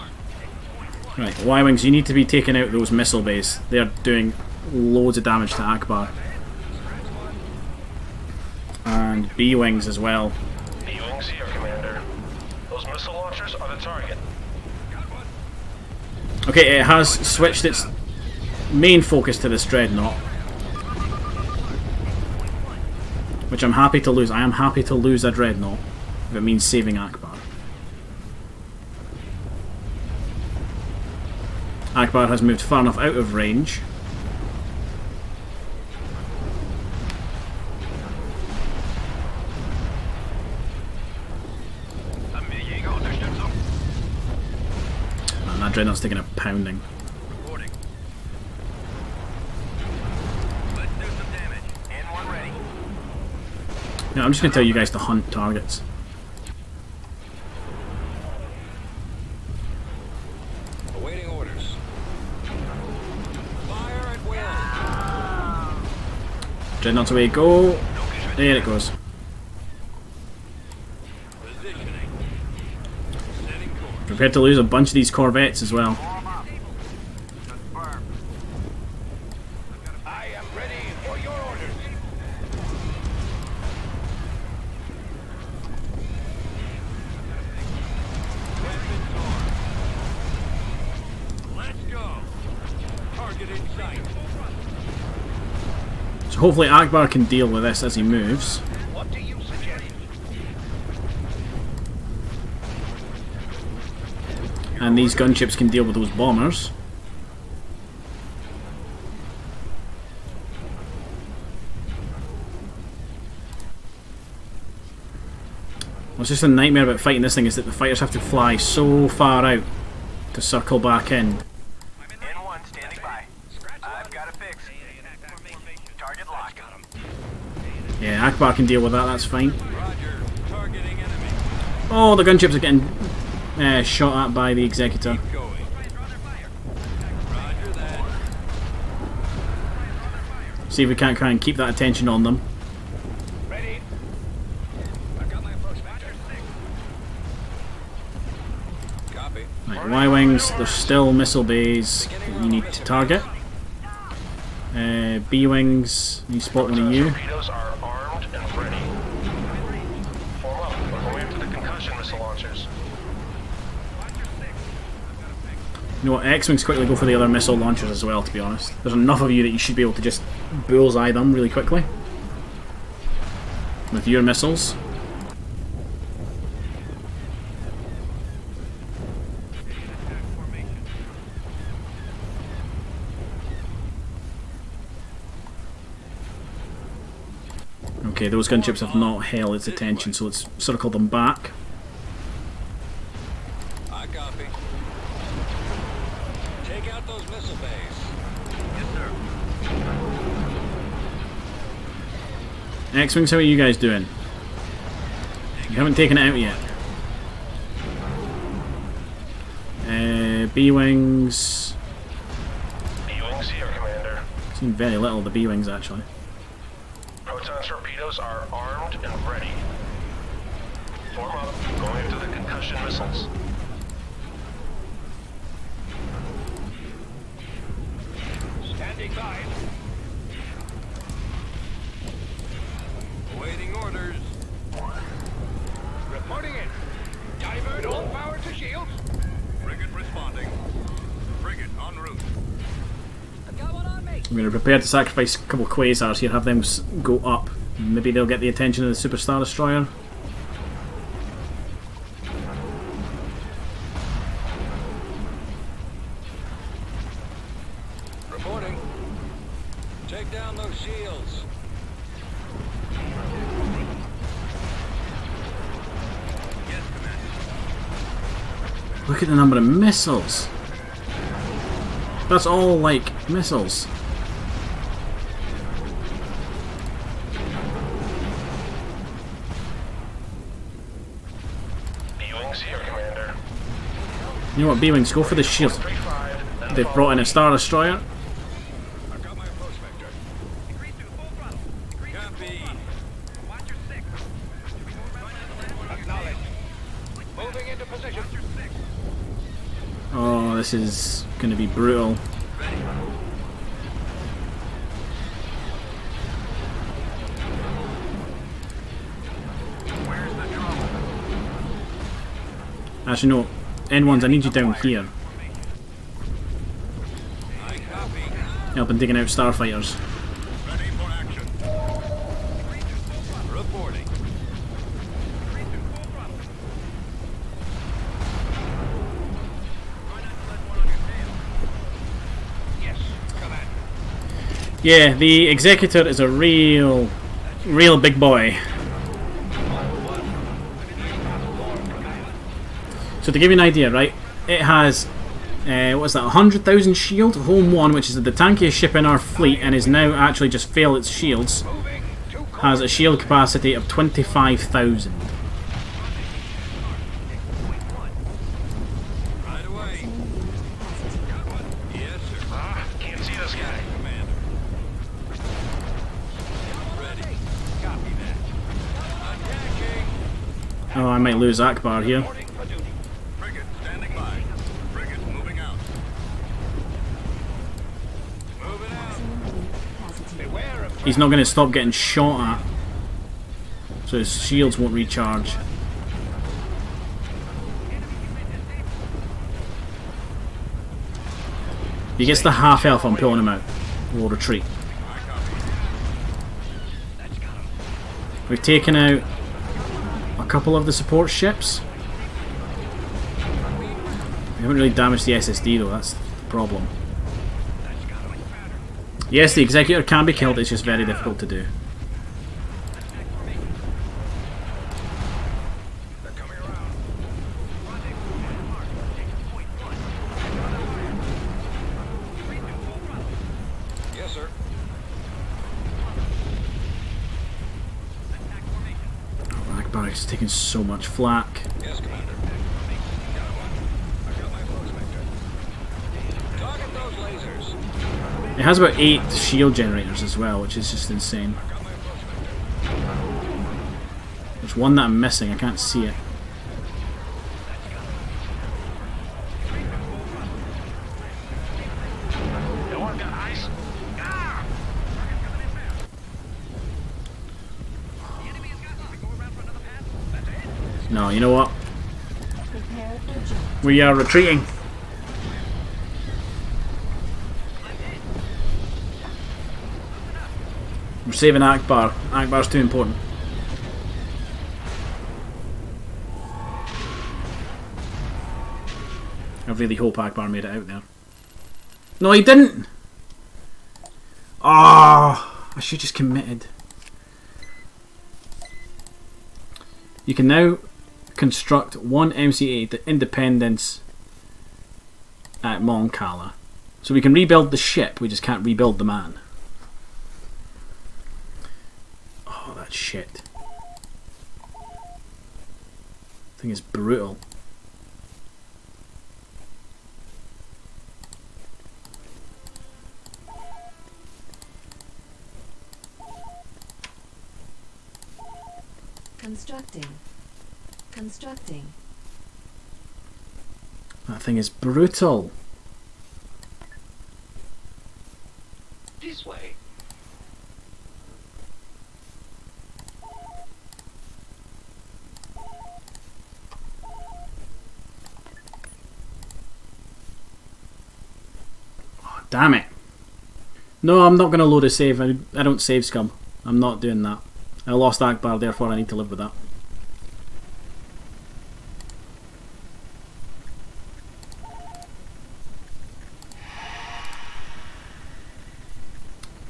Speaker 1: Right, Y-Wings, you need to be taking out those missile bays. They're doing loads of damage to Akbar. And B-Wings as well.
Speaker 5: B-wings here, Commander. Those missile launchers are the target.
Speaker 1: Okay, it has switched its main focus to this Dreadnought. Which I'm happy to lose. I am happy to lose a Dreadnought if it means saving Akbar. Akbar has moved far enough out of range. Man, that Dreadnought's taking a pounding.
Speaker 2: Reporting. Let's do some damage.
Speaker 6: N1 ready.
Speaker 1: Yeah, I'm just going to tell you guys to hunt targets.
Speaker 4: Awaiting orders. Fire at will.
Speaker 1: Dreadnoughts away, go! There it goes.
Speaker 2: Positioning. Setting course.
Speaker 1: Prepared to lose a bunch of these Corvettes as well.
Speaker 6: Warm up. Confirm. I am ready for your orders.
Speaker 2: Let's go. Target in sight.
Speaker 1: So hopefully Akbar can deal with this as he moves.
Speaker 6: What do you suggest?
Speaker 1: And these gunships can deal with those bombers. What's just a nightmare about fighting this thing is that the fighters have to fly so far out to circle back in.
Speaker 6: N1 standing by. I've got a fix. Target locked.
Speaker 1: Yeah, Akbar can deal with that, that's fine.
Speaker 2: Roger. Targeting enemy.
Speaker 1: Oh, the gunships are getting shot at by the Executor.
Speaker 2: Keep going. Roger that.
Speaker 1: See if we can't try and keep that attention on them.
Speaker 6: Ready.
Speaker 2: I've got my approach back.
Speaker 4: Copy.
Speaker 1: Right, Y-Wings, there's still missile bays that you need to target. B-Wings, you spot one of you.
Speaker 5: Torpedoes are armed and ready. Form up. We're going after the concussion missile launchers.
Speaker 1: You know what, X-Wings quickly go for the other missile launchers as well, to be honest. There's enough of you that you should be able to just bullseye them really quickly with your missiles. Okay, those gunships have not held its attention, so let's circle them back.
Speaker 4: I copy. Take out those missile bays.
Speaker 2: Yes, sir.
Speaker 1: X-Wings, how are you guys doing? You haven't taken it out yet. B-Wings...
Speaker 5: B-Wings here, Commander.
Speaker 1: Seen very little of the B-Wings, actually.
Speaker 5: Proton torpedoes are armed and ready. Form up, going after the concussion missiles.
Speaker 2: Standing by.
Speaker 4: Awaiting orders.
Speaker 2: Reporting in. Divert all power to shields.
Speaker 4: Frigate responding. Frigate en route. I've got one on me.
Speaker 1: I'm going to prepare to sacrifice a couple of Quasars here, have them go up. Maybe they'll get the attention of the Super Star Destroyer.
Speaker 4: Reporting. Take down those shields.
Speaker 2: Yes, Commander.
Speaker 1: Look at the number of missiles. That's all like missiles.
Speaker 5: B-Wings here, Commander.
Speaker 1: You know what, B-Wings, go for the shield.
Speaker 5: 3-5, then
Speaker 1: They've brought in a Star Destroyer.
Speaker 4: I've got my approach vector.
Speaker 2: Increase to full throttle. Increase to full
Speaker 4: Copy.
Speaker 2: throttle. Watch your six. Should we go around to the left? Acknowledge. Moving into position. Watch your six.
Speaker 1: Oh, this is going to be brutal.
Speaker 2: Where's the trouble?
Speaker 1: Actually, no. N1s, I need you down here.
Speaker 4: I copy.
Speaker 1: Helping taking out starfighters.
Speaker 4: Ready for action. Reporting.
Speaker 2: Increase to full throttle. Try not to let one on your tail. Yes, Commander.
Speaker 1: Yeah, the Executor is a real big boy. So to give you an idea, right, it has, what's that, 100,000 shield? Home 1, which is the tankiest ship in our fleet and is now actually just failed its shields,
Speaker 2: Moving to
Speaker 1: has a shield capacity of 25,000.
Speaker 4: Right away. Yes, sir.
Speaker 5: can't see this guy.
Speaker 4: Commander. Ready. Copy that. Attacking.
Speaker 1: Oh, I might lose Akbar here.
Speaker 2: reporting for duty.
Speaker 4: Frigate standing by. Frigate moving out. Moving out.
Speaker 2: Beware of
Speaker 1: He's not going to stop getting shot at, so his shields won't recharge. If he gets the half health, I'm pulling him out. We'll retreat.
Speaker 4: I copy.
Speaker 1: We've taken out a couple of the support ships. We haven't really damaged the SSD though, that's the problem. Yes, the Executor can be killed, it's just very difficult to do.
Speaker 2: They're coming around.
Speaker 4: Yes, sir.
Speaker 1: Akbar is taking so much flack.
Speaker 4: Yes, Commander. Got one. I got my approach vector. Target those lasers.
Speaker 1: It has about 8 shield generators as well, which is just insane.
Speaker 4: Got my approach vector.
Speaker 1: There's one that I'm missing, I can't see it.
Speaker 5: No one got ice?
Speaker 1: No, you know what?
Speaker 3: Prepare for jump.
Speaker 1: We are retreating. We're saving Akbar. Akbar's too important. I really hope Akbar made it out there. No, he didn't! Ah, I should just committed. You can now construct one MC-8 the Independence at Moncala. So we can rebuild the ship, we just can't rebuild the man. Oh, that shit. Thing is brutal.
Speaker 3: Constructing.
Speaker 1: That thing is brutal.
Speaker 9: This way.
Speaker 1: Oh, damn it. No, I'm not going to load a save. I don't save scum. I'm not doing that. I lost Akbar, therefore I need to live with that.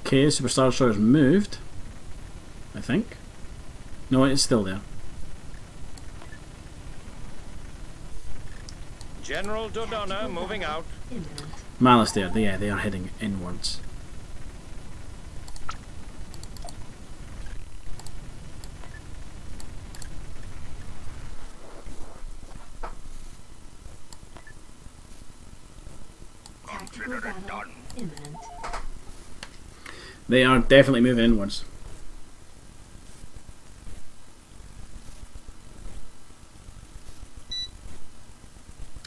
Speaker 1: Okay, Superstar Destroyer's moved. I think. No, it's still there.
Speaker 4: General Dodonna moving out.
Speaker 1: Malice there. Yeah, they are heading inwards.
Speaker 3: Tactical battle imminent.
Speaker 1: They are definitely moving inwards.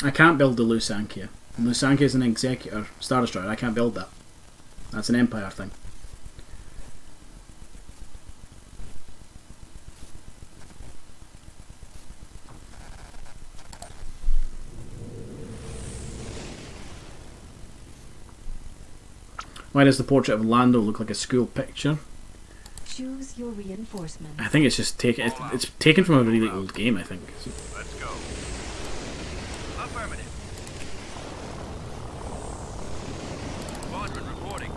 Speaker 1: I can't build the Lusankia. Lusankia is an Executor Star Destroyer. I can't build that. That's an Empire thing. Why does the portrait of Lando look like a school picture?
Speaker 3: Choose your reinforcements.
Speaker 1: I think it's just taken. It's taken from a really old game. I think.
Speaker 2: Let's go. Affirmative. Squadron reporting.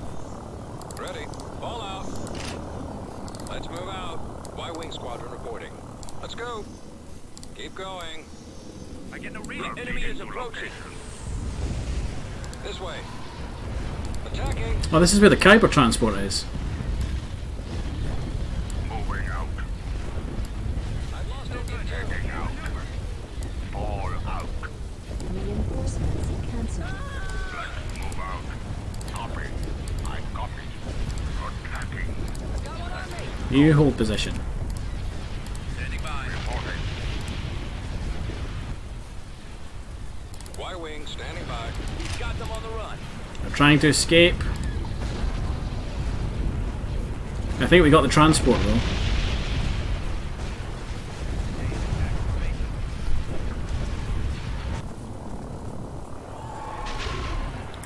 Speaker 4: Ready. Fall out. Let's move out. Y-Wing Squadron reporting. Let's go. Keep going.
Speaker 2: I get no
Speaker 4: The
Speaker 2: reading.
Speaker 4: enemy is approaching. This way. Attacking.
Speaker 1: Oh, this is where the Kuiper transport is.
Speaker 5: Moving out.
Speaker 4: I've lost it.
Speaker 5: Taking out. All out.
Speaker 3: Reinforcements cancelled.
Speaker 5: Let's move out. Copy. I copy. Attacking.
Speaker 1: You hold position.
Speaker 2: Standing by.
Speaker 5: Reporting.
Speaker 4: Y-Wing standing by.
Speaker 2: We've got them on the run.
Speaker 1: They're trying to escape. I think we got the transport though.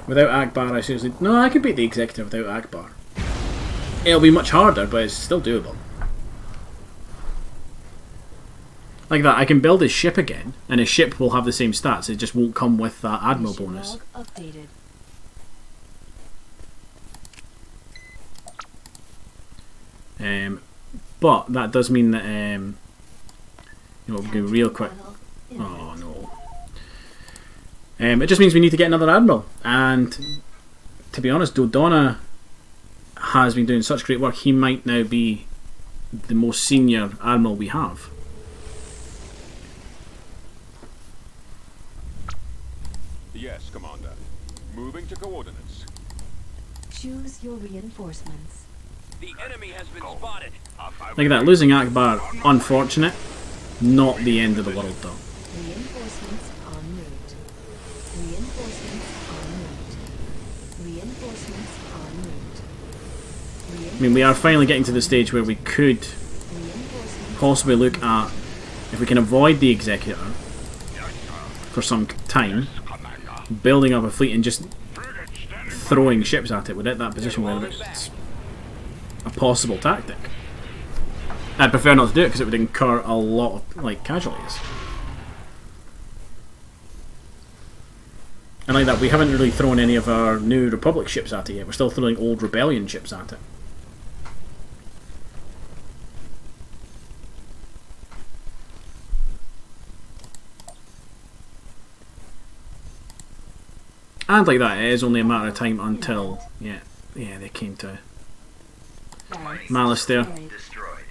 Speaker 1: Without Akbar, I seriously... No, I could beat the Executor without Akbar. It'll be much harder, but it's still doable. Like that, I can build his ship again, and his ship will have the same stats. It just won't come with that Admiral
Speaker 3: Mission
Speaker 1: bonus.
Speaker 3: log updated.
Speaker 1: But that does mean that you know, we'll go real quick.
Speaker 3: Battle
Speaker 1: Oh
Speaker 3: imminent.
Speaker 1: no. It just means we need to get another Admiral, and to be honest, Dodonna has been doing such great work. He might now be the most senior Admiral we have.
Speaker 8: Yes, Commander. Moving to coordinates.
Speaker 3: Choose your reinforcements.
Speaker 2: The enemy has been spotted.
Speaker 1: Look at that, losing Akbar, unfortunate. Not the end of the world though.
Speaker 3: Reinforcements en route. Reinforcements en route. Reinforcements en route.
Speaker 1: I mean, we are finally getting to the stage where we could
Speaker 3: Reinforcements
Speaker 1: possibly look at if we can avoid the Executor for some time, building up a fleet and just throwing ships at it. We're at that position where it's a possible tactic. I'd prefer not to do it because it would incur a lot of like casualties. And like that, we haven't really thrown any of our new Republic ships at it yet. We're still throwing old Rebellion ships at it. And like that, it is only a matter of time until, yeah, they came to Malice there.
Speaker 7: Destroyed.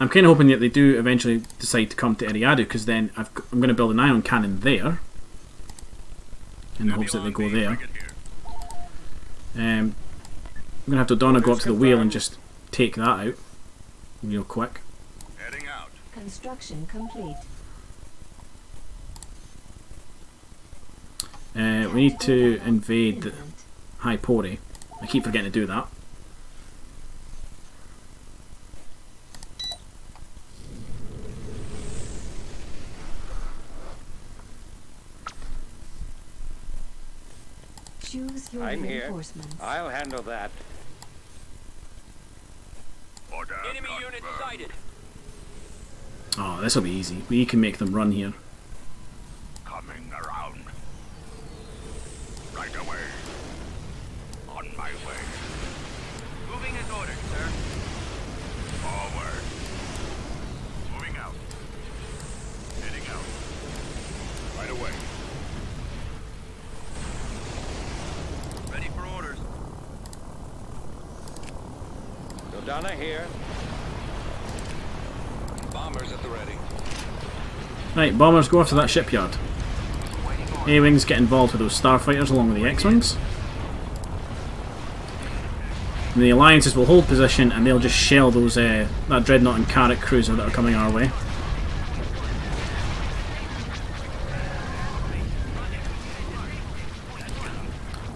Speaker 1: I'm kind of hoping that they do eventually decide to come to Eriadu, because then I'm going to build an ion cannon there, in the hopes that they go there. I'm going to have Donna go up to the wheel and just take that out real quick.
Speaker 8: Heading out.
Speaker 3: Construction complete.
Speaker 1: We need to invade the High Pori. I keep forgetting to do that.
Speaker 3: Choose your
Speaker 2: I'm here.
Speaker 3: reinforcements.
Speaker 2: I'll handle that.
Speaker 8: Order
Speaker 6: Enemy unit sighted.
Speaker 1: Oh, this will be easy. We can make them run here.
Speaker 8: coming around. Right away. On my way.
Speaker 6: Moving as ordered, sir.
Speaker 8: Forward. Moving out. Heading out. Right away.
Speaker 6: Ready for orders.
Speaker 2: Donna here.
Speaker 4: Bombers at the ready.
Speaker 1: Right, bombers, go after that shipyard. A-Wings get involved with those starfighters along with the X-Wings. And the Alliances will hold position and they'll just shell those that Dreadnought and Carrack cruiser that are coming our way.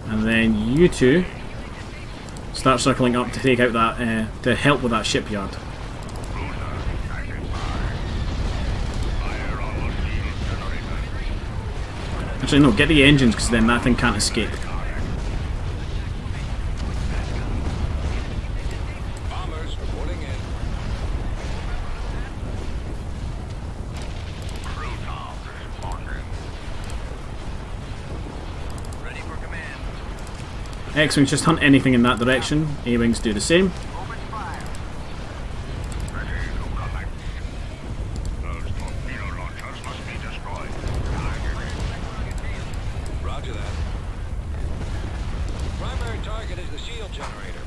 Speaker 1: And then you two start circling up to take out that to help with that shipyard. Actually, no, get the engines because then that thing can't escape.
Speaker 4: Bombers reporting in.
Speaker 6: Ready for command.
Speaker 1: X-Wings just hunt anything in that direction. A-Wings do the same.
Speaker 6: Open fire.
Speaker 8: Those torpedo launchers must be destroyed.
Speaker 4: Roger that. Primary target is the shield generator.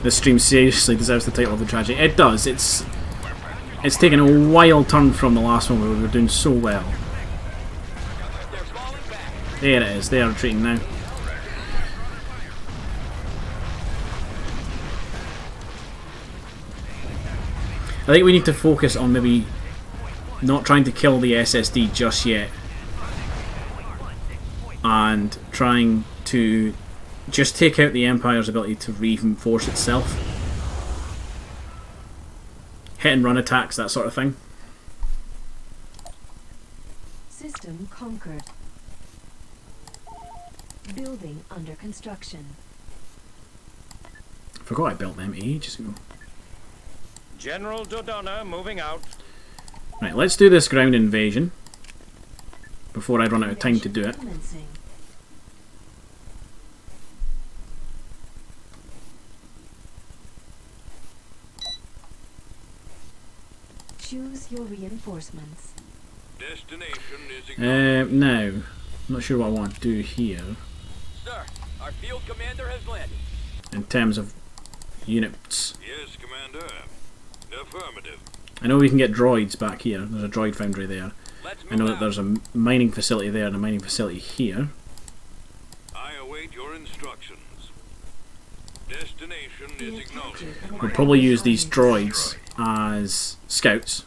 Speaker 1: This stream seriously deserves the title of the tragedy. It does. It's taken a wild turn from the last one where we were doing so well.
Speaker 6: They're falling back.
Speaker 1: There it is. They are retreating now. I think we need to focus on maybe not trying to kill the SSD just yet, and trying to just take out the Empire's ability to reinforce itself. Hit and run attacks, that sort of thing.
Speaker 3: System conquered. Building under construction.
Speaker 1: Forgot I built them ages ago.
Speaker 2: General Dodonna moving out.
Speaker 1: Right, let's do this ground invasion before I run out of time to do it.
Speaker 3: Commencing. Choose your reinforcements.
Speaker 8: Destination is
Speaker 1: Now, I'm not sure what I want to do here
Speaker 6: Sir, our field commander has landed.
Speaker 1: in terms of units.
Speaker 8: Yes, Commander. Affirmative.
Speaker 1: I know we can get droids back here. There's a droid foundry there.
Speaker 6: Let's move
Speaker 1: I know that
Speaker 6: out.
Speaker 1: there's a mining facility there and a mining facility here.
Speaker 8: I await your instructions. Destination is acknowledged.
Speaker 1: We'll probably use these droids as scouts.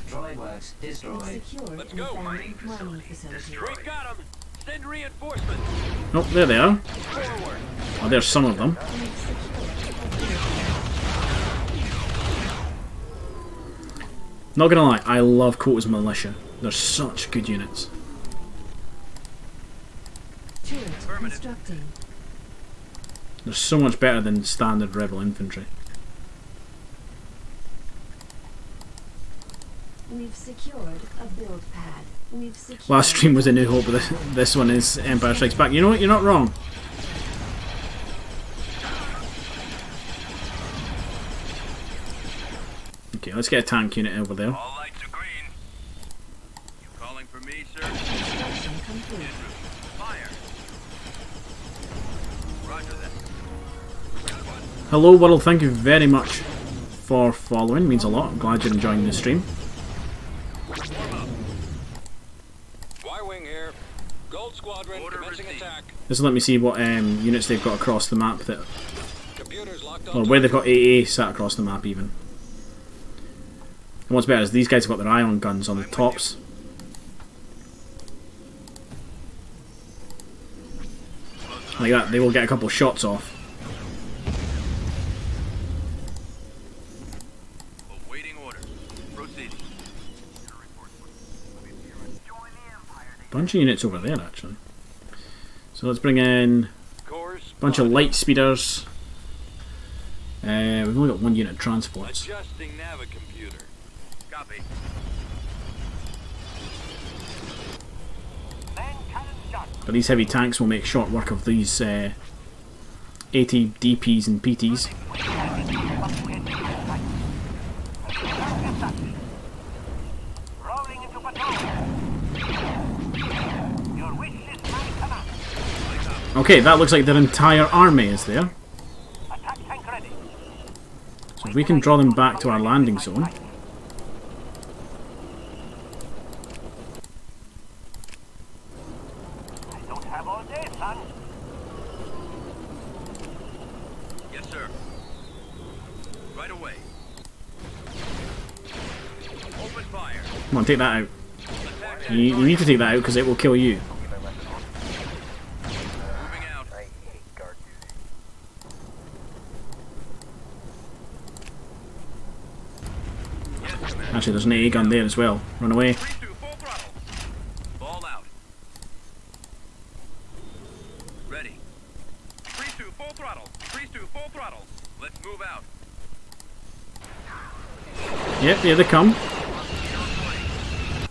Speaker 7: Droid works
Speaker 3: We've
Speaker 7: destroyed.
Speaker 3: secured
Speaker 6: Let's
Speaker 3: an
Speaker 6: go.
Speaker 3: abandoned
Speaker 7: Mining
Speaker 3: mining
Speaker 7: facility
Speaker 3: facility.
Speaker 7: destroyed.
Speaker 6: We got him. Send reinforcements.
Speaker 1: Oh, there they are.
Speaker 6: Forward.
Speaker 1: Oh, there's some of them.
Speaker 3: We've secured
Speaker 1: Not gonna lie, I love Kota's Militia. They're such good units.
Speaker 3: turret constructing.
Speaker 1: They're so much better than standard Rebel infantry.
Speaker 3: We've secured a build pad. We've secured
Speaker 1: Last stream was A New Hope, but this one is Empire Strikes Back. You know what? You're not wrong. Okay, let's get a tank unit over there.
Speaker 6: All lights are green. You calling for me, sir?
Speaker 3: Construction complete.
Speaker 6: Fire. Roger that.
Speaker 1: Hello world, thank you very much for following, means a lot. I'm glad you're enjoying the stream.
Speaker 4: Y-wing here. Gold Squadron
Speaker 6: Order
Speaker 4: commencing
Speaker 6: received.
Speaker 4: attack.
Speaker 1: This will let me see what units they've got across the map, that,
Speaker 4: Computers locked
Speaker 1: or
Speaker 4: on.
Speaker 1: where they've got AA sat across the map even. And what's better is these guys have got their ion guns on the tops. Like that, they will get a couple shots off.
Speaker 6: Awaiting order. Proceeding.
Speaker 1: Bunch of units over there actually. So let's bring in
Speaker 8: Course
Speaker 1: a bunch of light speeders. We've only got one unit of transports.
Speaker 8: adjusting navicomputer.
Speaker 6: Copy.
Speaker 1: But these heavy tanks will make short work of these 80 DPs and PTs.
Speaker 6: Rolling into patrol. Your wish is my command.
Speaker 1: Okay, that looks like their entire army is there.
Speaker 6: Attack tank ready.
Speaker 1: So if we can draw them back to our landing zone.
Speaker 6: I don't have all day, son. Yes, sir. Right away. Open fire.
Speaker 1: Come on, take that out.
Speaker 6: Attack
Speaker 1: You need to take that out because it will kill you.
Speaker 6: moving out. Yes, command.
Speaker 1: Actually, there's an AA gun there as well. Run away.
Speaker 6: 3-2, full throttle. Ball out. Ready. 3-2, full throttle. 3-2, full throttle. Let's move out.
Speaker 1: Yep, there they come.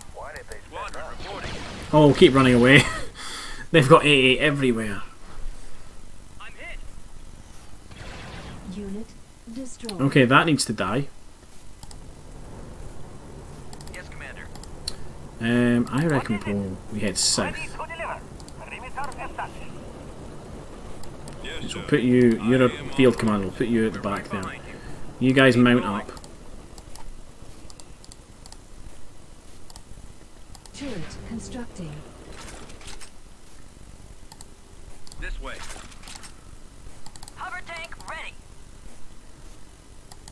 Speaker 6: Squadron reporting.
Speaker 1: Oh, keep running away. They've got AA everywhere.
Speaker 6: I'm hit.
Speaker 3: Unit destroyed.
Speaker 1: Okay, that needs to die.
Speaker 6: Yes, Commander.
Speaker 1: I reckon we head south.
Speaker 6: Ready to deliver. Perimeter established.
Speaker 8: Yes,
Speaker 1: So
Speaker 8: sir.
Speaker 1: we'll put you, you're a field commander, we'll put you at the back there. You guys mount up.
Speaker 3: Turret constructing.
Speaker 6: This way.
Speaker 10: Hover tank ready.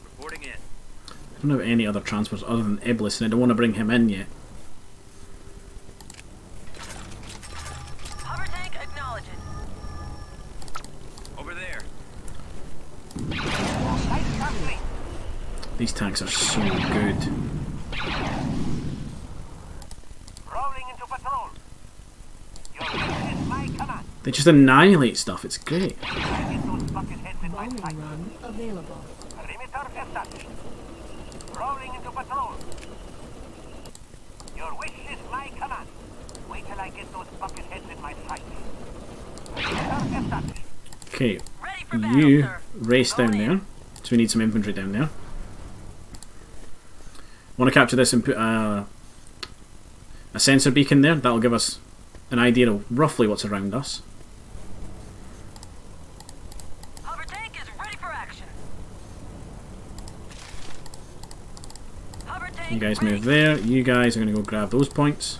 Speaker 6: Reporting in.
Speaker 1: I don't have any other transports other than Iblis, and I don't want to bring him in yet.
Speaker 10: Hover tank acknowledged.
Speaker 6: Over there.
Speaker 1: These tanks are so good.
Speaker 6: Rolling into patrol. Your wish is my command.
Speaker 1: They just annihilate stuff, it's great.
Speaker 6: I get those bucket heads in my
Speaker 3: Bombing
Speaker 6: sight.
Speaker 3: run available.
Speaker 6: Perimeter established. Rolling into patrol. Your wish is my command. Wait till I get those bucket heads in my sight. Perimeter established.
Speaker 1: Okay,
Speaker 10: Ready for battle,
Speaker 1: you
Speaker 10: sir.
Speaker 1: race down there. So we need some infantry down there. Want to capture this and put a sensor beacon there. That'll give us an idea of roughly what's around us.
Speaker 10: Hover tank is ready for action. Hover tank
Speaker 1: You guys
Speaker 10: ready.
Speaker 1: move there. You guys are going to go grab those points.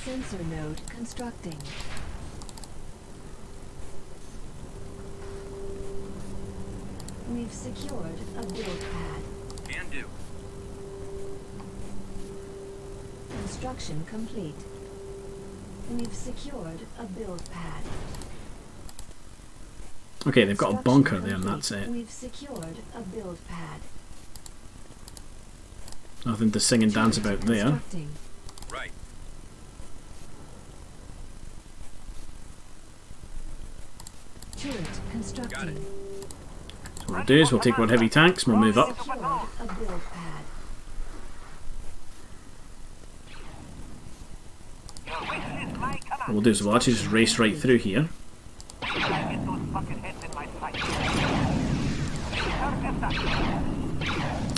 Speaker 3: Sensor node constructing. We've secured a build pad.
Speaker 6: Can do.
Speaker 3: Construction complete. We've secured a build pad.
Speaker 1: Okay, they've got a bunker there and that's it.
Speaker 3: We've secured a build pad.
Speaker 1: Nothing to sing and dance about there.
Speaker 3: Constructing.
Speaker 6: Right.
Speaker 3: Turret constructing.
Speaker 1: So what we'll do is we'll take one heavy tanks and we'll move up.
Speaker 3: Secured a build pad.
Speaker 6: Your wish is my command.
Speaker 1: What we'll do is we'll actually just race right through here.
Speaker 6: Wait till I get those bucket heads in my sight. Perimeter established.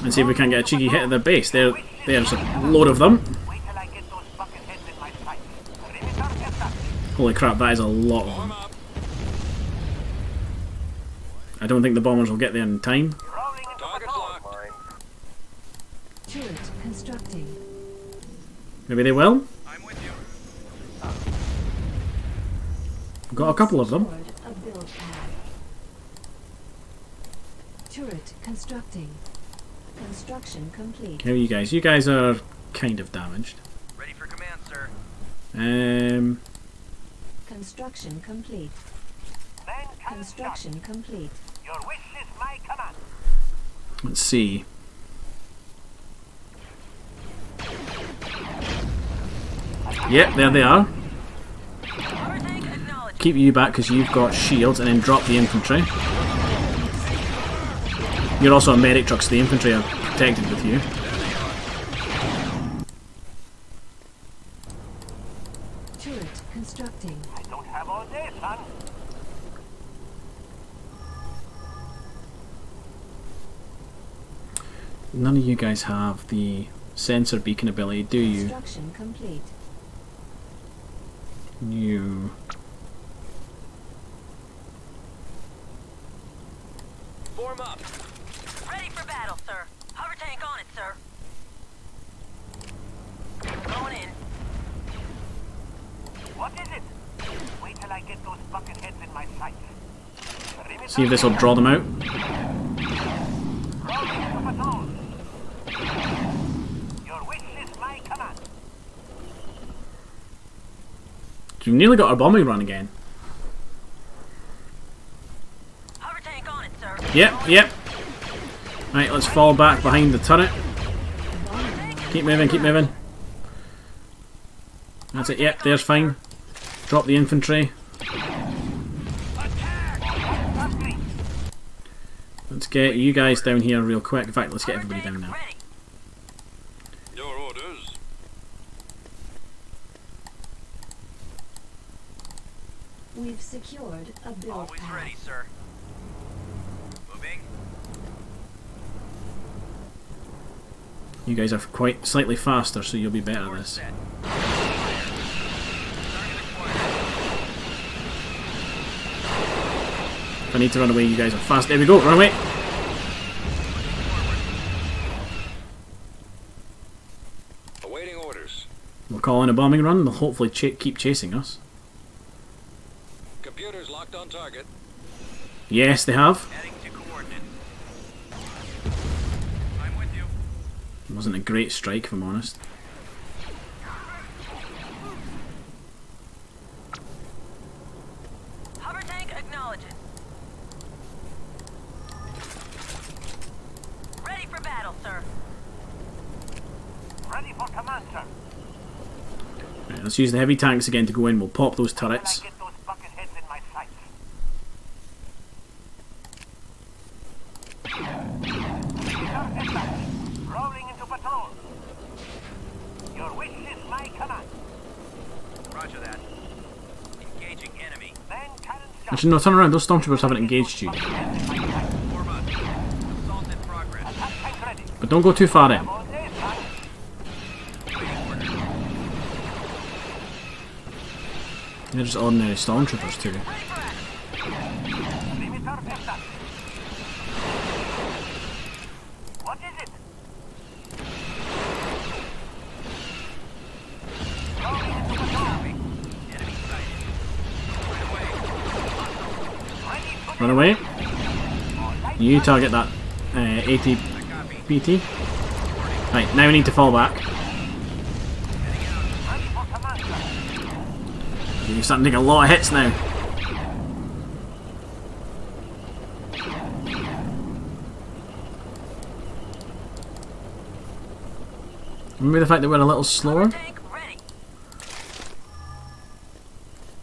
Speaker 1: And see if we can get a cheeky hit at their base. There's a load of them.
Speaker 6: Wait till I get those bucket heads in my sights. Perimeter established.
Speaker 1: Holy crap, that is a lot of them. I don't think the bombers will get there in time.
Speaker 6: Rolling into
Speaker 4: Target's
Speaker 6: patrol.
Speaker 4: locked.
Speaker 3: Turret constructing.
Speaker 1: Maybe they will?
Speaker 2: I'm with you.
Speaker 1: We've got a couple of them.
Speaker 3: Secured a build pad. Turret constructing. Construction complete.
Speaker 1: How are you guys? You guys are kind of damaged.
Speaker 2: Ready for command, sir.
Speaker 3: Construction complete.
Speaker 6: Men can
Speaker 3: Construction complete.
Speaker 6: Your wish is my command.
Speaker 1: Let's see. Yep, there they are.
Speaker 10: Hover tank acknowledged.
Speaker 1: Keep you back because you've got shields, and then drop the infantry. You're also a medic truck, so the infantry are protected with you.
Speaker 3: Turret constructing.
Speaker 6: I don't have all day, son.
Speaker 1: None of you guys have the sensor beacon ability, do you?
Speaker 3: Construction complete.
Speaker 1: You.
Speaker 2: Form up.
Speaker 10: Ready for battle, sir. Hover tank on it, sir. Going in.
Speaker 6: What is it? Wait till I get those bucket heads in my sights. Perimeter
Speaker 1: See if this will draw them out.
Speaker 6: rolling into patrol. Your wish is my command.
Speaker 1: We've nearly got our bombing run again.
Speaker 10: Hover tank on it, sir.
Speaker 1: Yep. Right, let's fall back behind the turret. Keep moving, keep moving. That's it, yep, there's fine. Drop the infantry. Let's get you guys down here real quick. In fact, let's get everybody down now.
Speaker 10: Ready.
Speaker 8: Your orders.
Speaker 3: We've secured a build
Speaker 2: Always
Speaker 3: pad.
Speaker 2: ready, sir. Moving.
Speaker 1: You guys are quite slightly faster, so you'll be better at this.
Speaker 2: Set. Target acquired.
Speaker 1: If I need to run away, you guys are fast. There we go, run away!
Speaker 4: Awaiting orders.
Speaker 1: We'll call in a bombing run. They'll hopefully keep chasing us.
Speaker 4: Computers locked on target.
Speaker 1: Yes, they have.
Speaker 2: Adding to coordinates. I'm with you.
Speaker 1: It wasn't a great strike, if I'm honest.
Speaker 10: Hover tank acknowledged. Ready for battle, sir.
Speaker 6: Ready for command, sir.
Speaker 1: Right, let's use the heavy tanks again to go in. We'll pop those
Speaker 6: Till I
Speaker 1: turrets.
Speaker 6: get those bucket heads in my sights. Perimeter established. Rolling into patrol. Your wish is my command.
Speaker 2: Roger that. Engaging enemy.
Speaker 6: Men can
Speaker 1: Actually, no, turn around. Those stormtroopers haven't engaged you.
Speaker 2: Form up. Assault in progress.
Speaker 6: Attack tank ready.
Speaker 1: But don't go too far in.
Speaker 6: All day, son.
Speaker 2: Waiting order.
Speaker 1: They're just ordinary stormtroopers too.
Speaker 10: Ready for action.
Speaker 6: Perimeter established. What is it? Rolling into patrol.
Speaker 2: Enemy sighted. Right away.
Speaker 6: Ready to
Speaker 1: Run away.
Speaker 6: All right,
Speaker 1: You
Speaker 6: son.
Speaker 1: target that
Speaker 2: I copy.
Speaker 1: AT-PT. Right, now we need to fall back.
Speaker 2: Heading out.
Speaker 6: Ready for command, sir.
Speaker 1: You're starting to take a lot of hits now. Remember the fact that we're a little slower?
Speaker 10: Hover tank ready.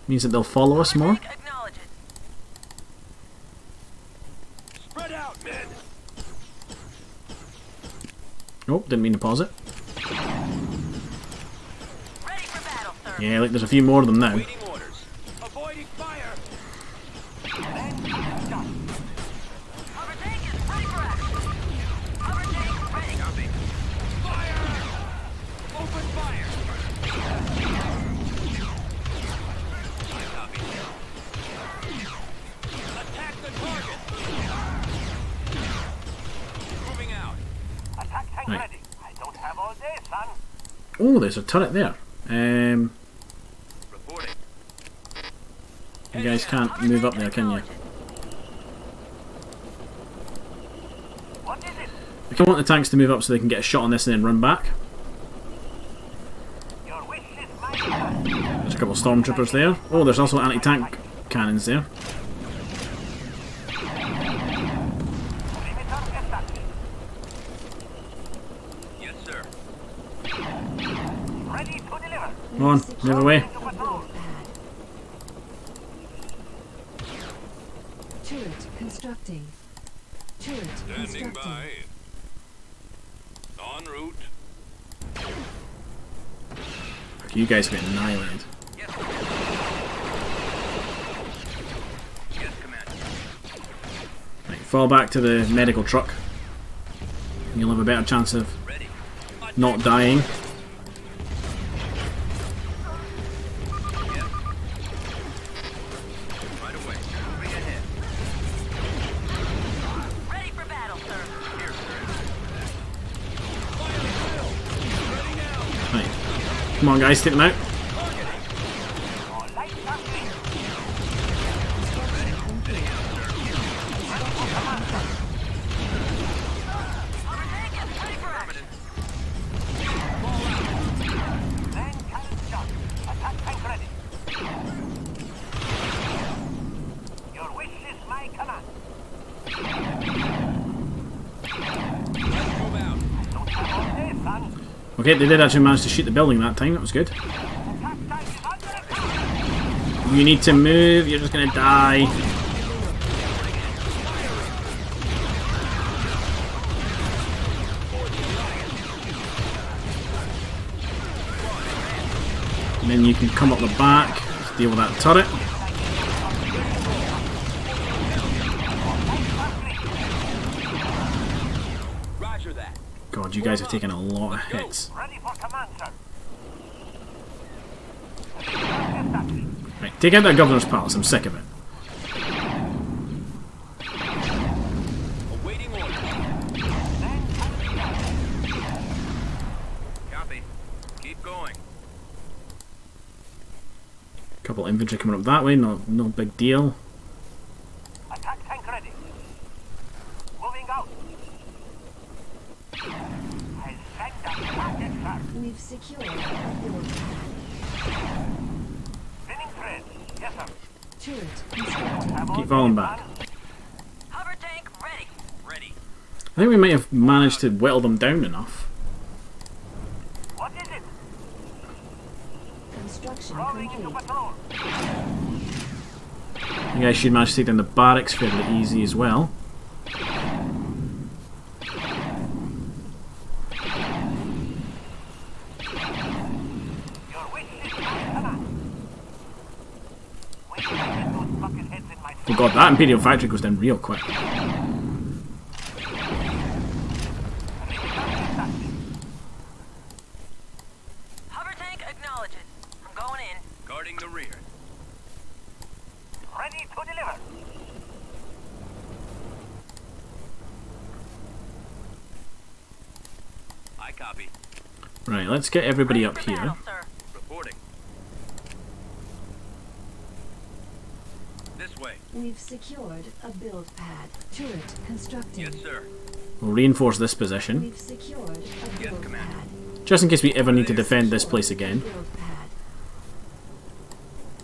Speaker 1: Means that they'll follow us more.
Speaker 10: Tank acknowledged.
Speaker 8: Spread out, men.
Speaker 1: Nope, didn't mean to pause it.
Speaker 10: Ready for battle, sir.
Speaker 1: Yeah, look, there's a few more of them now.
Speaker 4: Waiting orders.
Speaker 2: Avoiding fire.
Speaker 6: Men can start.
Speaker 10: Hover tank is ready for action. Hover
Speaker 6: tank ready. I don't have all day, son.
Speaker 1: Oh, there's a turret there.
Speaker 8: Reporting.
Speaker 1: You guys can't move up there, can you?
Speaker 6: What is it?
Speaker 1: I kind of want the tanks to move up so they can get a shot on this and then run back.
Speaker 6: Your wish is my command.
Speaker 1: There's a couple of stormtroopers there. Oh, there's also anti-tank cannons there.
Speaker 6: Perimeter established.
Speaker 8: Yes, sir.
Speaker 6: Ready to deliver.
Speaker 1: Come on, move away.
Speaker 6: To patrol.
Speaker 3: Turret constructing. Turret
Speaker 8: Standing
Speaker 3: constructing.
Speaker 8: by. En route.
Speaker 1: Okay, you guys have been annihilated.
Speaker 7: Yes, Commander.
Speaker 1: Right, fall back to the medical truck. You'll have a better chance of
Speaker 7: Ready.
Speaker 1: not dying.
Speaker 7: Right away. Moving ahead.
Speaker 10: Ready for battle, sir.
Speaker 7: Here, sir.
Speaker 1: Right. Come on guys, take them out.
Speaker 6: All lights are green.
Speaker 10: Overtake is ready for action.
Speaker 6: Then cannon shot. Attack tank ready. Your wish is my command.
Speaker 8: Move out.
Speaker 6: Don't have all day, son.
Speaker 1: Okay, they did actually manage to shoot the building that time, that was good.
Speaker 6: Attack tank is under attack.
Speaker 1: You need to move, you're just gonna die. And then you can come up the back, deal with that turret.
Speaker 8: Roger that.
Speaker 1: God, you guys have taken a lot of hits.
Speaker 6: Ready for command, sir. Established.
Speaker 1: Right, take out that governor's palace, I'm sick of it.
Speaker 8: Awaiting order.
Speaker 6: Then cannon shot.
Speaker 7: Copy. Keep going.
Speaker 1: Couple infantry coming up that way, no big deal.
Speaker 6: Attack tank ready. Moving out. I send a packet, sir.
Speaker 3: We've secured a build pad.
Speaker 6: Spinning thread. Yes, sir.
Speaker 3: Turret constructing.
Speaker 1: Keep falling back.
Speaker 10: Hover tank ready.
Speaker 7: Ready.
Speaker 1: I think we might have managed to whittle them down enough.
Speaker 6: What is it?
Speaker 3: Construction
Speaker 6: Rolling into
Speaker 3: complete.
Speaker 6: patrol.
Speaker 1: You guys should manage to take down the barracks fairly easy as well.
Speaker 6: Your wish is my command. Wait till I get those bucket heads in my
Speaker 1: Oh god, that Imperial factory goes down real quick.
Speaker 10: Hover tank acknowledges. I'm going in.
Speaker 7: Guarding the rear.
Speaker 6: Ready to deliver.
Speaker 7: I copy.
Speaker 1: Right, let's get everybody
Speaker 10: Ready
Speaker 1: up
Speaker 10: for
Speaker 1: here.
Speaker 10: battle, sir.
Speaker 7: Reporting. This way.
Speaker 3: We've secured a build pad. Turret constructing.
Speaker 7: Yes, sir.
Speaker 1: We'll reinforce this position,
Speaker 3: We've secured a build
Speaker 7: Commander.
Speaker 3: pad.
Speaker 1: just in case we ever need to defend this place again.
Speaker 3: Build pad.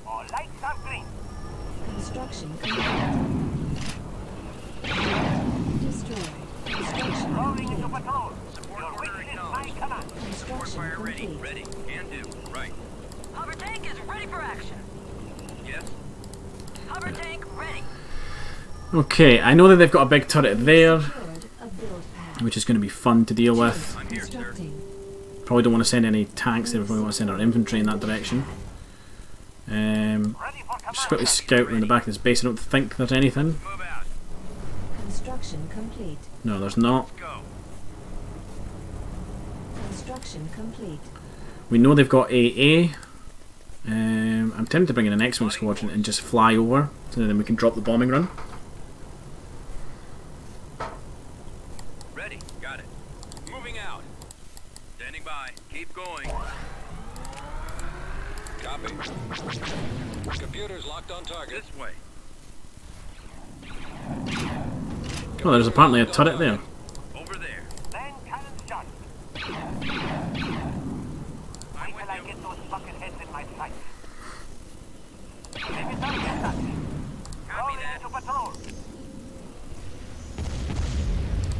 Speaker 6: All lights are green.
Speaker 3: Construction complete. Destroyed. Construction
Speaker 6: Rolling into
Speaker 3: complete.
Speaker 6: patrol.
Speaker 7: Support
Speaker 6: Your wish
Speaker 7: order
Speaker 6: is my
Speaker 7: acknowledged.
Speaker 6: command.
Speaker 7: Support
Speaker 3: Construction
Speaker 7: fire ready.
Speaker 3: complete.
Speaker 7: Ready. Can do. Right.
Speaker 10: Hover tank is ready for action.
Speaker 7: Yes.
Speaker 10: Hover tank ready.
Speaker 1: Okay, I know that they've got a big turret there,
Speaker 3: Secured a build pad.
Speaker 1: which is going to be fun to deal with.
Speaker 7: I'm here, sir.
Speaker 3: Constructing.
Speaker 1: Probably don't want to send any tanks there, we probably want to send our infantry in that direction.
Speaker 6: Ready for
Speaker 1: Just
Speaker 6: command.
Speaker 1: quickly scout around the back of this base, I don't think there's anything.
Speaker 7: Move out.
Speaker 3: Construction complete.
Speaker 1: No, there's not.
Speaker 7: Go.
Speaker 3: Construction complete.
Speaker 1: We know they've got AA. I'm tempted to bring in an X-Wing squadron and just fly over, so then we can drop the bombing run.
Speaker 7: Ready. Got it.
Speaker 8: Moving out. Standing by. Keep going.
Speaker 4: Copy. Computer's locked on target.
Speaker 8: This way.
Speaker 1: Oh, there's apparently a turret there.
Speaker 8: Over there.
Speaker 6: Then cannons shot. Wait till I get those fucking heads in my sights. Maybe some get that. Rolling into patrol.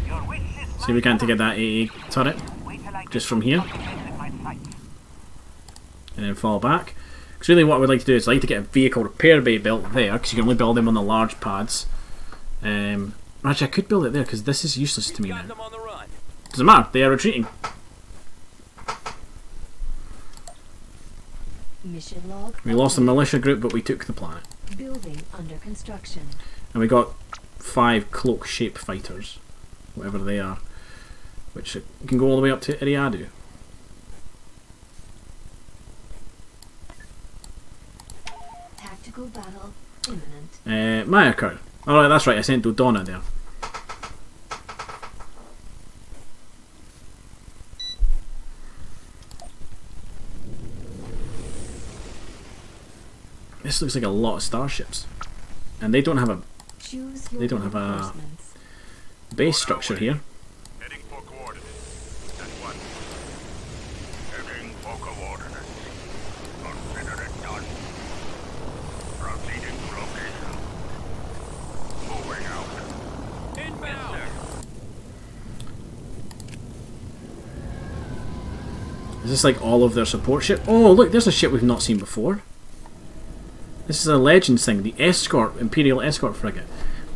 Speaker 6: Your wish is
Speaker 1: See if we can't get that AA turret
Speaker 6: Wait till I get
Speaker 1: just from
Speaker 6: those
Speaker 1: here.
Speaker 6: fucking heads in my sights.
Speaker 1: And then fall back. Because really what I would like to do is I'd like to get a vehicle repair bay built there, because you can only build them on the large pads. Actually, I could build it there, because this is useless to me
Speaker 8: Got
Speaker 1: now.
Speaker 8: them on the run.
Speaker 1: Doesn't matter, they are retreating.
Speaker 3: Mission log.
Speaker 1: We lost the militia group, but we took the planet.
Speaker 3: Building under construction.
Speaker 1: And we got 5 cloak shape fighters, whatever they are, which can go all the way up to Iriadu.
Speaker 3: Tactical battle imminent.
Speaker 1: Mayakar. Alright, that's right, I sent Dodonna there. This looks like a lot of starships. And they don't have a
Speaker 3: Choose your
Speaker 1: They don't have a-
Speaker 3: reinforcements.
Speaker 1: base structure here.
Speaker 5: Heading for coordinates. At what? Heading for coordinates. Consider it done. Proceeding to location. Moving out.
Speaker 8: Inbound.
Speaker 1: Is this like all of their support ship? Oh, look, there's a ship we've not seen before. This is a Legends thing, the Escort, Imperial Escort Frigate.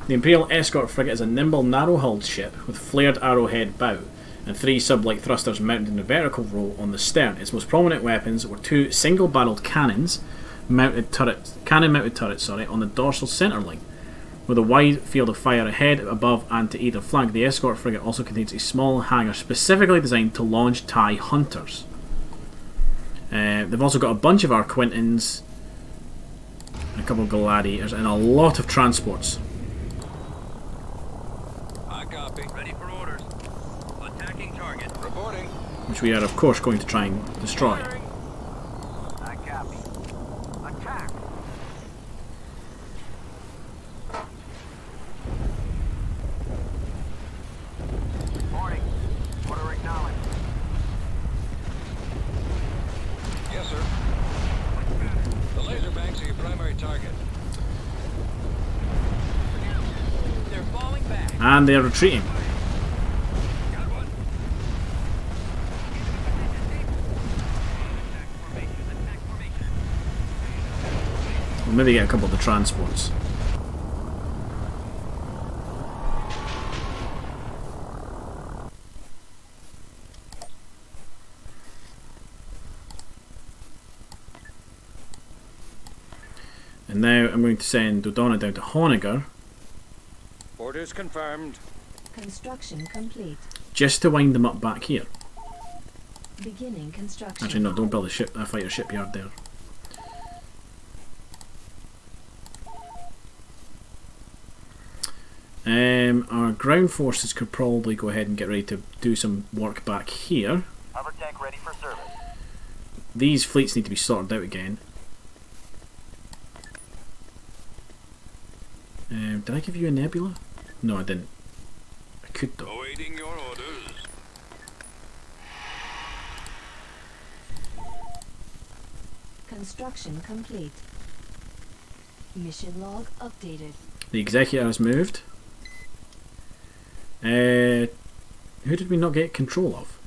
Speaker 1: The Imperial Escort Frigate is a nimble, narrow-hulled ship with flared arrowhead bow and 3 sub-light thrusters mounted in a vertical row on the stern. Its most prominent weapons were 2 single-barreled cannon-mounted turrets on the dorsal centerline, with a wide field of fire ahead, above, and to either flank. The Escort Frigate also contains a small hangar specifically designed to launch TIE Hunters. They've also got a bunch of Arquintons, a couple of Gladiators, and a lot of transports.
Speaker 4: I copy.
Speaker 8: Ready for orders. Attacking target.
Speaker 4: Reporting.
Speaker 1: Which we are of course going to try and destroy.
Speaker 8: Firing.
Speaker 6: I copy. Attack. Morning. Order acknowledged.
Speaker 4: Yes, sir. The laser banks are your primary target.
Speaker 8: They're falling back.
Speaker 1: And they are retreating.
Speaker 8: Got one. Attack formation.
Speaker 1: We'll maybe get a couple of the transports. And now I'm going to send Dodonna down to Honegger
Speaker 4: Orders confirmed.
Speaker 3: Construction complete.
Speaker 1: just to wind them up back here.
Speaker 3: Beginning construction.
Speaker 1: Actually, no, don't build a fighter shipyard there. Our ground forces could probably go ahead and get ready to do some work back here.
Speaker 6: Hover tank ready for service.
Speaker 1: These fleets need to be sorted out again. Did I give you a nebula? No, I didn't. I could though.
Speaker 4: Awaiting your orders.
Speaker 3: Construction complete. Mission log updated.
Speaker 1: The executor has moved. Who did we not get control of?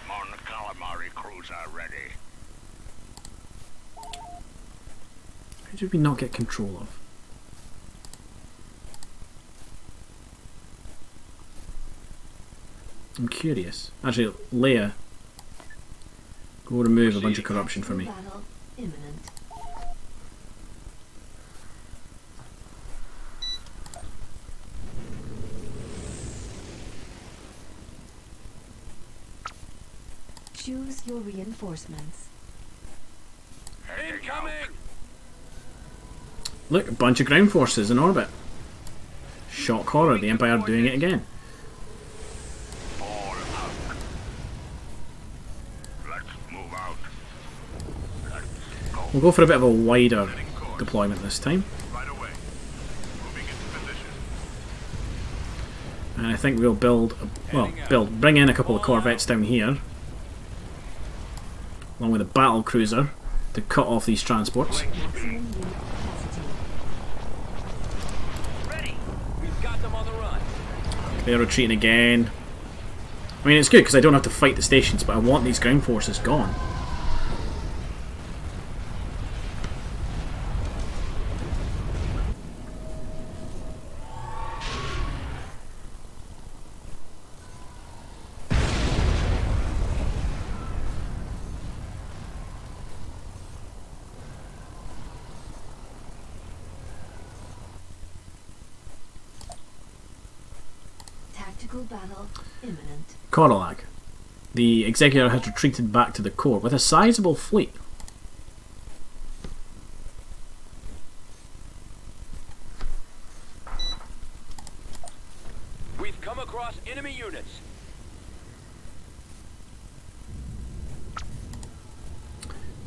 Speaker 5: Mon calamari cruiser ready.
Speaker 1: Who did we not get control of? I'm curious. Actually, Leia, go remove a bunch of corruption for me.
Speaker 3: Battle imminent. Choose your reinforcements.
Speaker 8: Incoming.
Speaker 1: Look, a bunch of ground forces in orbit. Shock horror, the Empire doing it again.
Speaker 5: All out. Let's move out. Let's go.
Speaker 1: We'll go for a bit of a wider deployment this time.
Speaker 5: Right away. Moving into position.
Speaker 1: And I think we'll bring in a couple of corvettes down here, along with a battle cruiser, to cut off these transports.
Speaker 3: Maximum unit capacity.
Speaker 8: Ready. We've got them on the run.
Speaker 1: They're retreating again. I mean, it's good because I don't have to fight the stations, but I want these ground forces gone.
Speaker 3: Tactical battle imminent.
Speaker 1: Corolag. The Executor has retreated back to the core with a sizable fleet.
Speaker 8: We've come across enemy units.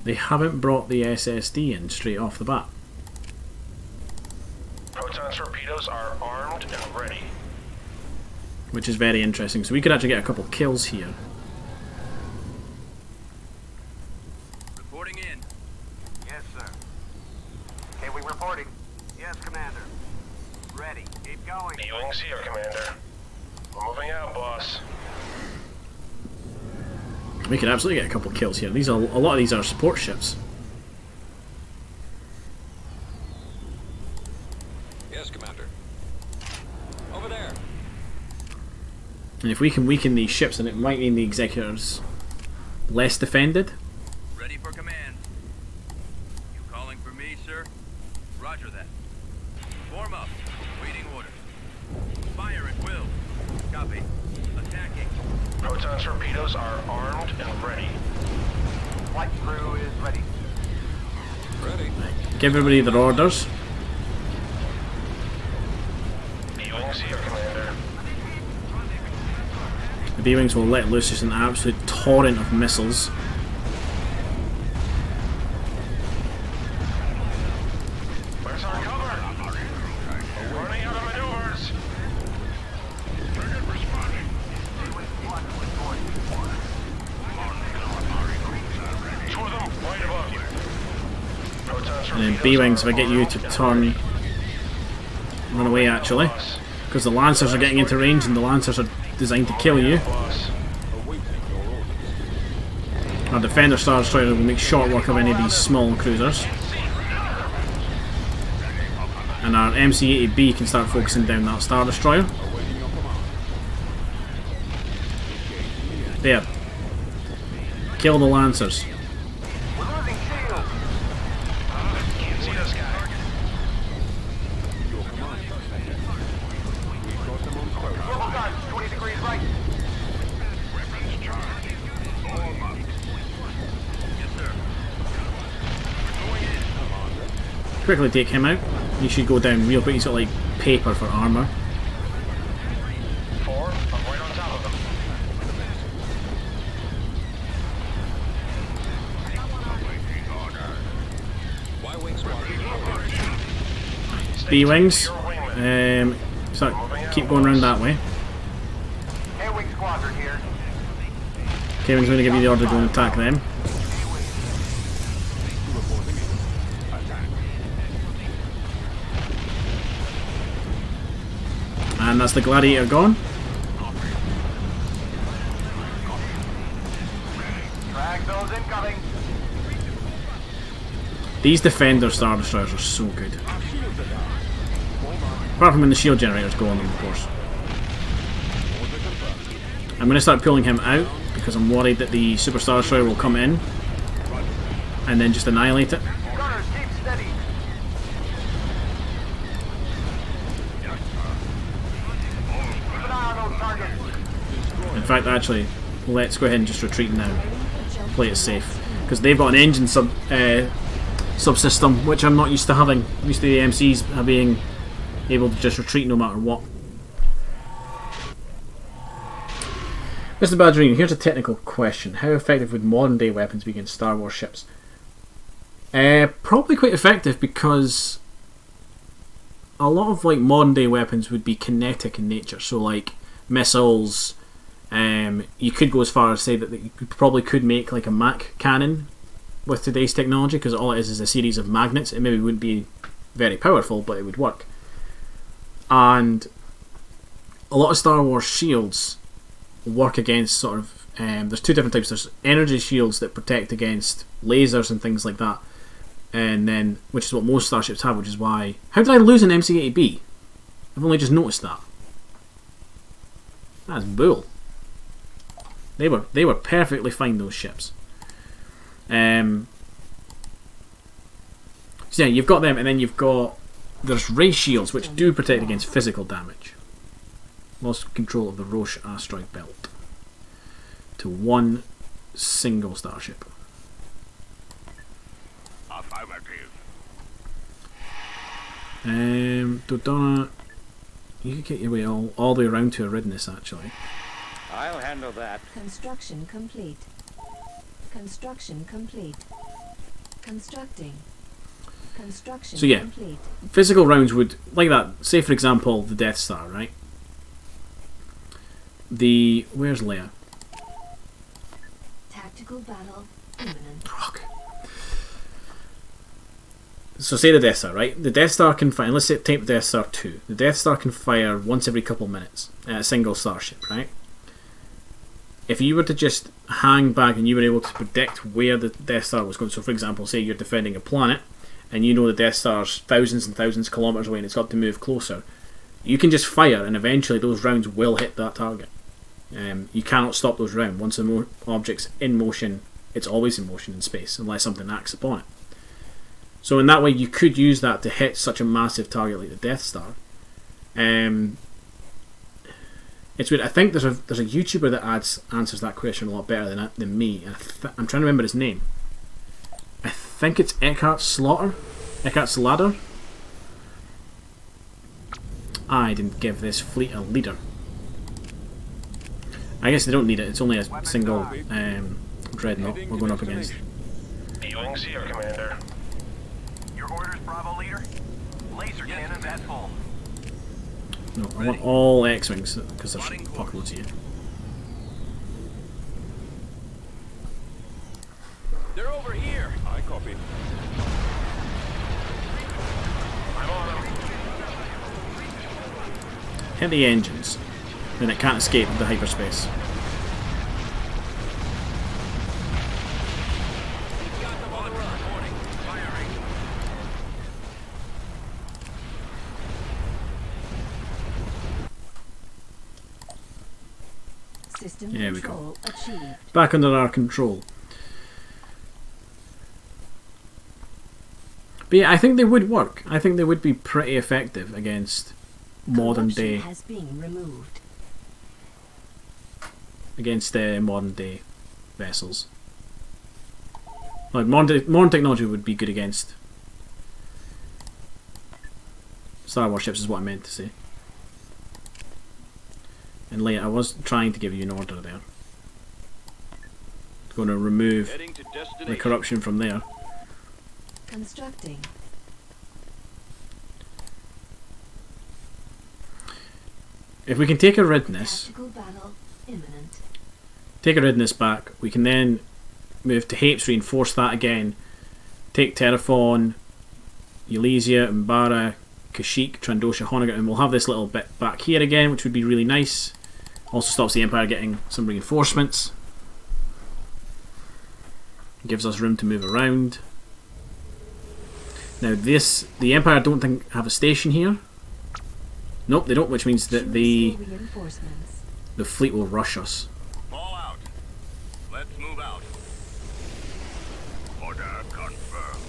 Speaker 1: They haven't brought the SSD in straight off the bat.
Speaker 5: Proton torpedoes are armed and ready.
Speaker 1: Which is very interesting, so we could actually get a couple kills here.
Speaker 8: Reporting in.
Speaker 6: Yes, sir. Okay, we reporting. Yes, Commander. Ready. Keep going.
Speaker 5: B-wings here, Commander. We're moving out, boss.
Speaker 1: We could absolutely get a couple kills here. A lot of these are support ships.
Speaker 4: Yes, Commander. Over there.
Speaker 1: And if we can weaken these ships, then it might mean the Executors less defended.
Speaker 8: Ready for command. You calling for me, sir? Roger that. Form up. Waiting orders. Fire at will. Copy. Attacking.
Speaker 5: Proton torpedoes are armed and ready.
Speaker 6: Flight crew is ready.
Speaker 4: Ready.
Speaker 1: Give everybody their orders.
Speaker 5: B-wings here, Commander.
Speaker 1: The B-Wings will let loose just an absolute torrent of missiles.
Speaker 5: Where's our cover? We're running out of maneuvers. Frigate responding. Two of them right above you. Proton
Speaker 1: And then B-Wings, if I get you to turn... run away actually. Because the Lancers are getting into range and the Lancers are designed to kill you. Our Defender Star Destroyer will make short work of any of these small cruisers. And our MC-80B can start focusing down that Star Destroyer. There. Kill the Lancers.
Speaker 6: We're losing shield.
Speaker 5: Can't see this guy.
Speaker 6: Global guard, 20 degrees right.
Speaker 8: Yes, sir.
Speaker 1: Quickly take him out. He should go down real quick. He's got like paper for armour.
Speaker 5: 4, I'm right on top of them.
Speaker 4: Y-wing squadron.
Speaker 1: B-Wings. So keep going around that way.
Speaker 6: K-wing squadron here.
Speaker 1: K-Wing's going to give you the order to go and attack them. And that's the Gladiator gone.
Speaker 6: Drag those incoming.
Speaker 1: These Defender Star Destroyers are so good. Apart from when the shield generators go on them, of course. I'm going to start pulling him out because I'm worried that the Super Star Destroyer will come in and then just annihilate it.
Speaker 6: Gunners, keep steady. Keep an eye on those targets.
Speaker 1: In fact, actually, let's go ahead and just retreat now. Play it safe. Because they've got an engine subsystem, which I'm not used to having. I'm used to the MCs being able to just retreat no matter what. Mr. Badgerine, here's a technical question. How effective would modern day weapons be against Star Wars ships? Probably quite effective, because a lot of like modern day weapons would be kinetic in nature. So like missiles, you could go as far as say that you probably could make like a Mach cannon with today's technology, because all it is a series of magnets. It maybe wouldn't be very powerful, but it would work. And a lot of Star Wars shields work against sort of there's two different types. There's energy shields that protect against lasers and things like that, and then which is what most starships have, which is why... How did I lose an MC-80B? I've only just noticed that. That's bull. They were perfectly fine, those ships. So yeah, you've got them, and then you've got... There's ray shields, which do protect against physical damage. Lost control of the Roche asteroid belt to one single starship.
Speaker 5: Affirmative.
Speaker 1: Dodonna, you could get your way all the way around to Aridness, actually.
Speaker 11: I'll handle that.
Speaker 3: Construction complete. Construction complete. Constructing. Construction
Speaker 1: So yeah,
Speaker 3: complete.
Speaker 1: physical rounds would, like that, say for example the Death Star, right? Where's Leia?
Speaker 3: Tactical battle imminent.
Speaker 1: Fuck. So say the Death Star, right? The Death Star can fire, let's say take the Death Star 2. The Death Star can fire once every couple of minutes at a single starship, right? If you were to just hang back and you were able to predict where the Death Star was going, so for example, say you're defending a planet and you know the Death Star's thousands and thousands of kilometres away and it's got to move closer, you can just fire and eventually those rounds will hit that target. You cannot stop those rounds. Once an object's in motion, it's always in motion in space unless something acts upon it. So in that way you could use that to hit such a massive target like the Death Star. It's weird. I think there's a YouTuber that answers that question a lot better than me. And I'm trying to remember his name. I think it's Eckhart Slaughter. I didn't give this fleet a leader. I guess they don't need it. It's only a single dreadnought we're going up against.
Speaker 5: Viewings here, Commander.
Speaker 6: Your orders, Bravo leader? Laser cannons at full.
Speaker 1: No, I want all X-Wings, because there's fuckloads of you.
Speaker 8: They're over here.
Speaker 5: I copy. I'm on them.
Speaker 1: Hit the engines. Then it can't escape the hyperspace.
Speaker 8: Got them on the run. Reporting. Firing.
Speaker 3: System
Speaker 1: There we
Speaker 3: control achieved.
Speaker 1: Back under our control. But yeah, I think they would work. I think they would be pretty effective against modern day.
Speaker 3: Has been removed.
Speaker 1: Against modern day vessels. Like modern technology would be good against Star Wars ships, is what I meant to say. And Leia, I was trying to give you an order there. Going to remove
Speaker 8: Heading to
Speaker 1: the
Speaker 8: destination.
Speaker 1: corruption from there.
Speaker 3: Constructing.
Speaker 1: If we can take Aridness,
Speaker 3: Tactical battle imminent.
Speaker 1: take Aridness back, we can then move to Hapes, reinforce that again, take Terraphon, Elysia, Umbara, Kashyyyk, Trandosha, Honogga, and we'll have this little bit back here again, which would be really nice. Also stops the Empire getting some reinforcements. Gives us room to move around. Now the Empire don't think have a station here. Nope, they don't, which means that the fleet will rush us.
Speaker 8: Fall out. Let's move out.
Speaker 5: Order confirmed.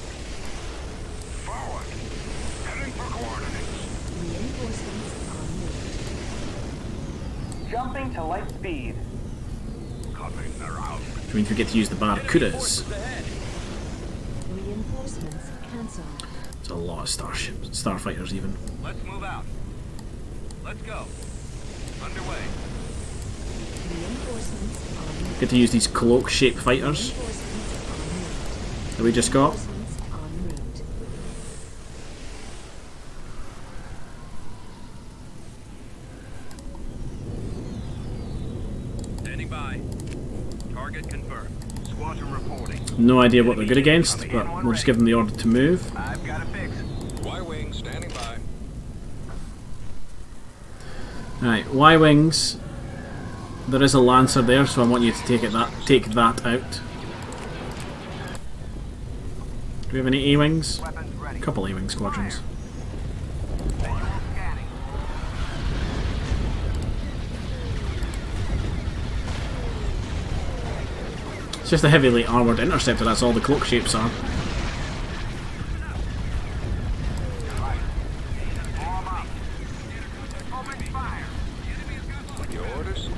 Speaker 5: Forward. Heading for coordinates.
Speaker 3: Reinforcements are moved.
Speaker 6: Jumping to light speed.
Speaker 5: Coming around.
Speaker 1: Which means we get to use the Barracudas.
Speaker 3: Reinforcements cancelled.
Speaker 1: So There's a lot of starfighters even.
Speaker 8: Let's move out. Let's go. Underway.
Speaker 3: Reinforcements en route.
Speaker 1: Get to use these cloak-shaped fighters
Speaker 3: Reinforcements en route.
Speaker 1: that we just got.
Speaker 3: Reinforcements en route.
Speaker 8: Standing by. Target confirmed. Squadron reporting.
Speaker 1: No idea what they're good against, but we'll just give them the order to move.
Speaker 8: I've got a fix.
Speaker 4: Y-wing standing by.
Speaker 1: Right, Y-wings. There is a Lancer there, so I want you to take that out. Do we have any A-wings?
Speaker 6: Weapons ready.
Speaker 1: A couple A-wing squadrons.
Speaker 6: Visual scanning.
Speaker 1: It's just a heavily armoured interceptor, that's all the cloak shapes are.
Speaker 6: Form up. Open fire.
Speaker 4: Your orders?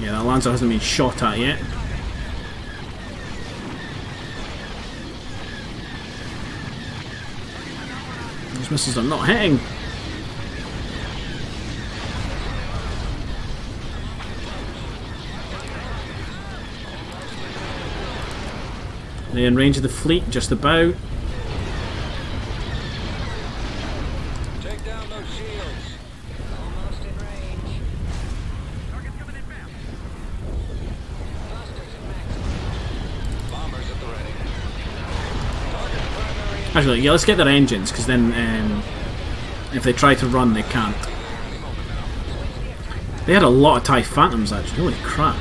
Speaker 1: Yeah, that Lancer hasn't been shot at yet. Those missiles are not hitting. They're in range of the fleet, just about.
Speaker 4: Take down those shields.
Speaker 9: Almost in range.
Speaker 2: Target's coming in fast.
Speaker 9: Clusters at maximum.
Speaker 4: Bombers at the ready. Target primary.
Speaker 1: Actually, yeah, let's get their engines, because then if they try to run, they can't. They had a lot of TIE Phantoms, actually. Holy crap.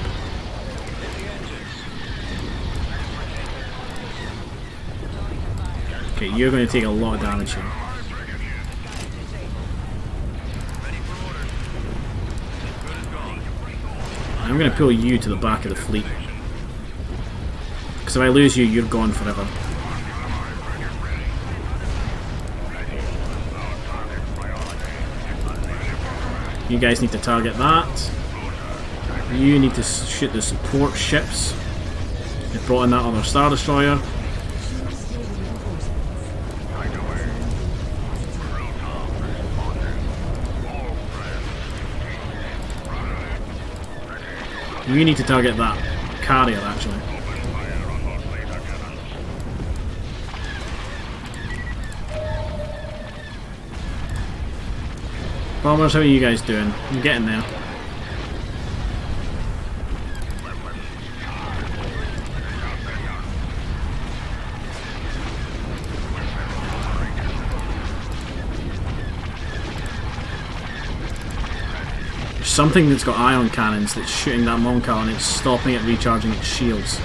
Speaker 1: Okay, you're going to take a lot of damage here.
Speaker 8: Ready for orders. Good as gone.
Speaker 1: I'm going to pull you to the back of the fleet. Because if I lose you, you're gone forever. You guys need to target that. You need to shoot the support ships. They brought in that other Star Destroyer.
Speaker 3: Shield stable reinforcements.
Speaker 1: You need to target that carrier, actually. Bombers, how are you guys doing? I'm getting there. There's something that's got ion cannons that's shooting that Moncal and it's stopping it recharging its shields.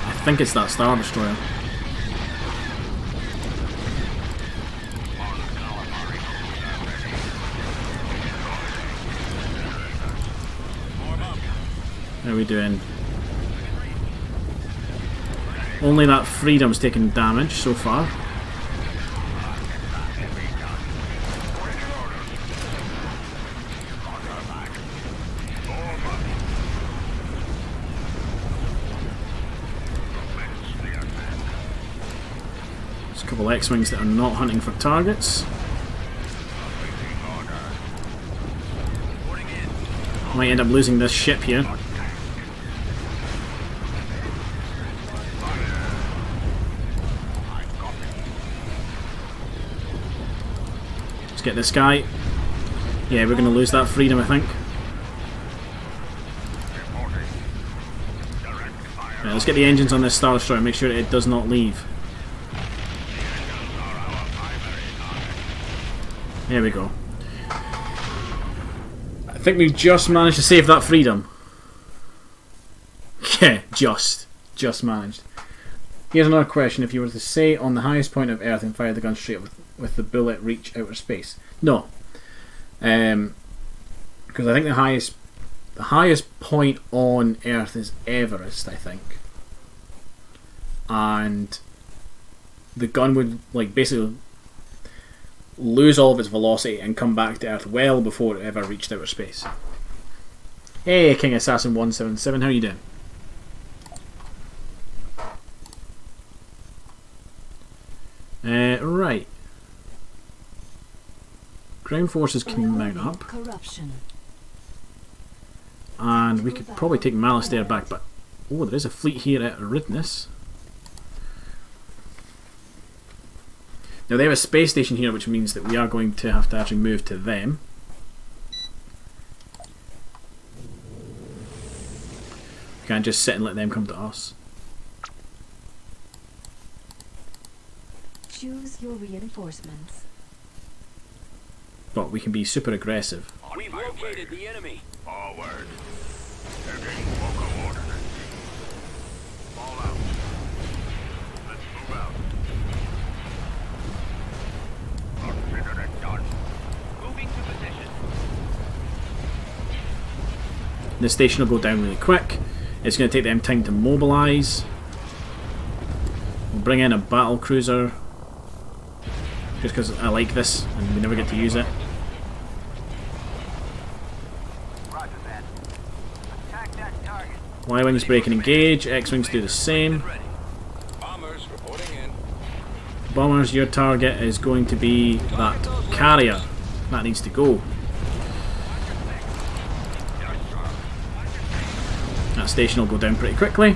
Speaker 1: I think it's that Star Destroyer. How are we doing? Only that Freedom's taken damage so far. There's a couple X-Wings that are not hunting for targets. Might end up losing this ship here. Let's get this guy. Yeah, we're going to lose that Freedom, I think. Yeah, let's get the engines on this Star Destroyer and make sure that it does not leave. There we go. I think we've just managed to save that Freedom. Yeah, just managed. Here's another question. If you were to stay on the highest point of Earth and fire the gun straight with the bullet reach outer space? No. Because I think the highest point on Earth is Everest, I think. And the gun would basically lose all of its velocity and come back to Earth well before it ever reached outer space. Hey, King Assassin 177, how you doing? Right. Ground forces can mount up.
Speaker 3: Corruption.
Speaker 1: And we could probably take Malastare back, but oh, there is a fleet here at Aridness. Now they have a space station here, which means that we are going to have to actually move to them. We can't just sit and let them come to us.
Speaker 3: Choose your reinforcements.
Speaker 1: But we can be super aggressive.
Speaker 8: We've located the enemy.
Speaker 5: Forward. Taking local orders. Fall out. Let's move out. Consider it done.
Speaker 2: Moving to position.
Speaker 1: The station will go down really quick. It's going to take them time to mobilise. We'll bring in a battle cruiser. Just because I like this and we never get to use it.
Speaker 6: Roger that. Attack that target.
Speaker 1: Y-Wings break and engage, X-Wings do the same.
Speaker 4: Bombers reporting in.
Speaker 1: Bombers, your target is going to be that carrier. That needs to go. That station will go down pretty quickly.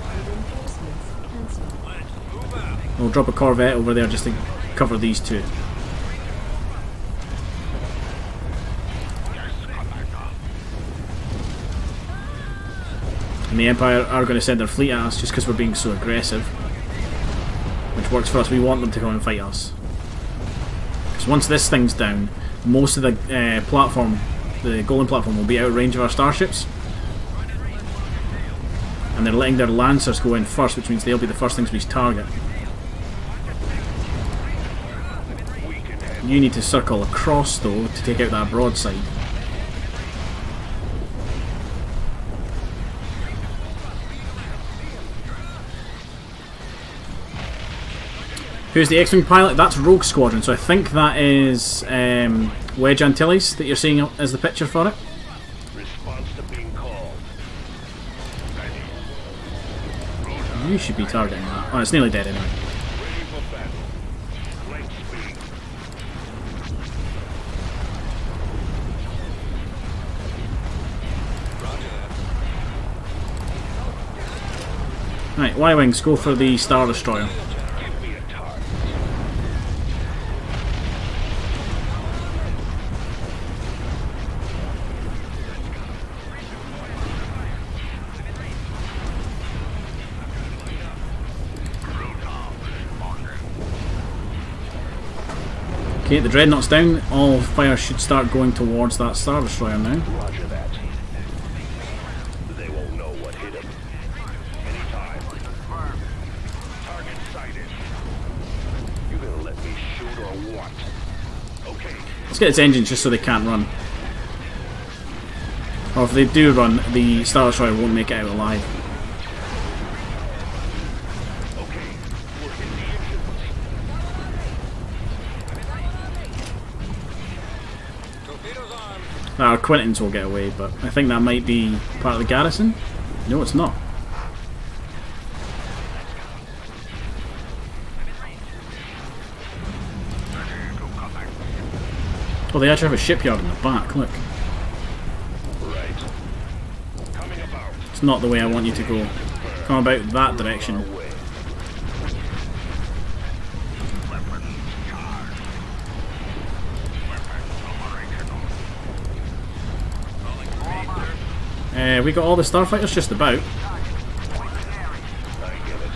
Speaker 3: Reinforcements cancelled.
Speaker 1: We'll drop a Corvette over there just to cover these two. And the Empire are going to send their fleet at us just because we're being so aggressive. Which works for us, we want them to come and fight us. Because once this thing's down, most of the platform, the golden platform, will be out of range of our starships. And they're letting their Lancers go in first, which means they'll be the first things we target. You need to circle across though to take out that broadside. Who's the X-Wing pilot? That's Rogue Squadron, so I think that is Wedge Antilles that you're seeing as the picture for it.
Speaker 5: Response to being called.
Speaker 1: You should be targeting that. Oh, it's nearly dead anyway.
Speaker 5: Ready for battle. Light speed.
Speaker 1: Right, Y-Wings, go for the Star Destroyer.
Speaker 5: Give me a target.
Speaker 1: Okay, the Dreadnought's down. All fire should start going towards that Star Destroyer now.
Speaker 5: Roger that. They won't know what hit them. Anytime. Target sighted. You gonna let me shoot or what? Okay.
Speaker 1: Let's get its engines just so they can't run. Or if they do run, the Star Destroyer won't make it out alive.
Speaker 5: Okay. We're in the engine.
Speaker 4: Torpedoes on.
Speaker 1: Our Quintons will get away, but I think that might be part of the garrison. No, it's not. Oh, they actually have a shipyard in the back, look.
Speaker 5: Right. Coming about.
Speaker 1: It's not the way I want you to go. Come about that direction.
Speaker 5: Away. Weapons charged. Weapons operational.
Speaker 8: Calling for me, sir.
Speaker 1: We got all the starfighters just about.
Speaker 5: I get it.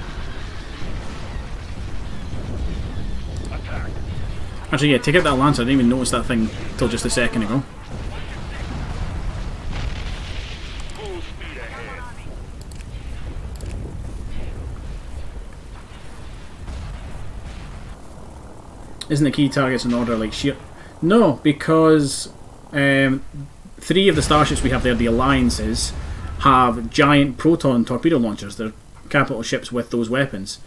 Speaker 5: Attack.
Speaker 1: Actually, yeah, take out that Lancer. I didn't even notice that thing till just a second ago.
Speaker 5: Full speed ahead.
Speaker 1: Isn't the key targets in order like sheer? No, because 3 of the starships we have there, the Alliances, have giant proton torpedo launchers. They're capital ships with those weapons,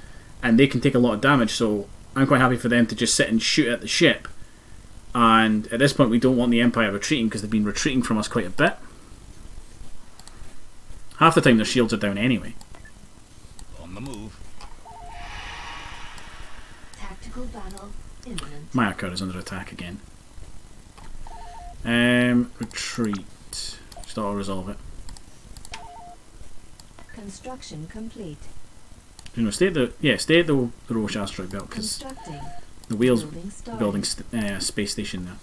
Speaker 1: and they can take a lot of damage. So I'm quite happy for them to just sit and shoot at the ship. And at this point, we don't want the Empire retreating because they've been retreating from us quite a bit. Half the time their shields are down anyway.
Speaker 5: On the move.
Speaker 3: Tactical battle imminent.
Speaker 1: Mayaka is under attack again. Retreat. Just auto-resolve it.
Speaker 3: Construction complete.
Speaker 1: You know, stay at the Roche asteroid belt because
Speaker 3: Constructing.
Speaker 1: the whale's
Speaker 3: Building started.
Speaker 1: building space station there.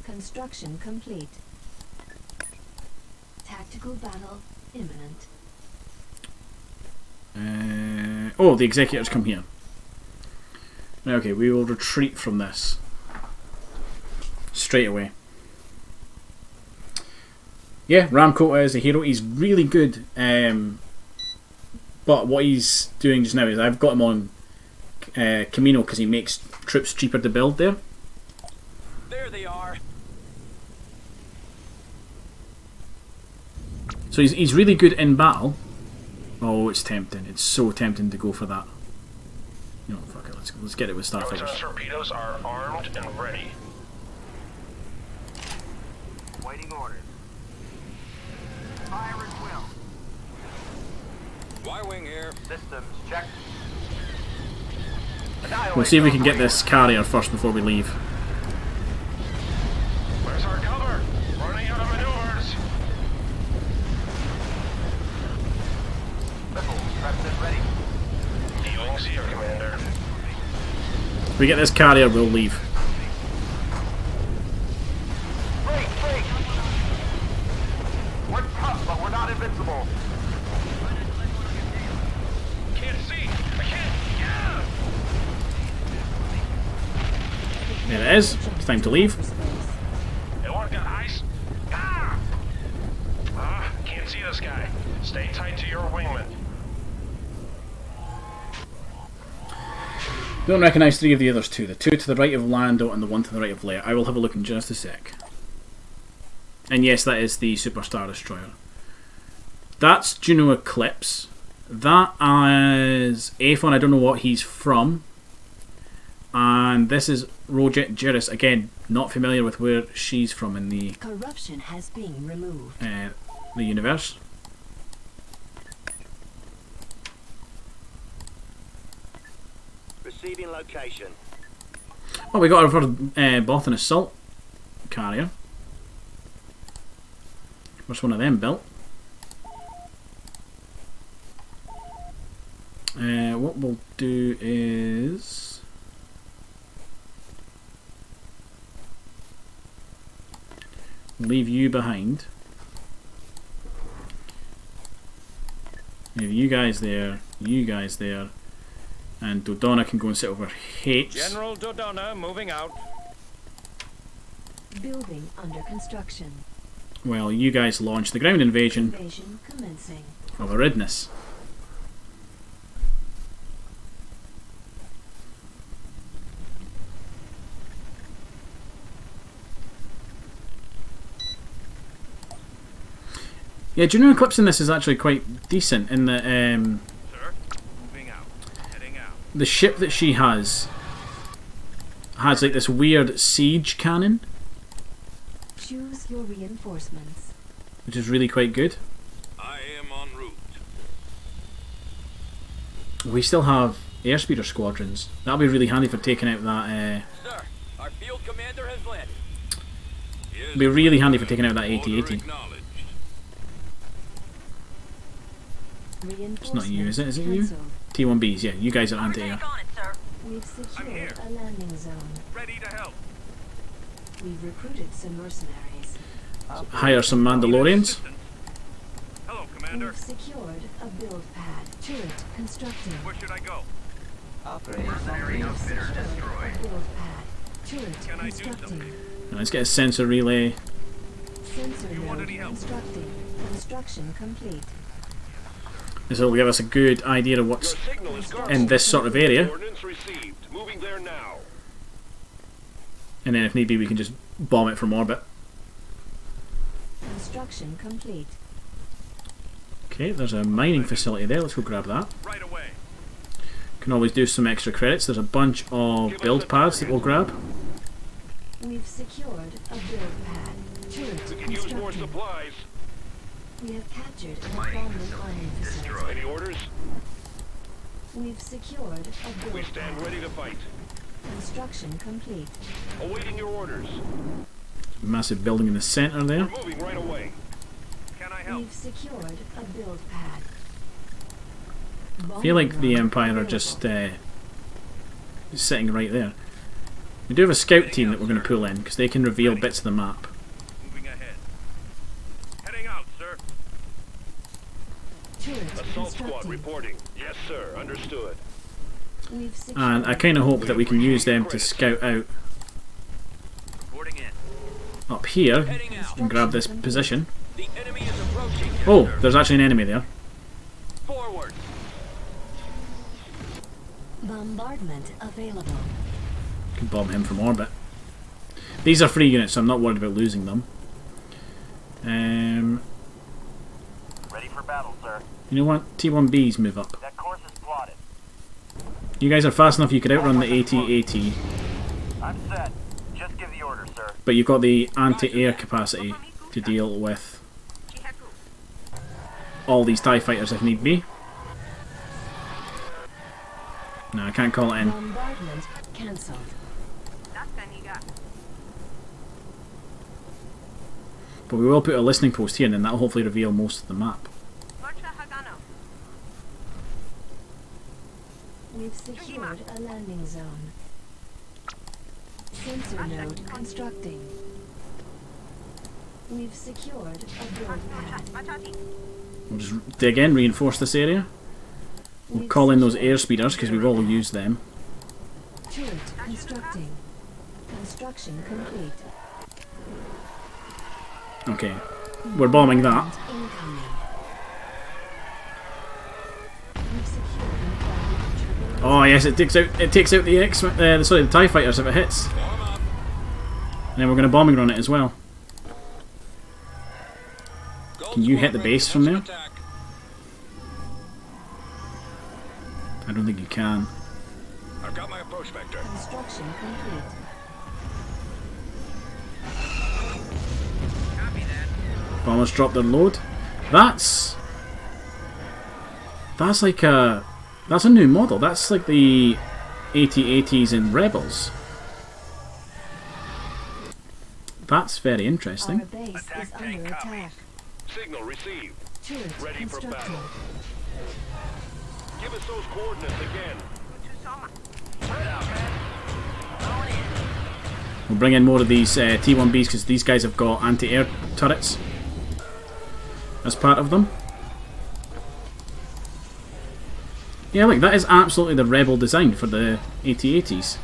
Speaker 3: Construction complete. Tactical battle imminent.
Speaker 1: Oh, the executors come here. Okay, we will retreat from this straight away. Yeah, Ramkota is a hero. He's really good. But what he's doing just now is I've got him on Camino because he makes troops cheaper to build there.
Speaker 8: There they are.
Speaker 1: So he's really good in battle. Oh, it's tempting. It's so tempting to go for that. You know, fuck it. Let's get it with starfighters.
Speaker 5: Torpedoes are armed and ready.
Speaker 6: Waiting orders. Fire at will.
Speaker 4: Y-wing here.
Speaker 6: Systems check.
Speaker 1: We'll see if we can get this carrier first before we leave.
Speaker 5: Where's our cover? Running out of maneuvers.
Speaker 6: Missiles prepped and ready.
Speaker 5: D-wings here, Commander.
Speaker 1: If we get this carrier, we'll leave.
Speaker 6: Break! We're tough, but we're not invincible.
Speaker 5: Can't see. I can't. Yeah.
Speaker 1: There it is. It's time to leave.
Speaker 5: Hey, what? Got ice? Can't see this guy. Stay tight to your wingman.
Speaker 1: Don't recognise three of the others two. The two to the right of Lando and the one to the right of Leia. I will have a look in just a sec. And yes, that is the Super Star Destroyer. That's Juno Eclipse. That is Aphon. I don't know what he's from. And this is Rojet Jiris. Again, not familiar with where she's from in the
Speaker 3: Corruption has been removed.
Speaker 1: the universe.
Speaker 6: Receiving location.
Speaker 1: Oh, we got our first Bothan assault carrier. First one of them built. What we'll do is leave you behind. Leave you guys there, and Dodonna can go and sit over Hates.
Speaker 11: General Dodonna moving out.
Speaker 3: Building under construction.
Speaker 1: Well, you guys launch the ground invasion
Speaker 3: Invasion commencing.
Speaker 1: of Aridness. Yeah, Juno Eclipse in this is actually quite decent in that
Speaker 8: Sir, moving out. Heading out.
Speaker 1: the ship that she has like this weird siege cannon,
Speaker 3: Choose your reinforcements.
Speaker 1: which is really quite good.
Speaker 8: I am en route.
Speaker 1: We still have airspeeder squadrons. That'll be really handy for taking out that.
Speaker 8: Sir, our field commander has landed.
Speaker 1: It'll be really handy for taking out that AT-AT.
Speaker 8: Order acknowledged.
Speaker 1: It's not you, is it? Is it you?
Speaker 3: Cancelled.
Speaker 1: T1Bs, yeah. You guys are anti-air.
Speaker 10: Tank on it, sir.
Speaker 3: We've secured
Speaker 8: here.
Speaker 3: a landing zone.
Speaker 8: Ready to help.
Speaker 3: We've recruited some mercenaries.
Speaker 1: Hire some Mandalorians.
Speaker 8: Assistance. Hello, Commander.
Speaker 3: We've secured a build pad. Turret constructing.
Speaker 8: Where should I go?
Speaker 7: Mercenary outfitter
Speaker 3: A
Speaker 7: destroyed.
Speaker 3: build pad. Turret
Speaker 8: Can I do
Speaker 3: constructing.
Speaker 8: something?
Speaker 1: Let's get a sensor relay.
Speaker 3: Sensor
Speaker 8: You want
Speaker 3: node
Speaker 8: any help?
Speaker 3: constructing. Construction complete.
Speaker 1: This will give us a good idea of what's
Speaker 5: Signal is
Speaker 1: in this sort of area.
Speaker 5: Ordnance received. Moving there now.
Speaker 1: And then if need be we can just bomb it from orbit.
Speaker 3: Construction complete.
Speaker 1: Okay, there's a mining facility there. Let's go grab that.
Speaker 8: Right away.
Speaker 1: Can always do some extra credits. There's a bunch of build pads that we'll grab.
Speaker 3: We've secured a build pad. Turret
Speaker 5: We can use more
Speaker 3: constructing.
Speaker 5: supplies.
Speaker 3: We have captured an
Speaker 7: Mining
Speaker 3: abandoned
Speaker 7: facility
Speaker 3: mining facility.
Speaker 7: destroyed.
Speaker 5: Any orders?
Speaker 3: We've secured a build
Speaker 5: We stand
Speaker 3: pad.
Speaker 5: ready to fight.
Speaker 3: Construction complete.
Speaker 5: Awaiting your orders.
Speaker 1: Massive building in the centre there.
Speaker 5: We're moving right away.
Speaker 8: Can I help?
Speaker 3: We've secured a build pad.
Speaker 1: I feel like the Empire are just sitting right there. We do have a scout team that we're going to pull in because they can reveal bits of the map.
Speaker 8: Moving ahead. Heading out, sir.
Speaker 3: Turret
Speaker 5: Assault squad
Speaker 3: constructing.
Speaker 5: reporting. Yes, sir. Understood.
Speaker 3: We've secured
Speaker 1: And I kind of hope that we can use them to scout out
Speaker 8: Reporting in.
Speaker 1: up here
Speaker 8: Heading out.
Speaker 1: and grab this position.
Speaker 8: The enemy is approaching.
Speaker 1: Oh, there's actually an enemy there.
Speaker 8: Forward.
Speaker 3: bombardment available.
Speaker 1: Can bomb him from orbit. These are free units, so I'm not worried about losing them.
Speaker 6: Ready for battle, sir.
Speaker 1: You know what? T1Bs move up.
Speaker 6: That course is plotted.
Speaker 1: You guys are fast enough you could outrun the AT-AT,
Speaker 6: I'm set. Just give the order, sir.
Speaker 1: but you've got the anti-air capacity to deal with all these TIE fighters if need be. No, I can't call it in.
Speaker 3: Bombardment cancelled.
Speaker 1: But we will put a listening post here and then that'll hopefully reveal most of the map.
Speaker 3: We've secured a landing zone. Sensor node constructing. We've secured a build pad.
Speaker 1: We'll just dig in, reinforce this area. We'll call in those air speeders because we will use them.
Speaker 3: Turret constructing. Construction complete.
Speaker 1: Okay, we're bombing that.
Speaker 3: Incoming. We've secured an abandoned turbine.
Speaker 1: Oh yes, it takes out the the TIE fighters if it hits. And then we're going to bombing run it as well. Can you hit the base from there? I don't think you can.
Speaker 5: I've got my approach vector.
Speaker 3: Construction complete.
Speaker 8: Copy that.
Speaker 1: Bombers drop their load. That's like that's a new model. That's like the AT-ATs in Rebels. That's very
Speaker 3: Our
Speaker 1: interesting.
Speaker 3: base is
Speaker 8: Attack
Speaker 3: under
Speaker 8: tank
Speaker 3: attack.
Speaker 8: copies.
Speaker 5: Signal received.
Speaker 3: Turret
Speaker 5: Ready for
Speaker 3: constructing.
Speaker 5: battle. Give us those coordinates again.
Speaker 1: We'll bring in more of these T1Bs because these guys have got anti-air turrets as part of them. Yeah, look, that is absolutely the Rebel design for the AT-ATs.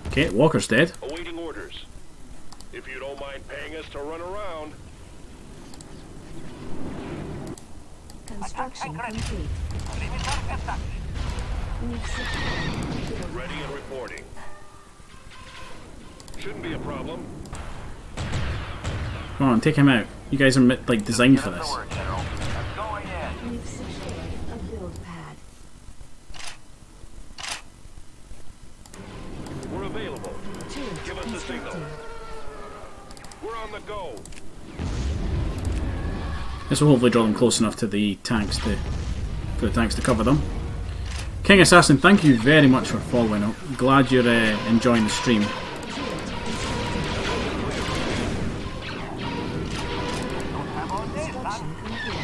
Speaker 1: Okay, Walker's dead.
Speaker 5: Awaiting orders. If you don't mind paying us to run around.
Speaker 3: Construction complete. We've secured a build
Speaker 5: Ready and reporting. Shouldn't be a problem.
Speaker 1: Come on, take him out. You guys are like designed for
Speaker 6: Give us
Speaker 1: this.
Speaker 6: the word, General. I'm going in.
Speaker 3: We've secured a build pad.
Speaker 5: We're available.
Speaker 3: Turret
Speaker 5: Give us the signal.
Speaker 3: constructing.
Speaker 5: We're on the go.
Speaker 1: This will hopefully draw them close enough to the tanks for the tanks to cover them. King Assassin, thank you very much for following up. Glad you're enjoying the stream.
Speaker 3: Construction complete.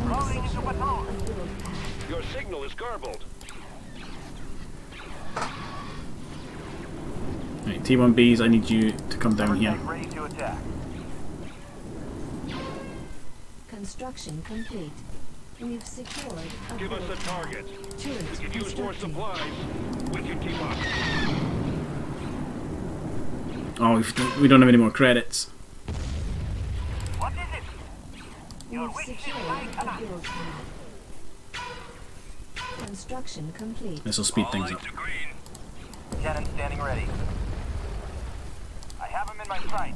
Speaker 6: Rolling into patrol.
Speaker 3: A build pad.
Speaker 5: Your signal is garbled.
Speaker 1: Right, T1Bs, I need you to come down here.
Speaker 6: Ready to attack.
Speaker 3: Construction complete. We've secured a
Speaker 5: Give us
Speaker 3: build
Speaker 5: a target.
Speaker 3: turret
Speaker 5: We can use more
Speaker 3: constructing.
Speaker 5: supplies. We can keep up.
Speaker 1: Oh, we don't have any more credits.
Speaker 6: What is it? Your
Speaker 3: We've
Speaker 6: wish is
Speaker 3: secured
Speaker 6: my
Speaker 3: a
Speaker 6: command.
Speaker 3: build pad. Construction complete.
Speaker 1: This will speed
Speaker 8: All
Speaker 1: things up.
Speaker 8: lights are green.
Speaker 6: Cannon standing ready. I have him in my sight.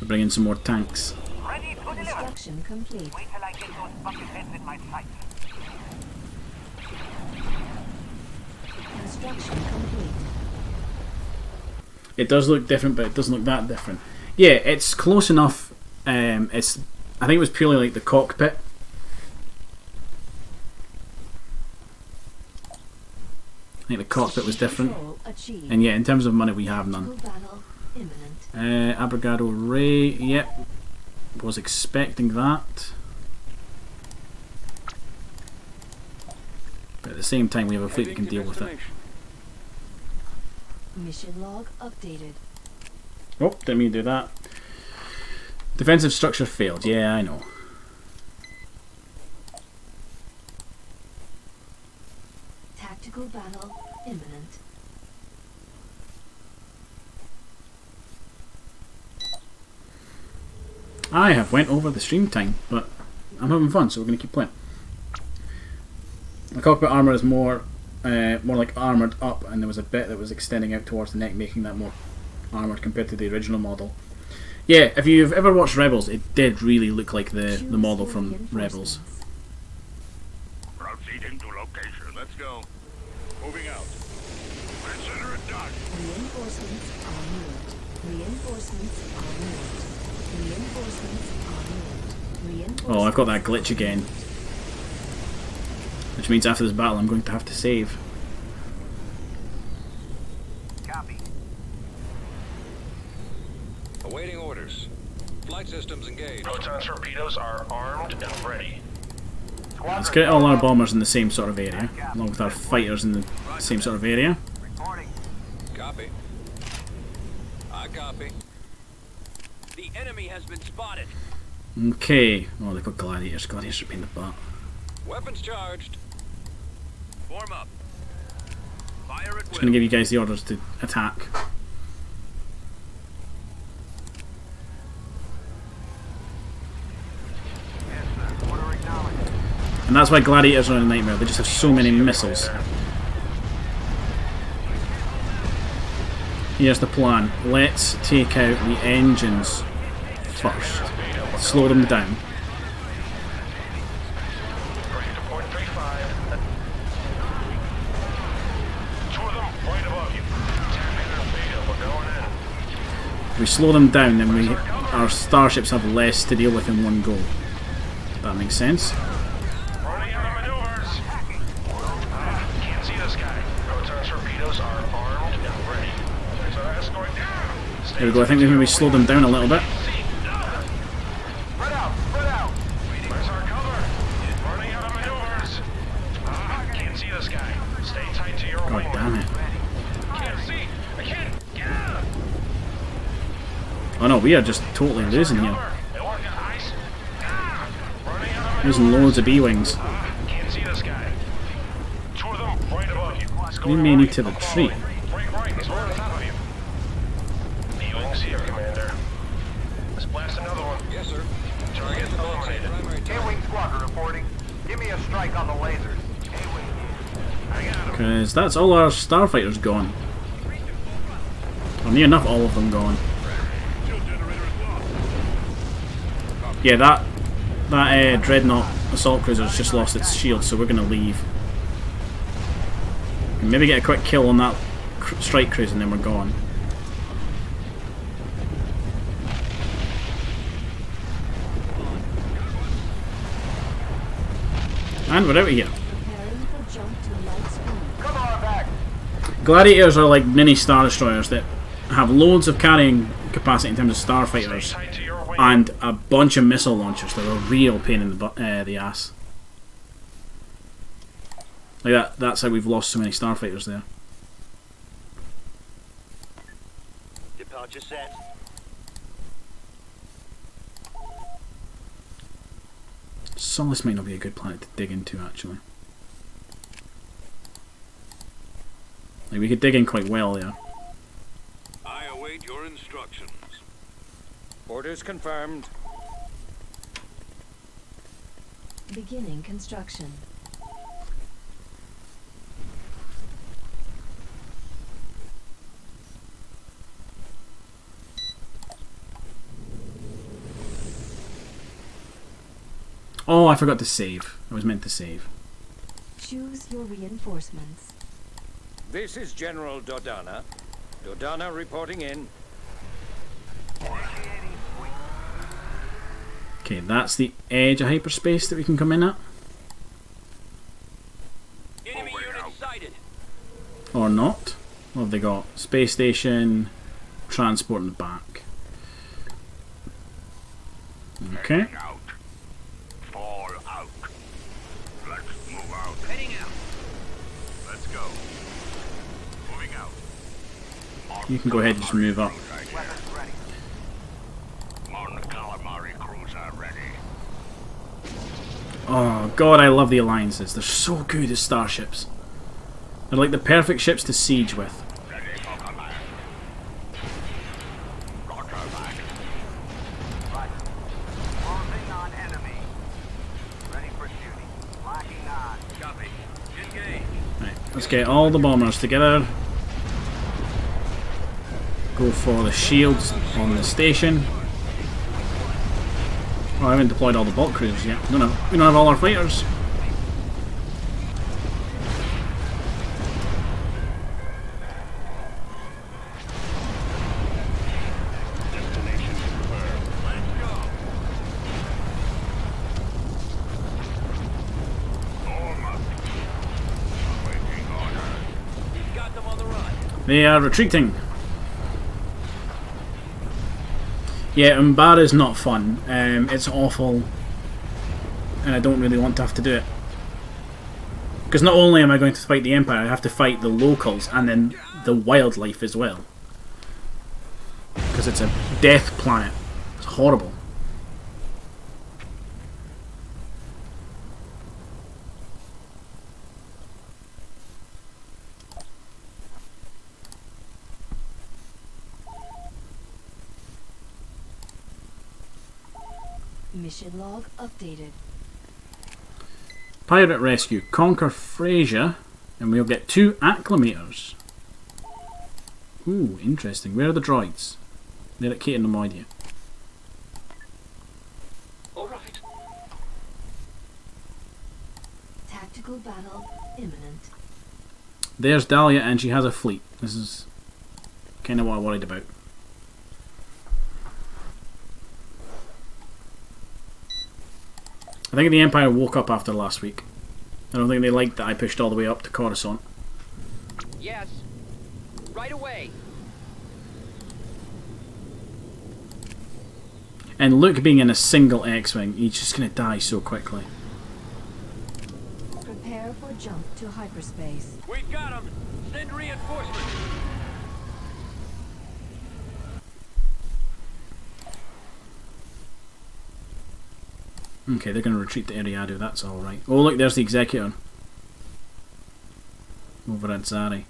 Speaker 1: We'll bring in some more tanks.
Speaker 6: Ready to deliver.
Speaker 3: Construction complete.
Speaker 6: Wait till I get those fucking heads in my sights.
Speaker 3: Construction complete.
Speaker 1: It does look different, but it doesn't look that different. Yeah, it's close enough. It's. I think it was purely like the cockpit. I think the cockpit was different.
Speaker 3: Control achieved.
Speaker 1: And yeah, in terms of money, we have none.
Speaker 3: Tactical battle imminent.
Speaker 1: Abrogado Ray, yep. Was expecting that. But at the same time, we have a fleet that can deal with it.
Speaker 3: Mission log updated.
Speaker 1: Oh, didn't mean to do that. Defensive structure failed. Yeah, I know.
Speaker 3: Tactical battle imminent.
Speaker 1: I have went over the stream time, but I'm having fun, so we're going to keep playing. The cockpit armor is more like armored up, and there was a bit that was extending out towards the neck, making that more armored compared to the original model. Yeah, if you've ever watched Rebels, it did really look like the model from Rebels.
Speaker 5: Proceeding to location. Let's go. Moving out. Consider it done.
Speaker 3: Reinforcements are moved. Reinforcements are moved. Reinforcements are moved. Reinforcements.
Speaker 1: Oh, I've got that glitch again. Which means after this battle I'm going to have to save.
Speaker 6: Copy.
Speaker 4: Awaiting orders. Flight systems engaged.
Speaker 5: Proton torpedoes are armed and ready.
Speaker 1: Let's get all our bombers in the same sort of area, along with our fighters in the same sort of area.
Speaker 6: Reporting.
Speaker 4: Copy. I copy.
Speaker 8: The enemy has been spotted.
Speaker 1: Okay. Oh, they've got gladiators. Gladiators are being the butt.
Speaker 4: Weapons charged.
Speaker 8: Form up. Fire at
Speaker 1: Just
Speaker 8: will.
Speaker 1: going to give you guys the orders to attack. And that's why gladiators are a nightmare. They just have so many missiles. Here's the plan. Let's take out the engines first. Slow them down.
Speaker 5: Ready to point 35. Two of them right above you. Tap in and beta. We're going in.
Speaker 1: If we slow them down, then our starships have less to deal with in one go. That makes sense.
Speaker 5: Running out of maneuvers. Can't see this guy. Proton torpedoes are armed and ready. There's our escort down.
Speaker 1: There we go. I think we maybe slow them down a little bit.
Speaker 5: Spread out. Spread out. Where's our cover? Running out of maneuvers. Can't see this guy. Stay tight to your
Speaker 1: God
Speaker 5: wing.
Speaker 1: damn it.
Speaker 5: Can't see. I can't. Yeah.
Speaker 1: Oh no, we are just totally losing here.
Speaker 5: They want to ice. Running out of
Speaker 1: Losing loads of B-wings.
Speaker 5: Can't see this guy. Two of them right above you.
Speaker 1: We may need to retreat.
Speaker 5: Break right. He's right on top of you. B-wings here, Commander. Let's blast another one.
Speaker 4: Yes, sir.
Speaker 5: Target eliminated.
Speaker 4: Primary target.
Speaker 6: A-Wing Squadron reporting. Give me a strike on the lasers. A-Wing.
Speaker 5: I got him.
Speaker 1: Because that's all our starfighters gone. Or near enough all of them gone. Yeah, that Dreadnought assault cruiser's just lost its shield, so we're going to leave. And maybe get a quick kill on that strike cruise and then we're gone. And we're out of here.
Speaker 3: Preparing for jump to light speed.
Speaker 6: Come on back.
Speaker 1: Gladiators are like mini Star Destroyers that have loads of carrying capacity in terms of starfighters
Speaker 5: Tight to your wing.
Speaker 1: and a bunch of missile launchers. They're a real pain in the ass. Like that. That's how we've lost so many starfighters there.
Speaker 6: Departure set.
Speaker 1: Solace might not be a good planet to dig into, actually. Like, we could dig in quite well there.
Speaker 4: I await your instructions.
Speaker 11: Orders confirmed.
Speaker 3: Beginning construction.
Speaker 1: Oh, I forgot to save. I was meant to save.
Speaker 3: Choose your reinforcements.
Speaker 11: This is General Dodana. Dodana reporting in.
Speaker 1: Okay, that's the edge of hyperspace that we can come in at.
Speaker 8: Enemy unit sighted.
Speaker 1: Or not. What have they got? Space station, transport in the back. Okay.
Speaker 5: Heading out. Fall out. Let's move out.
Speaker 8: Heading out.
Speaker 5: Let's go. Moving out.
Speaker 1: You can go ahead and just move up.
Speaker 5: Mon calamari cruiser ready.
Speaker 1: Oh god, I love the alliances. They're so good as starships. They're like the perfect ships to siege with.
Speaker 5: Ready for command. Roger back.
Speaker 6: Closing on enemy. Ready for shooting. Locking on.
Speaker 8: Copy. Engage.
Speaker 1: Right, let's get all the bombers together. Go for the shields on the station. Oh, I haven't deployed all the bulk cruisers yet. We don't have all our fighters.
Speaker 5: Destination confirmed.
Speaker 8: Let's go.
Speaker 5: Form up. Awaiting orders.
Speaker 8: We've got them on the run.
Speaker 1: They are retreating. Yeah, Umbara is not fun. It's awful, and I don't really want to have to do it. Because not only am I going to fight the Empire, I have to fight the locals and then the wildlife as well. Because it's a death planet. It's horrible.
Speaker 3: Mission log updated.
Speaker 1: Pirate rescue. Conquer Frasier, and we'll get 2 acclimators. Ooh, interesting. Where are the droids? They're at Kate and Nemoidia.
Speaker 11: Alright.
Speaker 3: Tactical battle imminent.
Speaker 1: There's Dahlia, and she has a fleet. This is kind of what I worried about. I think the Empire woke up after last week. I don't think they liked that I pushed all the way up to Coruscant.
Speaker 6: Yes. Right away.
Speaker 1: And Luke being in a single X-Wing, he's just going to die so quickly.
Speaker 3: Prepare for jump to hyperspace.
Speaker 8: We've got them. Send reinforcements.
Speaker 1: Okay, they're going to retreat to Eriadu, that's alright. Oh look, there's the Executor. Over at Zari.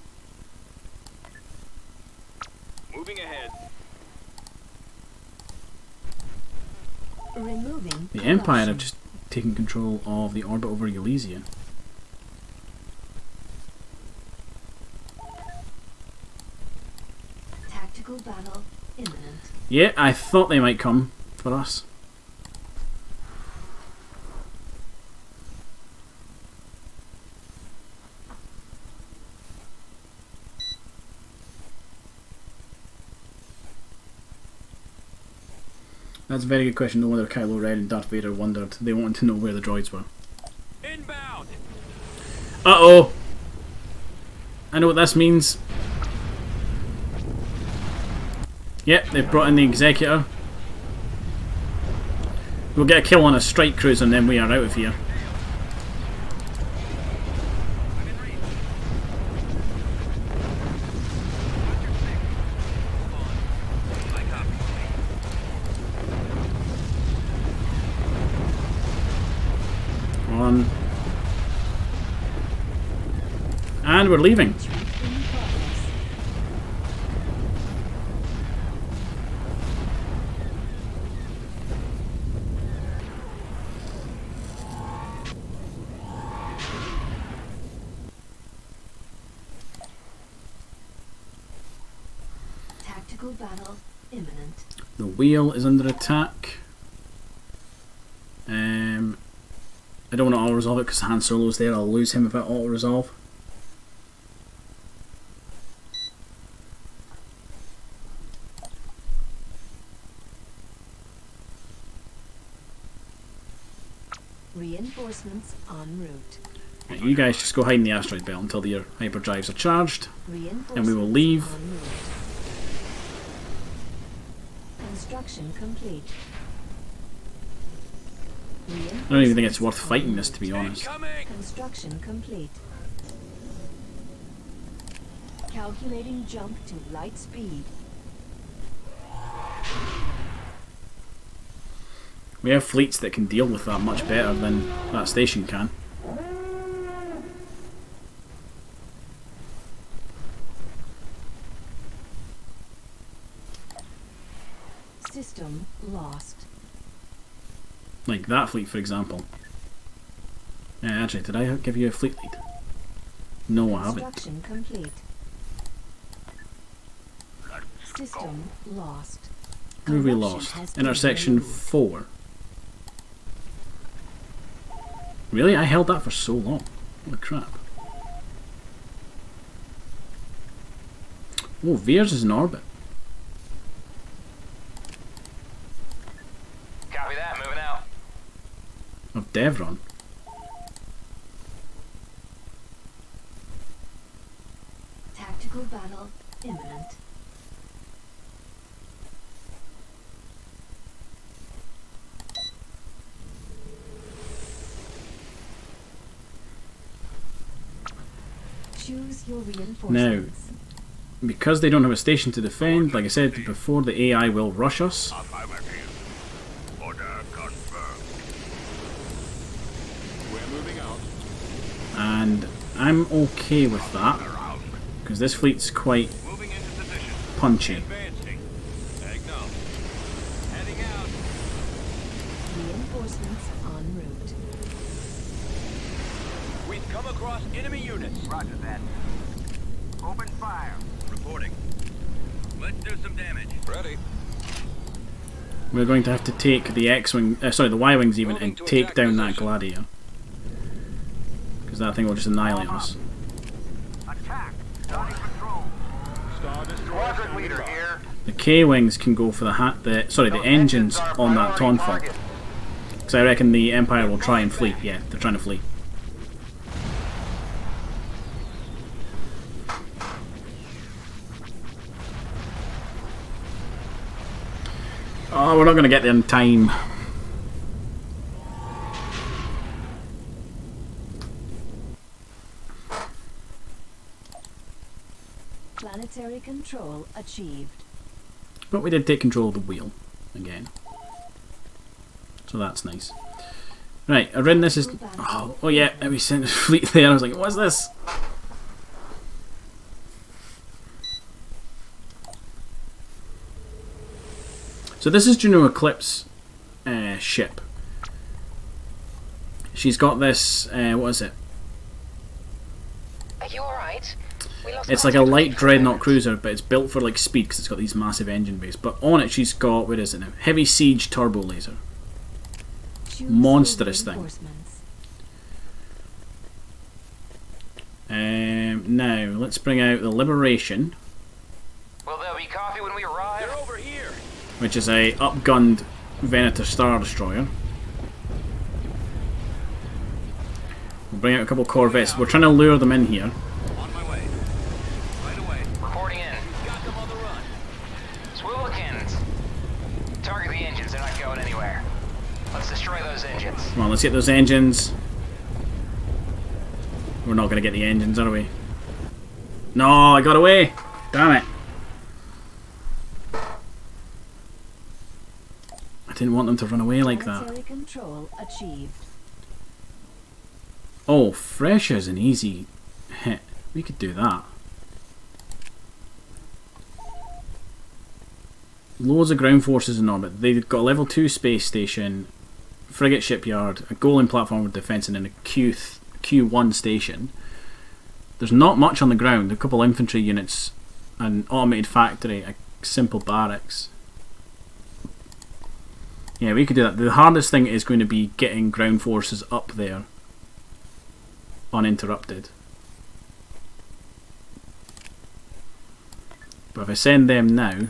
Speaker 8: Moving ahead.
Speaker 3: Removing
Speaker 1: The Empire have
Speaker 3: combustion.
Speaker 1: just taken control of the orbit over Elysia.
Speaker 3: Tactical battle imminent.
Speaker 1: Yeah, I thought they might come for us. That's a very good question. No wonder Kylo Ren and Darth Vader wondered. They wanted to know where the droids were.
Speaker 8: Inbound.
Speaker 1: Uh-oh! I know what this means. Yep, they've brought in the Executor. We'll get a kill on a strike cruise and then we are out of here. On. And we're leaving.
Speaker 3: In progress. Tactical battle imminent.
Speaker 1: The wheel is under attack. I don't want to auto-resolve it because Han Solo's there. I'll lose him if I auto-resolve.
Speaker 3: Reinforcements en route.
Speaker 1: Right, you guys just go hide in the asteroid belt until your hyperdrives are charged, and we will leave.
Speaker 3: En route. Construction complete.
Speaker 1: I don't even think it's worth fighting this, to be honest.
Speaker 3: Construction complete. Calculating jump to light speed.
Speaker 1: We have fleets that can deal with that much better than that station can.
Speaker 3: System lost.
Speaker 1: Like that fleet, for example. Actually, did I give you a fleet lead? No, I haven't.
Speaker 3: Construction complete. System lost.
Speaker 1: Where have we lost? Intersection 4. Really? I held that for so long. Holy crap. Oh, Veers is in orbit.
Speaker 2: Copy that, moving out.
Speaker 1: Of Devron.
Speaker 3: Tactical battle imminent. Choose your reinforcements.
Speaker 1: Because they don't have a station to defend, like I said before, the AI will rush us.
Speaker 5: Order confirmed. We're moving out.
Speaker 1: And I'm okay with that, because this fleet's quite
Speaker 8: Moving into position.
Speaker 1: punchy.
Speaker 8: Advancing. Acknowledged. Heading out.
Speaker 3: Reinforcements en route.
Speaker 8: We've come across enemy units.
Speaker 6: Roger that. Open fire.
Speaker 8: Reporting. Let's do some damage.
Speaker 4: Ready.
Speaker 1: We're going to have to take the X-wing, sorry, the Y-wings even, and take down that Gladiator. Because that thing will just annihilate us.
Speaker 6: Attack. Starting patrol. Squadron leader here.
Speaker 1: The K-wings can go for the engines on that Tonfa. Because I reckon the Empire will try and flee. Yeah, they're trying to flee. Oh, we're not going to get there in time.
Speaker 3: Planetary control achieved.
Speaker 1: But we did take control of the wheel again. So that's nice. Right, around this is... Oh yeah, we sent a fleet there. I was like, what's this? So this is Juno Eclipse ship. She's got this, what is it?
Speaker 10: Are you alright?
Speaker 1: It's like a light dreadnought cruiser, but it's built for like speed because it's got these massive engine bays. But on it she's got, where is it now? Heavy Siege turbo laser. Monstrous thing. Now, let's bring out the Liberation.
Speaker 2: Will there be coffee when we arrive?
Speaker 8: They're over here.
Speaker 1: Which is a upgunned Venator Star Destroyer. We'll bring out a couple Corvettes. We're trying to lure them in here.
Speaker 8: On my way. Right away.
Speaker 2: Reporting in.
Speaker 8: Got them on the run.
Speaker 2: Swivelkins. Target the engines, they're not going anywhere. Let's destroy those engines.
Speaker 1: Come on, let's get those engines. We're not going to get the engines, are we? No, I got away! Damn it. I didn't want them to run away like that.
Speaker 3: Planetary control achieved.
Speaker 1: Oh, fresh is an easy hit. We could do that. Loads of ground forces in orbit. They've got a level 2 space station, frigate shipyard, a Golan platform with defence, and then a Q1 station. There's not much on the ground. A couple infantry units, an automated factory, a simple barracks. Yeah, we could do that. The hardest thing is going to be getting ground forces up there uninterrupted. But if I send them now,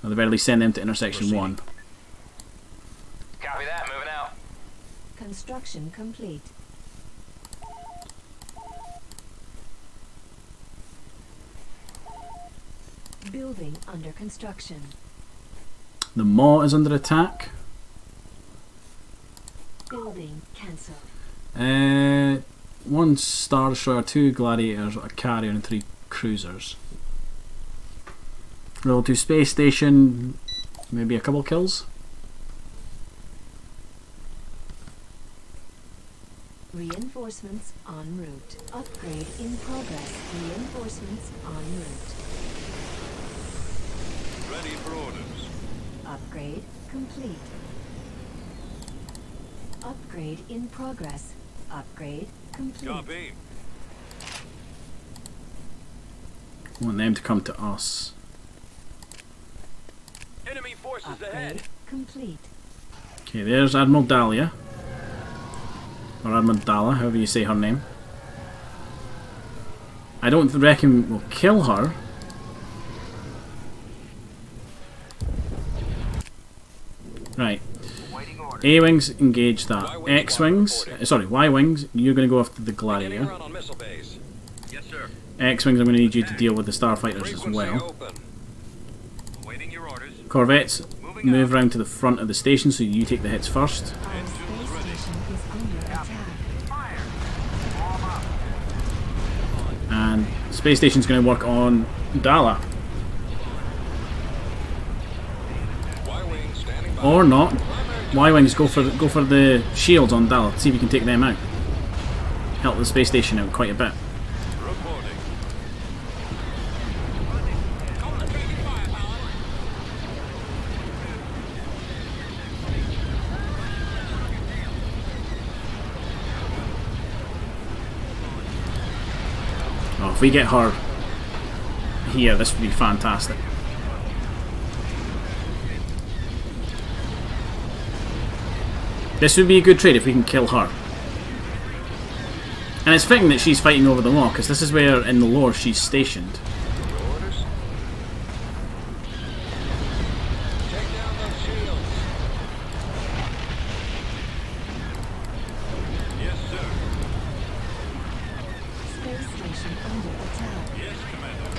Speaker 1: or at the very least send them to intersection 1.
Speaker 2: Copy that. Moving out.
Speaker 3: Construction complete. Building under construction.
Speaker 1: The Maw is under attack.
Speaker 3: Building cancelled.
Speaker 1: 1 Star Destroyer, 2 Gladiators, a carrier and 3 cruisers. Roll to space station, maybe a couple kills.
Speaker 3: Reinforcements en route. Upgrade in progress. Reinforcements en route.
Speaker 4: Ready for orders.
Speaker 3: Upgrade complete. Upgrade in progress. Upgrade complete.
Speaker 4: Copy.
Speaker 1: Want them to come to us.
Speaker 2: Enemy forces ahead.
Speaker 3: Upgrade complete.
Speaker 1: Okay, there's Admiral Dahlia. Or Admiral Dala, however you say her name. I don't reckon we'll kill her. Right. A-Wings, engage that. X-Wings, sorry, Y-Wings, you're going to go after the Gladiator.
Speaker 4: Run on missile base.
Speaker 8: Yes, sir.
Speaker 1: X-Wings, I'm going to need you to deal with the Starfighters as
Speaker 4: Frequency
Speaker 1: well.
Speaker 4: open.
Speaker 8: Awaiting your orders.
Speaker 1: Corvettes, move round to the front of the station so you take the hits first.
Speaker 3: Our space station is under attack.
Speaker 1: And space station's going to work on Dala.
Speaker 4: Y-wing standing by.
Speaker 1: Or not. Y-Wings, go for the shields on Dala. See if you can take them out. Help the space station out quite a bit.
Speaker 4: Reporting.
Speaker 1: Oh, if we get her here, this would be fantastic. This would be a good trade if we can kill her. And it's fitting that she's fighting over the law, because this is where in the lore she's stationed.
Speaker 4: Orders. Take down those shields. Yes, sir.
Speaker 3: Space station under attack.
Speaker 4: Yes, Commander.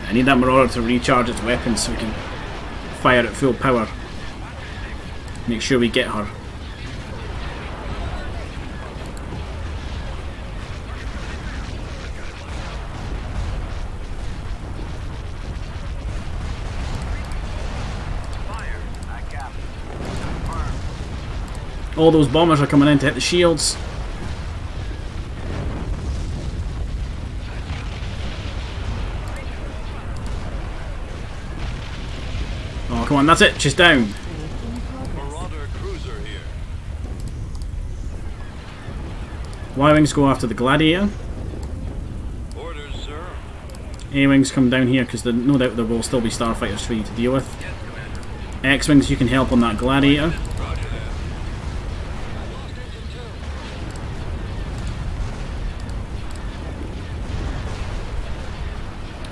Speaker 1: I need that Marauder to recharge its weapons so we can fire at full power. Make sure we get her. All those bombers are coming in to hit the shields. Oh, come on, that's it, she's down.
Speaker 4: Marauder cruiser here.
Speaker 1: Y-Wings go after the Gladiator.
Speaker 4: Orders, sir.
Speaker 1: A-Wings come down here because no doubt there will still be starfighters for you to deal with. X-Wings, you can help on that Gladiator.
Speaker 4: Roger that.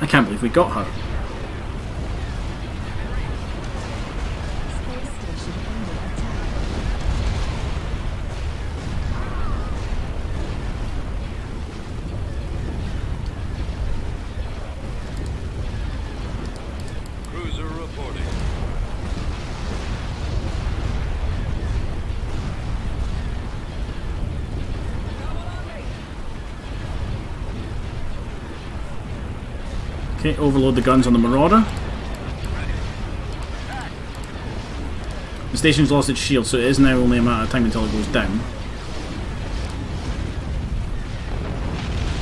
Speaker 1: I can't believe we got her.
Speaker 3: Space station under attack.
Speaker 4: Cruiser reporting.
Speaker 1: Okay, overload the guns on the Marauder. The station's lost its shield, so it is now only a matter of time until it goes down.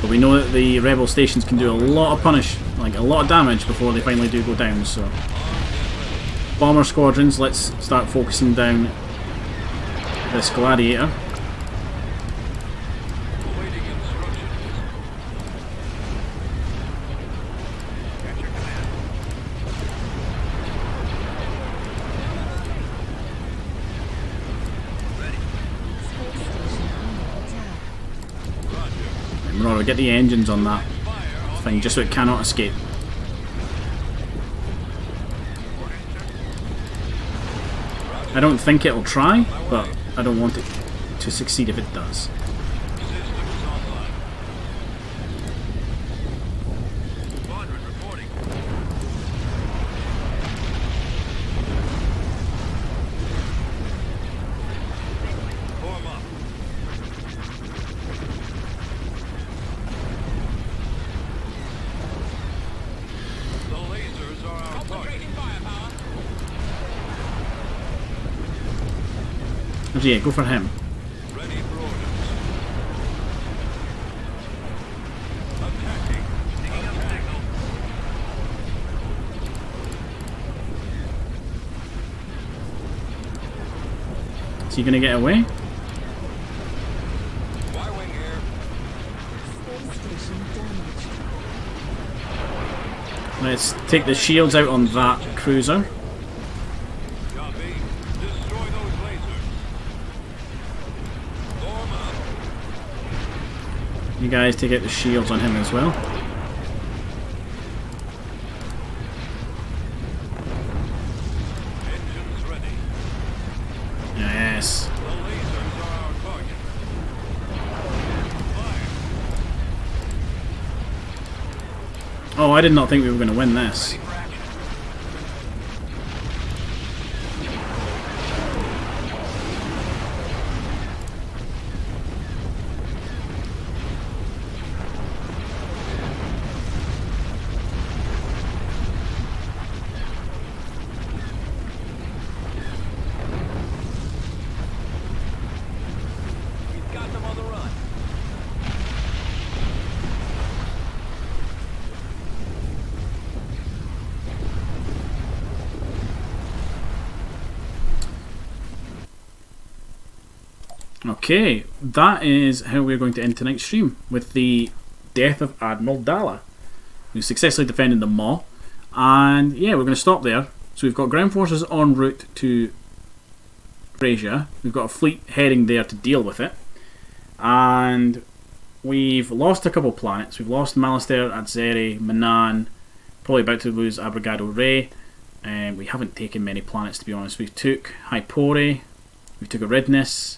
Speaker 1: But we know that the rebel stations can do a lot of a lot of damage before they finally do go down, so bomber squadrons, let's start focusing down this Gladiator.
Speaker 8: Awaiting instructions. At your command. Ready.
Speaker 3: Space station under attack.
Speaker 8: Roger.
Speaker 1: Remember, get the engines on that
Speaker 8: Fire on
Speaker 1: thing just so it cannot escape. I don't think it'll try, but I don't want it to succeed if it does.
Speaker 8: systems online. Squadron reporting. Form up. The lasers are our target.
Speaker 1: Yeah, go for him.
Speaker 8: Ready for orders. Attacking. Picking up signal.
Speaker 1: Is he going to get away?
Speaker 4: Y-wing here.
Speaker 3: Space station damaged.
Speaker 1: Let's take the shields out on that cruiser.
Speaker 8: Copy. Destroy those lasers.
Speaker 4: Form up.
Speaker 1: You guys take out the shields on him as well.
Speaker 8: Engines ready.
Speaker 1: Yes.
Speaker 8: The lasers are our target. Fire.
Speaker 1: Oh, I did not think we were going to win this.
Speaker 8: Ready for action. We've got them on the run.
Speaker 1: Okay, that is how we're going to end tonight's stream, with the death of Admiral Dalla, who successfully defended the Maw. And yeah, we're going to stop there. So we've got ground forces en route to Freysia. We've got a fleet heading there to deal with it. And we've lost a couple planets. We've lost Malaster, Adzeri, Manan, probably about to lose Abrigado Ray. We haven't taken many planets, to be honest. We took Hypore, we took Eridnus.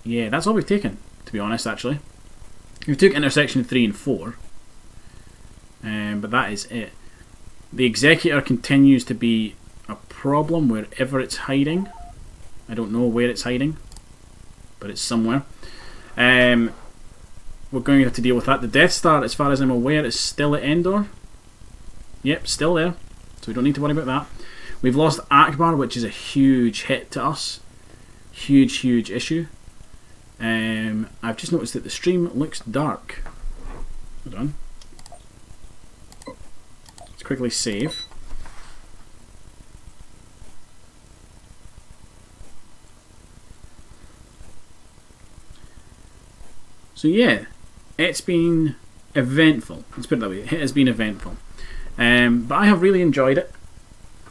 Speaker 1: Yeah, that's all we've taken, to be honest, actually. We took Intersection 3 and 4. But that is it. The Executor continues to be a problem wherever it's hiding. I don't know where it's hiding, but it's somewhere. We're going to have to deal with that. The Death Star, as far as I'm aware, is still at Endor. Yep, still there. So we don't need to worry about that. We've lost Akbar, which is a huge hit to us. Huge, huge issue. I've just noticed that the stream looks dark. Hold on. Let's quickly save. So yeah, it's been eventful. Let's put it that way. It has been eventful. But I have really enjoyed it.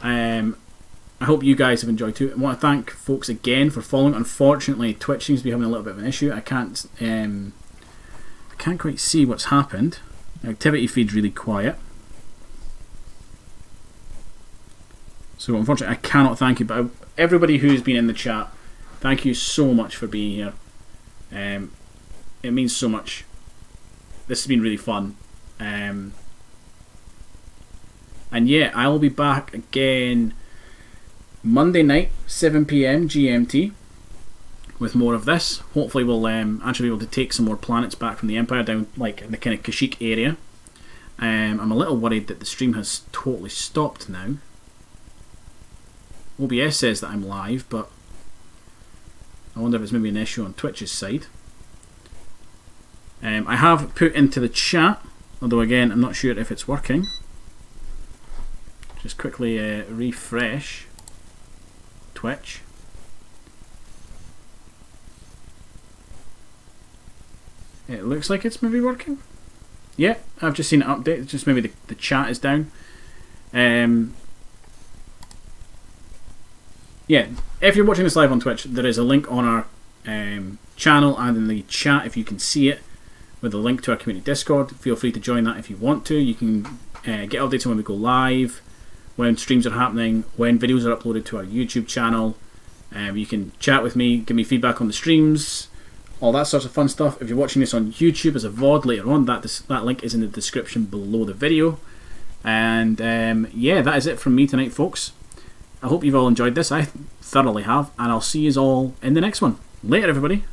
Speaker 1: I hope you guys have enjoyed too. I want to thank folks again for following. Unfortunately, Twitch seems to be having a little bit of an issue. I can't quite see what's happened. The activity feed's really quiet. So unfortunately, I cannot thank you. But everybody who's been in the chat, thank you so much for being here. It means so much. This has been really fun. And yeah, I will be back again Monday night, 7 PM GMT, with more of this. Hopefully we'll actually be able to take some more planets back from the Empire down like in the kind of Kashyyyk area. I'm a little worried that the stream has totally stopped now. OBS says that I'm live, but I wonder if it's maybe an issue on Twitch's side. I have put into the chat, although again I'm not sure if it's working. just quickly refresh Twitch. It looks like it's maybe working. Yeah, I've just seen it update. It's just maybe the chat is down. Yeah, if you're watching this live on Twitch, there is a link on our channel and in the chat if you can see it, with a link to our community Discord. Feel free to join that if you want to. You can get updates on when we go live, when streams are happening, when videos are uploaded to our YouTube channel. You can chat with me, give me feedback on the streams, all that sorts of fun stuff. If you're watching this on YouTube as a VOD later on, that link is in the description below the video. And yeah, that is it from me tonight, folks. I hope you've all enjoyed this. I thoroughly have, and I'll see you all in the next one. Later, everybody.